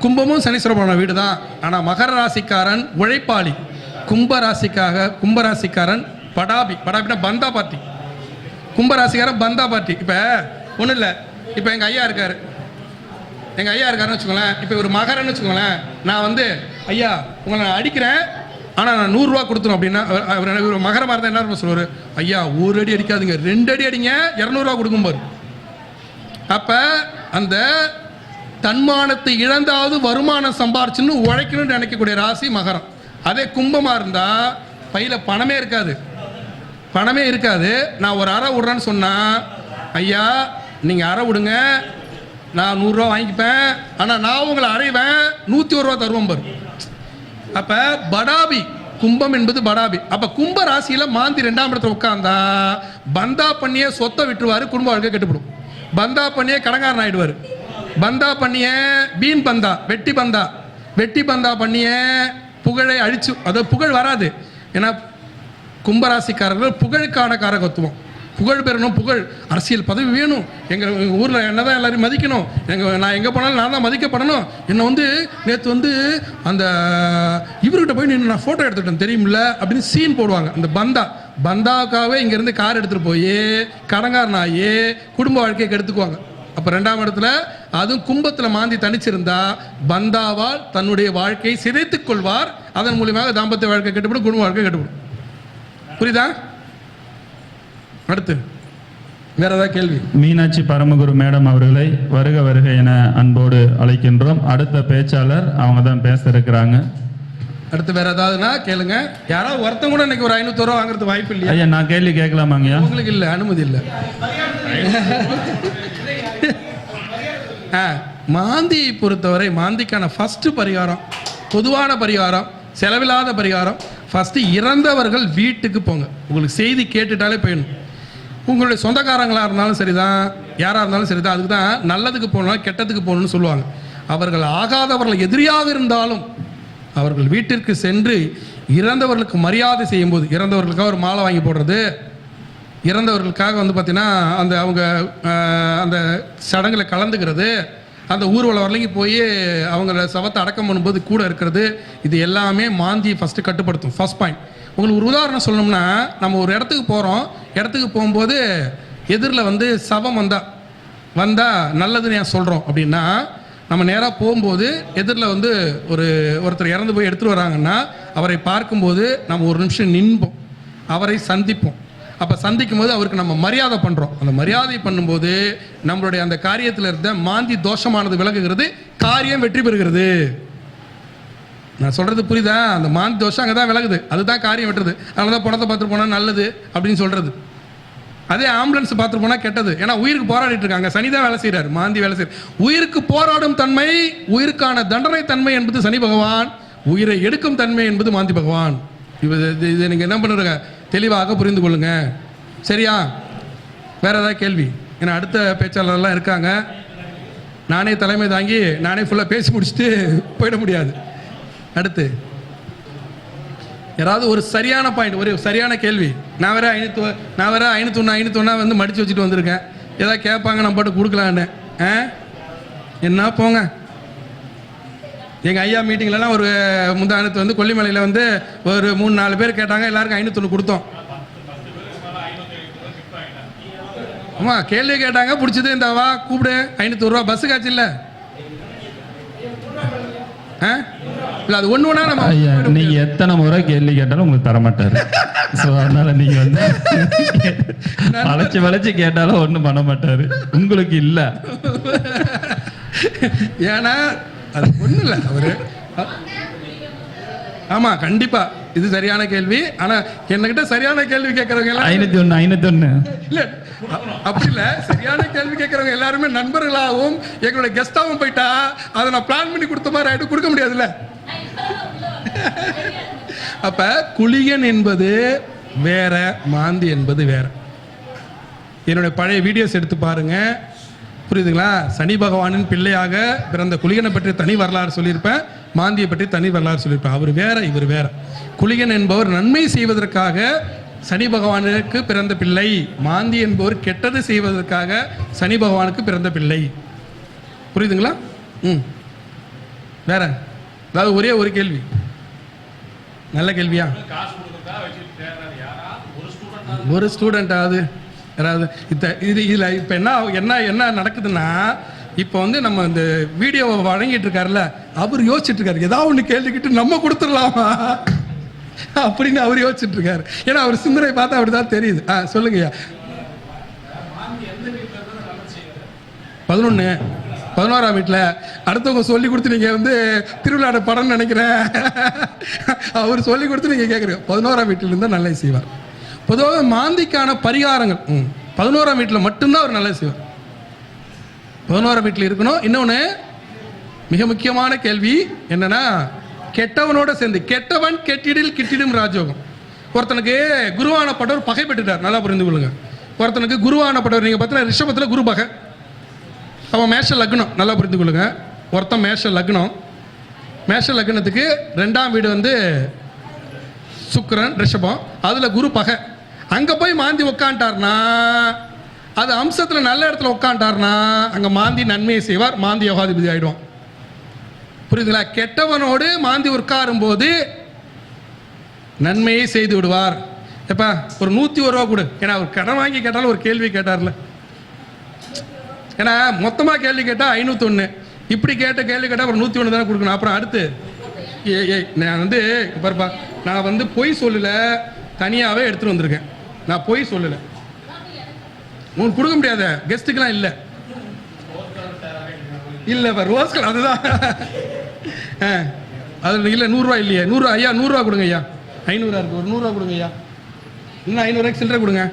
கும்பமும் சனீஸ்வர பகவானோட வீடு தான். ஆனால் மகர ராசிக்காரன் உழைப்பாளி, கும்பராசிக்காரன் படாபினா பந்தா பார்ட்டி. கும்பராசிக்காரன் பந்தா பார்ட்டி. இப்போ ஒன்றும் இல்லை, இப்போ எங்கள் ஐயா இருக்காருன்னு வச்சுக்கோங்களேன். இப்போ ஒரு மகரன்னு வச்சுக்கோங்களேன். நான் வந்து ஐயா உங்களை நான் அடிக்கிறேன், ஆனால் நான் 100 ரூபா கொடுத்துரும் அப்படின்னா அவர் மகரமாக இருந்தால் என்ன சொல்லுவார்? ஐயா 1 அடி அடிக்காதுங்க, 2 அடி அடிங்க, 200 ரூபா கொடுக்கும்பாரு. அப்போ அந்த தன்மானத்தை இழந்தாவது வருமானம் சம்பாரிச்சுன்னு உழைக்கணும்னு நினைக்கக்கூடிய ராசி மகரம். அதே கும்பமாக இருந்தால் பையில் பணமே இருக்காது. நான் ஒரு அறை விடுறேன்னு சொன்னால், ஐயா நீங்கள் அறை விடுங்க, நான் 100 ரூபா வாங்கிப்பேன், ஆனால் நான் உங்களை அறைவேன், 101 ரூபா தருவோம் பாரு. அப்போ படாபி, கும்பம் என்பது படாபி. அப்போ கும்ப ராசியில் மாந்தி 2ஆம் இடத்துல உட்காந்தா பந்தா பண்ணியே சொத்தை விட்டுருவார், குடும்ப வாழ்க்கை கெட்டுப்படும். பந்தா பண்ணியே கடங்காரன் ஆயிடுவார். பந்தா பண்ணிய பீன் பந்தா, வெட்டி பந்தா பண்ணிய புகழை அழிச்சு, அதாவது புகழ் வராது. ஏன்னா கும்பராசிக்காரர்கள் புகழுக்கான காரகத்துவம். புகழ் பெறணும், புகழ், அரசியல் பதவி வேணும், எங்கள் ஊரில் என்ன தான் எல்லாரையும் மதிக்கணும், நான் எங்கே போனாலும் நான் தான் மதிக்கப்படணும். என்னை வந்து நேற்று வந்து அந்த இவர்கிட்ட போய் நின்று நான் ஃபோட்டோ எடுத்துக்கிட்டேன் தெரியுமில்ல அப்படின்னு சீன் போடுவாங்க. அந்த பந்தாவுக்காகவே இங்கேருந்து கார் எடுத்துகிட்டு போய் கடங்காரனாகி குடும்ப வாழ்க்கையை கெடுத்துக்குவாங்க. அப்போ 2ஆம் இடத்துல அதுவும் கும்பத்தில் மாந்தி தனிச்சிருந்தா பந்தாவால் தன்னுடைய வாழ்க்கையை சிதைத்துக் கொள்வார். அதன் மூலியமாக தாம்பத்திய வாழ்க்கை கெட்டுப்படும், குடும்ப வாழ்க்கை கெட்டுப்படும். புரியுதா? அடுத்து வேற ஏதாவது கேள்வி? மீனாட்சி பரமகுரு மேடம் அவர்களை வருக வருக என அன்போடு அழைக்கின்றோம். அடுத்த பேச்சாளர் அவங்க தான் பேச இருக்கிறாங்க. அடுத்து வேற ஏதாவதுன்னா கேளுங்க. யாராவது ஒருத்தங்க கூட இன்னைக்கு ஒரு 500 ரூபா வாங்குறது வாய்ப்பு இல்லையா? ஐயா நான் கேள்வி கேட்கலாமாங்கய்யா? உங்களுக்கு இல்லை, அனுமதி இல்லை. மாந்தியை பொறுத்தவரை மாந்திக்கான ஃபர்ஸ்ட் பரிகாரம், பொதுவான பரிகாரம், செலவில்லாத பரிகாரம், ஃபர்ஸ்ட் இறந்தவர்கள் வீட்டுக்கு போங்க. உங்களுக்கு செய்தி கேட்டுட்டாலே போயிடணும். உங்களுடைய சொந்தக்காரங்களாக இருந்தாலும் சரிதான், யாராக இருந்தாலும் சரிதான், அதுக்கு தான் நல்லதுக்கு போகணும் கெட்டதுக்கு போகணும்னு சொல்லுவாங்க. அவர்கள் ஆகாதவர்கள் எதிரியாக இருந்தாலும் அவர்கள் வீட்டிற்கு சென்று இறந்தவர்களுக்கு மரியாதை செய்யும்போது, இறந்தவர்களுக்காக ஒரு மாலை வாங்கி போடுறது, இறந்தவர்களுக்காக வந்து பார்த்தீங்கன்னா அந்த அவங்க அந்த சடங்கில் கலந்துக்கிறது, அந்த ஊர்வலம் வரலைக்கு போய் அவங்கள சவத்தை அடக்கம் பண்ணும்போது கூட இருக்கிறது, இது எல்லாமே மாந்தியை ஃபஸ்ட்டு கட்டுப்படுத்தும். First point. உங்களுக்கு ஒரு உதாரணம் சொல்லணும்னா, நம்ம ஒரு இடத்துக்கு போகிறோம், இடத்துக்கு போகும்போது எதிரில் வந்து சவம் வந்தால் நல்லதுன்னு ஏன் சொல்கிறோம் அப்படின்னா, நம்ம நேராக போகும்போது எதிரில் வந்து ஒருத்தர் இறந்து போய் எடுத்துகிட்டு வராங்கன்னா அவரை பார்க்கும்போது நம்ம ஒரு நிமிஷம் நின்போம், அவரை சந்திப்போம். அப்போ சந்திக்கும் போது அவருக்கு நம்ம மரியாதை பண்ணுறோம். அந்த மரியாதை பண்ணும்போது நம்மளுடைய அந்த காரியத்தில் இருந்த மாந்தி தோஷமானது விலகுகிறது, காரியம் வெற்றி பெறுகிறது. நான் சொல்கிறது புரியுதா? அந்த மாந்தி தோஷம் அங்கே தான் விலகுது, அதுதான் காரியம் வெட்டுறது. அதனால தான் பணத்தை பார்த்துட்டு போனால் நல்லது அப்படின்னு சொல்கிறது. அதே ஆம்புலன்ஸ் பார்த்துட்டு போனால் கெட்டது. ஏன்னா உயிருக்கு போராடிட்டு இருக்காங்க, சனி தான் வேலை செய்கிறார், மாந்தி வேலை செய்கிறார். உயிருக்கு போராடும் தன்மை, உயிருக்கான தண்டனை தன்மை என்பது சனி பகவான், உயிரை எடுக்கும் தன்மை என்பது மாந்தி பகவான். இது நீங்கள் என்ன பண்ணுறங்க, தெளிவாக புரிந்து கொள்ளுங்க. சரியா? வேற ஏதாவது கேள்வி? ஏன்னா அடுத்த பேச்சாளர்லாம் இருக்காங்க. நானே தலைமை தாங்கி நானே ஃபுல்லாக பேசி முடிச்சுட்டு போயிட முடியாது. அடுத்து யாராவது ஒரு சரியான பாயிண்ட், ஒரு சரியான கேள்வி. நான் வேற 501 வந்து மடித்து வச்சுட்டு வந்திருக்கேன். ஏதாவது கேட்பாங்க, நம்ம பாட்டு கொடுக்கலான்னு. என்ன போங்க. எங்கள் ஐயா மீட்டிங்லலாம் ஒரு முந்தானத்து வந்து கொல்லிமலையில் வந்து ஒரு 3-4 பேர் கேட்டாங்க, எல்லாருக்கும் 501 கொடுத்தோம். ஆமாம், கேள்வி கேட்டாங்க, பிடிச்சது இந்த வா கூப்பிடு 501 ரூபா பஸ்ஸு காய்ச்சி இல்லை. இல்லை அது ஒன்று ஒன்றா நம்ம நீங்கள் எத்தனை முறை கேள்வி கேட்டாலும் உங்களுக்கு தரமாட்டார். ஸோ அதனால நீங்கள் வந்து வளைச்சு கேட்டாலும் ஒன்றும் பண்ண மாட்டார், உங்களுக்கு இல்லை. ஏன்னா அது ஒன்றும் இல்லை அவரு. ஆமாம் கண்டிப்பாக இது சரியான கேள்வி. ஆனால் என்கிட்ட சரியான கேள்வி கேட்குறவங்க எல்லாம் 501 இல்லை அப்படி இல்லை. சரியான கேள்வி கேட்குறவங்க எல்லாருமே நண்பர்களாகவும் எங்களுடைய கெஸ்டாகவும் போயிட்டா அதை நான் பிளான் பண்ணி கொடுத்த மாதிரி ஆகிட்டு கொடுக்க முடியாதுல்ல. அப்போ குளியன் என்பது வேற, மாந்தி என்பது வேற. என்னுடைய பழைய வீடியோஸ் எடுத்து பாருங்க, புரியுதுங்களா? சனி பகவானின் பிள்ளையாக பிறந்த குளிகனை பற்றி தனி வரலாறு சொல்லியிருப்பேன், மாந்தியை பற்றி தனி வரலாறு சொல்லியிருப்பேன். அவர் வேற, இவர் வேற. குளிகன் என்பவர் நன்மை செய்வதற்காக சனி பகவானுக்கு பிறந்த பிள்ளை, மாந்தி என்பவர் கெட்டது செய்வதற்காக சனி பகவானுக்கு பிறந்த பிள்ளை. புரியுதுங்களா? வேற அதாவது ஒரே ஒரு கேள்வி, நல்ல கேள்வியா? ஒரு ஸ்டூடெண்டாவது யாராவது இதில் இப்போ என்ன நடக்குதுன்னா, இப்போ வந்து நம்ம இந்த வீடியோவை வழங்கிட்டு இருக்காருல்ல, அவர் யோசிச்சுட்டு இருக்காரு ஏதாவது ஒன்று கேள்விக்கிட்டு நம்ம கொடுத்துடலாமா அப்படின்னு அவர் யோசிச்சுட்டு இருக்காரு. ஏன்னா அவர் சிந்தனை பார்த்தா அப்படிதான் தெரியுது. சொல்லுங்கய்யா. 11ஆம் வீட்டில் அடுத்தவங்க சொல்லி கொடுத்து நீங்கள் வந்து திருவிழாட படம் நினைக்கிறேன், அவர் சொல்லி கொடுத்து நீங்கள் கேட்குறீங்க. 11ஆம் வீட்டில் இருந்தால் நல்லது செய்வார். பொதுவாக மாந்திக்கான பரிகாரங்கள் 11ஆம் வீட்டில் மட்டும்தான் அவர் நல்லது செய்வார். 11ஆம் வீட்டில் இருக்கணும். இன்னொன்று மிக முக்கியமான கேள்வி என்னன்னா, கெட்டவனோட சேர்ந்து, கெட்டவன் கெட்டிடில் கிட்டிடும் ராஜயோகம். ஒருத்தனுக்கு குருவானப்பட்டவர் பகை பெற்றுட்டார், நல்லா புரிந்து கொள்ளுங்க. ஒருத்தனுக்கு குருவானப்பட்டவர், நீங்கள் பார்த்தீங்கன்னா ரிஷபத்தில் குரு பகை, அவன் மேஷ லக்னம், நல்லா புரிந்து கொள்ளுங்க. ஒருத்தன் மேஷ லக்னம், மேஷ லக்னத்துக்கு 2ஆம் வீடு வந்து சுக்கிரன் ரிஷபம், அதில் குரு பகை. அங்கே போய் மாந்தி உட்காண்டார்னா, அது அம்சத்தில் நல்ல இடத்துல உட்காண்டார்னா அங்கே மாந்தி நன்மையை செய்வார், மாந்தி யோகாதிபதி ஆகிடுவான். புரியுதுங்களா? கெட்டவனோடு மாந்தி உட்காரும் போது நன்மையை செய்து விடுவார். எப்பா ஒரு 101 ரூபா கொடு, ஏன்னா அவர் கடன் வாங்கி கேட்டாலும் ஒரு கேள்வி கேட்டார்ல, ஏன்னா மொத்தமாக கேள்வி கேட்டால் 501, இப்படி கேட்ட கேள்வி கேட்டால் ஒரு 101 தானே கொடுக்கணும். அப்புறம் அடுத்து நான் வந்து பாருப்பா, நான் வந்து பொய் சொல்லலை, தனியாகவே எடுத்துகிட்டு வந்திருக்கேன். நான் பொய் சொல்லலை, உங்களுக்கு கொடுக்க முடியாத கெஸ்ட்டுக்கெல்லாம் இல்லை இல்லை ரோஸ் கலர் அதுதான். அது இல்லை 100 ரூபா இல்லையே, 100 ரூபா ஐயா, 100 ரூபா கொடுங்க ஐயா, 500 இருக்கு, ஒரு 100 ரூபா கொடுங்க ஐயா, இன்னும் 500 ரூபாய்க்கு சில்லறை கொடுங்க.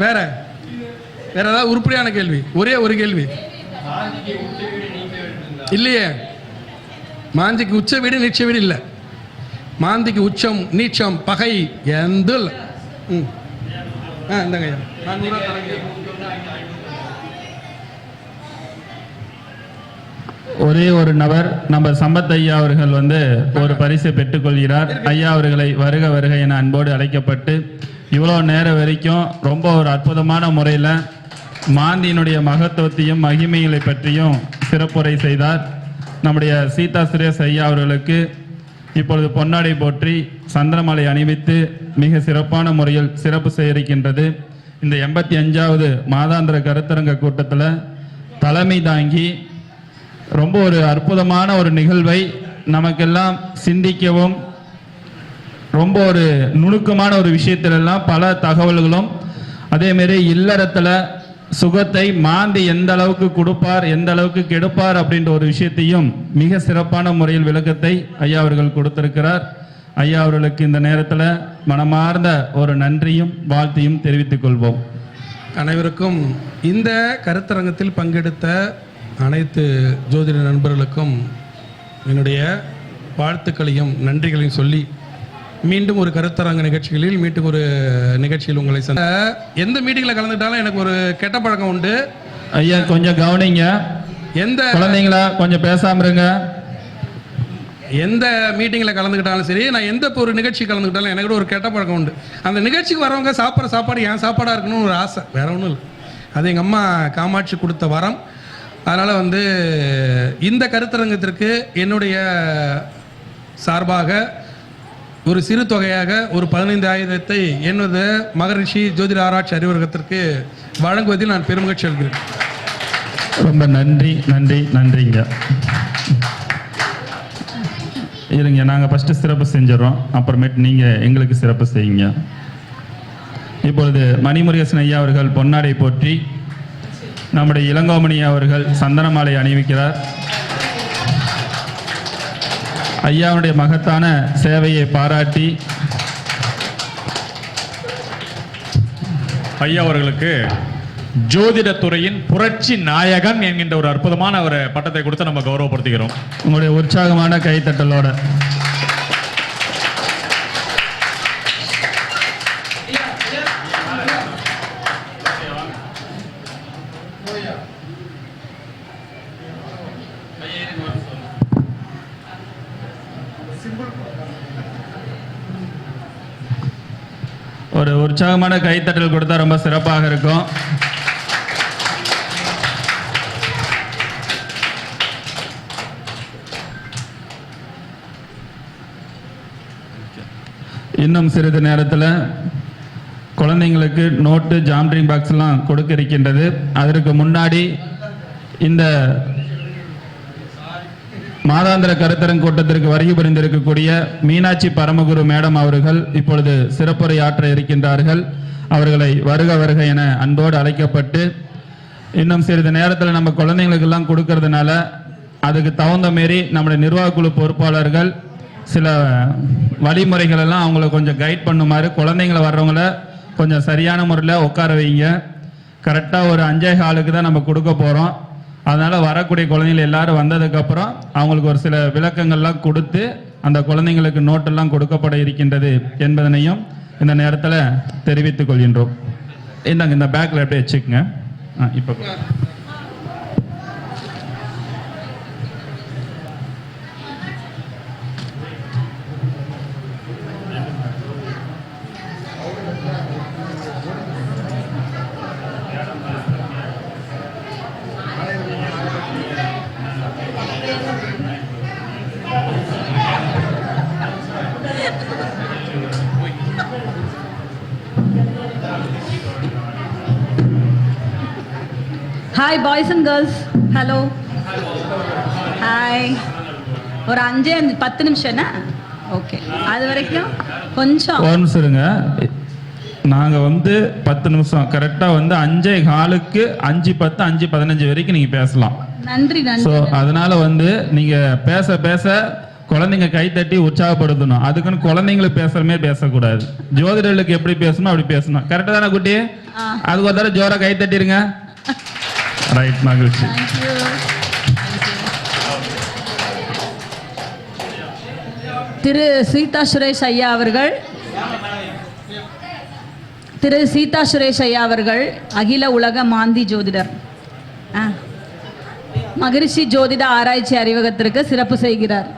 வேற வேற ஏதாவது உருப்படியான கேள்வி? ஒரே ஒரு கேள்வி இல்லையே. மாந்திக்கு உச்ச வீடு நீச்ச வீடு இல்லை, மாந்திக்கு உச்சம் நீச்சம் பகை எந்த இல்லை. இந்தாங்க ஐயா, 400 ரூபா தரேங்க. ஒரே ஒரு நபர் நம்ம சம்பத் ஐயா அவர்கள் வந்து ஒரு பரிசை பெற்றுக்கொள்கிறார். ஐயா அவர்களை வருக வருக என அன்போடு அழைக்கப்பட்டு இவ்வளோ நேரம் வரைக்கும் ரொம்ப ஒரு அற்புதமான முறையில் மாந்தியினுடைய மகத்துவத்தையும் மகிமைகளை பற்றியும் சிறப்புரை செய்தார். நம்முடைய சீதா சுரேஷ் ஐயா அவர்களுக்கு இப்பொழுது பொன்னாடை போற்றி சந்திரமாலை அணிவித்து மிக சிறப்பான முறையில் சிறப்பு செய்திருக்கின்றது. இந்த 85வது மாதாந்திர கருத்தரங்க கூட்டத்தில் தலைமை தாங்கி ரொம்ப ஒரு அற்புதமான ஒரு நிகழ்வை நமக்கெல்லாம் சிந்திக்கவும், ரொம்ப ஒரு நுணுக்கமான ஒரு விஷயத்திலெல்லாம் பல தகவல்களும், அதேமாரி இல்லறத்தில் சுகத்தை மாந்தி எந்த அளவுக்கு கொடுப்பார், எந்த அளவுக்கு கெடுப்பார் அப்படின்ற ஒரு விஷயத்தையும் மிக சிறப்பான முறையில் விளக்கத்தை ஐயா அவர்கள் கொடுத்திருக்கிறார். ஐயா அவர்களுக்கு இந்த நேரத்தில் மனமார்ந்த ஒரு நன்றியும் வாழ்த்தையும் தெரிவித்துக் கொள்வோம். அனைவருக்கும் இந்த கருத்தரங்கத்தில் பங்கெடுத்த அனைத்து ஜோதிட நண்பர்களுக்கும் என்னுடைய வாழ்த்துக்களையும் நன்றிகளையும் சொல்லி மீண்டும் ஒரு கருத்தரங்க நிகழ்ச்சிகளில் மீண்டும் ஒரு நிகழ்ச்சியில் உங்களை எந்த மீட்டிங்கில் கலந்துட்டாலும் எனக்கு ஒரு கெட்ட பழக்கம் உண்டு. ஐயா கொஞ்சம் கவனிங்க, எந்த குழந்தைங்களா கொஞ்சம் பேசாம இருங்க. எந்த மீட்டிங்கில் கலந்துக்கிட்டாலும் சரி, நான் எந்த ஒரு நிகழ்ச்சி கலந்துக்கிட்டாலும் எனக்கு கூட ஒரு கெட்ட பழக்கம் உண்டு. அந்த நிகழ்ச்சிக்கு வரவங்க சாப்பிட்ற சாப்பாடு என் சாப்பாடாக இருக்கணும்னு ஒரு ஆசை, வேற ஒன்றும் இல்லை. அது எங்கள் அம்மா காமாட்சி கொடுத்த வரம். அதனால் வந்து இந்த கருத்தரங்கத்திற்கு என்னுடைய சார்பாக ஒரு சிறு தொகையாக ஒரு 15,000 எனது மகரிஷி ஜோதிட ஆராய்ச்சி அறிவுரகத்திற்கு வழங்குவதில் நான் பெருமகிழ்ச்சி அடைகிறேன். ரொம்ப நன்றி நன்றி நன்றிங்க. இருங்க, நாங்கள் ஃபஸ்ட்டு சிறப்பு செஞ்சிடறோம், அப்புறமேட்டு நீங்கள் எங்களுக்கு சிறப்பு செய்யுங்க. இப்பொழுது மணிமுருகேசன் ஐயா அவர்கள் பொன்னாடை போற்றி நம்முடைய இளங்கோமணி அவர்கள் சந்தனமாலை அணிவிக்கிறார். ஐயாவுடைய மகத்தான சேவையை பாராட்டி ஐயா அவர்களுக்கு ஜோதிடத்துறையின் புரட்சி நாயகன் என்கின்ற ஒரு அற்புதமான ஒரு பட்டத்தை கொடுத்து நம்ம கௌரவப்படுத்துகிறோம். உங்களுடைய உற்சாகமான கைத்தட்டலோட ஒரு உற்சாகமான கைத்தட்டல் கொடுத்தா ரொம்ப சிறப்பாக இருக்கும். இன்னும் சிறிது நேரத்தில் குழந்தைங்களுக்கு நோட்டு ஜாமெட்ரி பாக்ஸ்லாம் கொடுக்க இருக்கின்றது. அதற்கு முன்னாடி இந்த மாதாந்திர கருத்தரங்க கூட்டத்திற்கு வருகை புரிந்திருக்கக்கூடிய மீனாட்சி பரமகுரு மேடம் அவர்கள் இப்பொழுது சிறப்புரை ஆற்ற இருக்கின்றார்கள். அவர்களை வருக வருக என அன்போடு அழைக்கப்பட்டு இன்னும் சிறிது நேரத்தில் நம்ம குழந்தைங்களுக்கெல்லாம் கொடுக்கறதுனால அதுக்கு தகுந்த மாரி நம்முடைய நிர்வாக குழு பொறுப்பாளர்கள் சில வழிமுறைகள் எல்லாம் அவங்கள கொஞ்சம் கைட் பண்ணுமாறு, குழந்தைங்களை வர்றவங்கள கொஞ்சம் சரியான முறையில் உட்கார வைங்க. கரெக்டாக ஒரு 5:15 தான் நம்ம கொடுக்க போகிறோம். அதனால் வரக்கூடிய குழந்தைகள் எல்லாரும் வந்ததுக்கப்புறம் அவங்களுக்கு ஒரு சில விளக்கங்கள்லாம் கொடுத்து அந்த குழந்தைங்களுக்கு நோட்டெல்லாம் கொடுக்கப்பட இருக்கின்றது என்பதனையும் இந்த நேரத்தில் தெரிவித்துக் கொள்கின்றோம். இந்த பேக்கில் அப்படியே வச்சுக்கோங்க. இப்போ hi boys and girls. Hello hi. ஒரு 5-10 நிமிஷம்னா ஓகே. அது வரைக்கும் கொஞ்சம் ஒரு நிமிஷம் இருங்க. நாங்கள் வந்து 10 நிமிஷம் கரெக்டாக வந்து 5:15 5:10 5:15 வரைக்கும் நீங்கள் பேசலாம். நன்றி ஸோ நன்றி. அதனால வந்து நீங்கள் பேச பேச குழந்தைங்க கைத்தட்டி உற்சாகப்படுத்தணும். அதுக்குன்னு குழந்தைங்களுக்கு பேசுற மாதிரி பேசக்கூடாது. ஜோதிடர்களுக்கு எப்படி பேசணும் அப்படி பேசணும். கரெக்டாக தானே குட்டி? அதுக்கு ஒரு தடவை ஜோரா கைத்தட்டிருங்க. ரைட், மகிழ்ச்சி. தேங்க்யூ. திரு சீதா சுரேஷ் ஐயா அவர்கள், திரு சீதா சுரேஷ் ஐயா அவர்கள் அகில உலக மாந்தி ஜோதிடர், மகரிஷி ஜோதிட ஆராய்ச்சி அறிவகத்திற்கு சிறப்பு செய்கிறார்.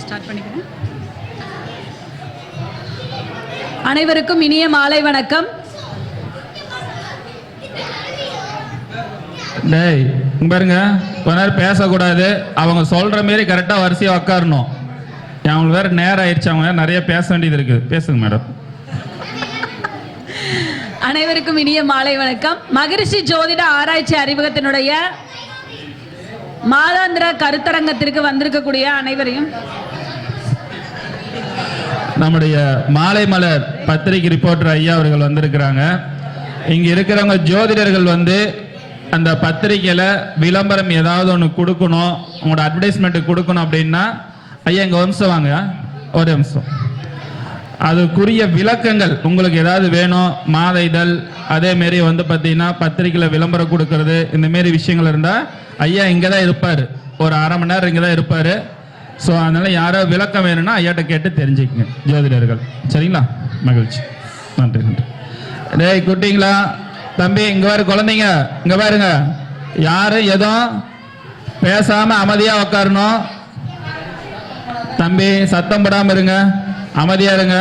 ஸ்டார்ட் பண்ணிக்கிறேன். அனைவருக்கும் இனிய மாலை வணக்கம். டேய் இங்க பாருங்க, கொஞ்ச நேரம் பேசக்கூடாது. அவங்க சொல்ற மாரி கரெக்டா வரிசையா உட்காரணும். அவங்களுக்கு வேற நேரம் ஆயிடுச்சு, அவங்க நிறைய பேச வேண்டியது இருக்கு. பேசுங்க மேடம். அனைவருக்கும் இனிய மாலை வணக்கம். மகரிஷி ஜோதிட ஆராய்ச்சி அறிமுகத்தினுடைய மாதாந்திர கருத்தரங்கத்திற்கு வந்திருக்கக்கூடிய அனைவரையும் நம்முடைய மாலை மலர் பத்திரிகை ரிப்போர்ட்டர் ஐயா அவர்கள் வந்திருக்கிறாங்க. இங்க இருக்கிறவங்க ஜோதிடர்கள் வந்து அந்த பத்திரிகையில விளம்பரம் ஏதாவது ஒன்று கொடுக்கணும், உங்களோட அட்வர்டைஸ்மெண்ட் கொடுக்கணும் அப்படின்னா ஐயா இங்க வம்சம் வாங்க, ஒரு நிமிஷம். அதுக்குரிய விளக்கங்கள் உங்களுக்கு ஏதாவது வேணும், மாத இதழ் அதே மாரி வந்து பார்த்தீங்கன்னா பத்திரிகையில் விளம்பரம் கொடுக்கறது, இந்த மாரி விஷயங்கள் இருந்தால் ஐயா இங்கே தான் இருப்பார். ஒரு அரை மணி நேரம் இங்கே தான் இருப்பார். ஸோ அதனால யாரோ விளக்கம் வேணும்னா ஐயாட்ட கேட்டு தெரிஞ்சுக்கங்க ஜோதிடர்கள். சரிங்களா? மகிழ்ச்சி. நன்றி நன்றி. டேய் குட்டிங்களா, தம்பி இங்கே பாரு, குழந்தைங்க இங்கே பாருங்க, யாரும் எதுவும் பேசாமல் அமைதியாக உட்காரணும். தம்பி சத்தம் போடாமல் இருங்க, அமைதியாக இருங்க.